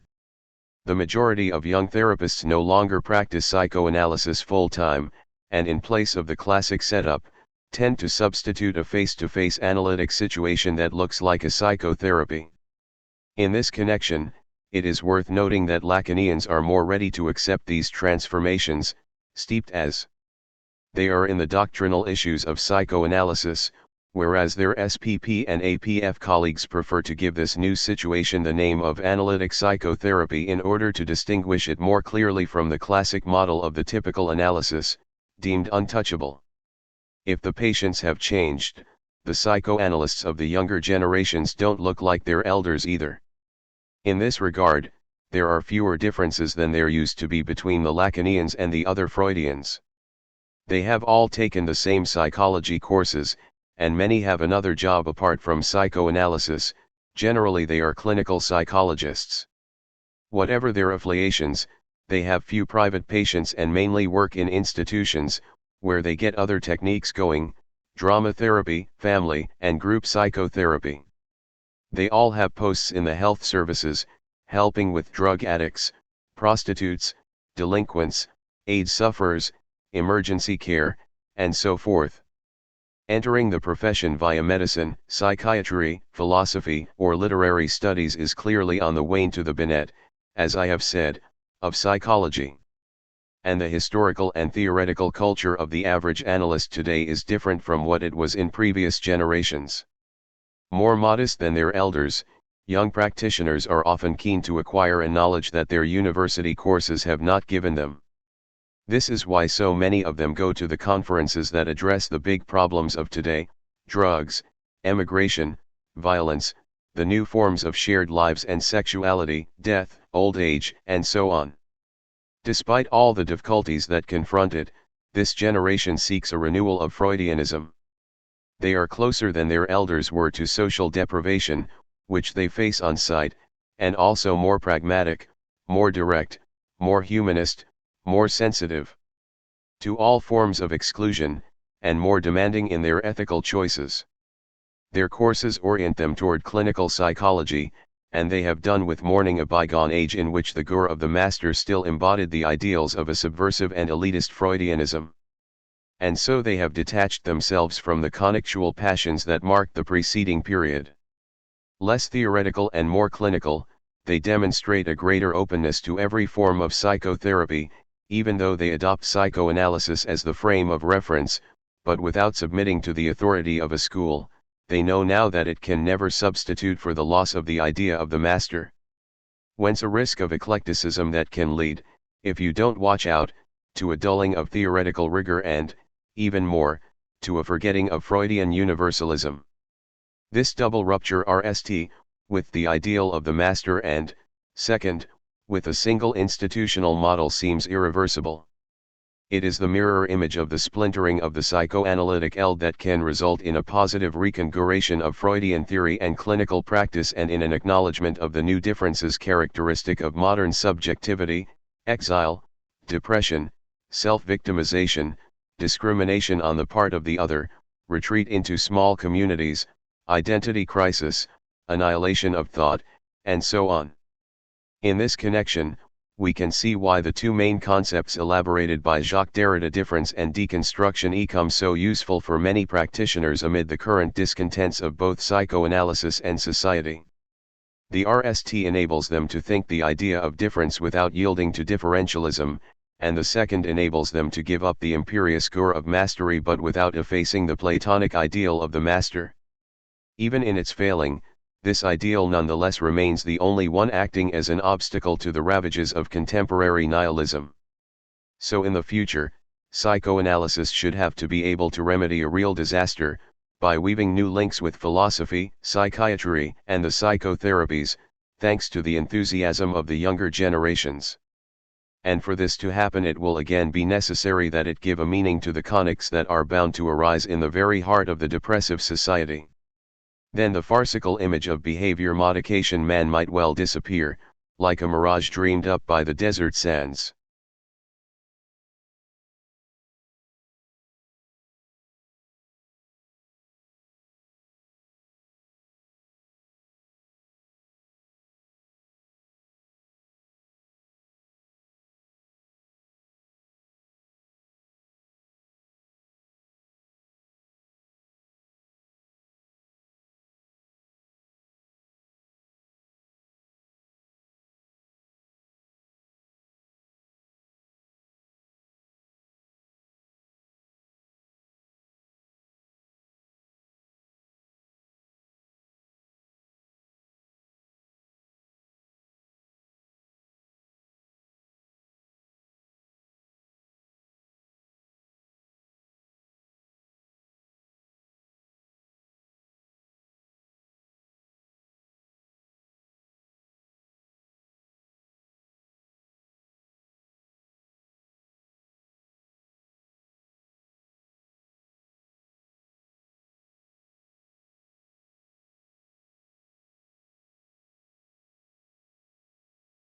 The majority of young therapists no longer practice psychoanalysis full-time, and in place of the classic setup, tend to substitute a face-to-face analytic situation that looks like a psychotherapy. In this connection, it is worth noting that Lacanians are more ready to accept these transformations, steeped as they are in the doctrinal issues of psychoanalysis, whereas their SPP and APF colleagues prefer to give this new situation the name of analytic psychotherapy in order to distinguish it more clearly from the classic model of the typical analysis, deemed untouchable. If the patients have changed, the psychoanalysts of the younger generations don't look like their elders either. In this regard, there are fewer differences than there used to be between the Lacanians and the other Freudians. They have all taken the same psychology courses, and many have another job apart from psychoanalysis. Generally they are clinical psychologists. Whatever their affiliations, they have few private patients and mainly work in institutions, where they get other techniques going, drama therapy, family and group psychotherapy. They all have posts in the health services, helping with drug addicts, prostitutes, delinquents, AIDS sufferers, emergency care, and so forth. Entering the profession via medicine, psychiatry, philosophy, or literary studies is clearly on the wane to the bonnet, as I have said, of psychology. And the historical and theoretical culture of the average analyst today is different from what it was in previous generations. More modest than their elders, young practitioners are often keen to acquire a knowledge that their university courses have not given them. This is why so many of them go to the conferences that address the big problems of today: drugs, emigration, violence, the new forms of shared lives and sexuality, death, old age, and so on. Despite all the difficulties that confront it, this generation seeks a renewal of Freudianism. They are closer than their elders were to social deprivation, which they face on sight, and also more pragmatic, more direct, more humanist, more sensitive to all forms of exclusion, and more demanding in their ethical choices. Their courses orient them toward clinical psychology, and they have done with mourning a bygone age in which the guru of the master still embodied the ideals of a subversive and elitist Freudianism. And so they have detached themselves from the connectual passions that marked the preceding period. Less theoretical and more clinical, they demonstrate a greater openness to every form of psychotherapy, even though they adopt psychoanalysis as the frame of reference, but without submitting to the authority of a school. They know now that it can never substitute for the loss of the idea of the master. Whence a risk of eclecticism that can lead, if you don't watch out, to a dulling of theoretical rigor and, even more, to a forgetting of Freudian universalism. This double rupture with the ideal of the master and, second, with a single institutional model seems irreversible. It is the mirror image of the splintering of the psychoanalytic eld that can result in a positive reconfiguration of Freudian theory and clinical practice, and in an acknowledgement of the new differences characteristic of modern subjectivity: exile, depression, self-victimization, discrimination on the part of the other, retreat into small communities, identity crisis, annihilation of thought, and so on. In this connection, we can see why the two main concepts elaborated by Jacques Derrida, difference and deconstruction, become so useful for many practitioners amid the current discontents of both psychoanalysis and society. The RST enables them to think the idea of difference without yielding to differentialism, and the second enables them to give up the imperious guru of mastery but without effacing the Platonic ideal of the master. Even in its failing, this ideal nonetheless remains the only one acting as an obstacle to the ravages of contemporary nihilism. So in the future, psychoanalysis should have to be able to remedy a real disaster, by weaving new links with philosophy, psychiatry, and the psychotherapies, thanks to the enthusiasm of the younger generations. And for this to happen, it will again be necessary that it give a meaning to the conics that are bound to arise in the very heart of the depressive society. Then the farcical image of behavior modification man might well disappear, like a mirage dreamed up by the desert sands.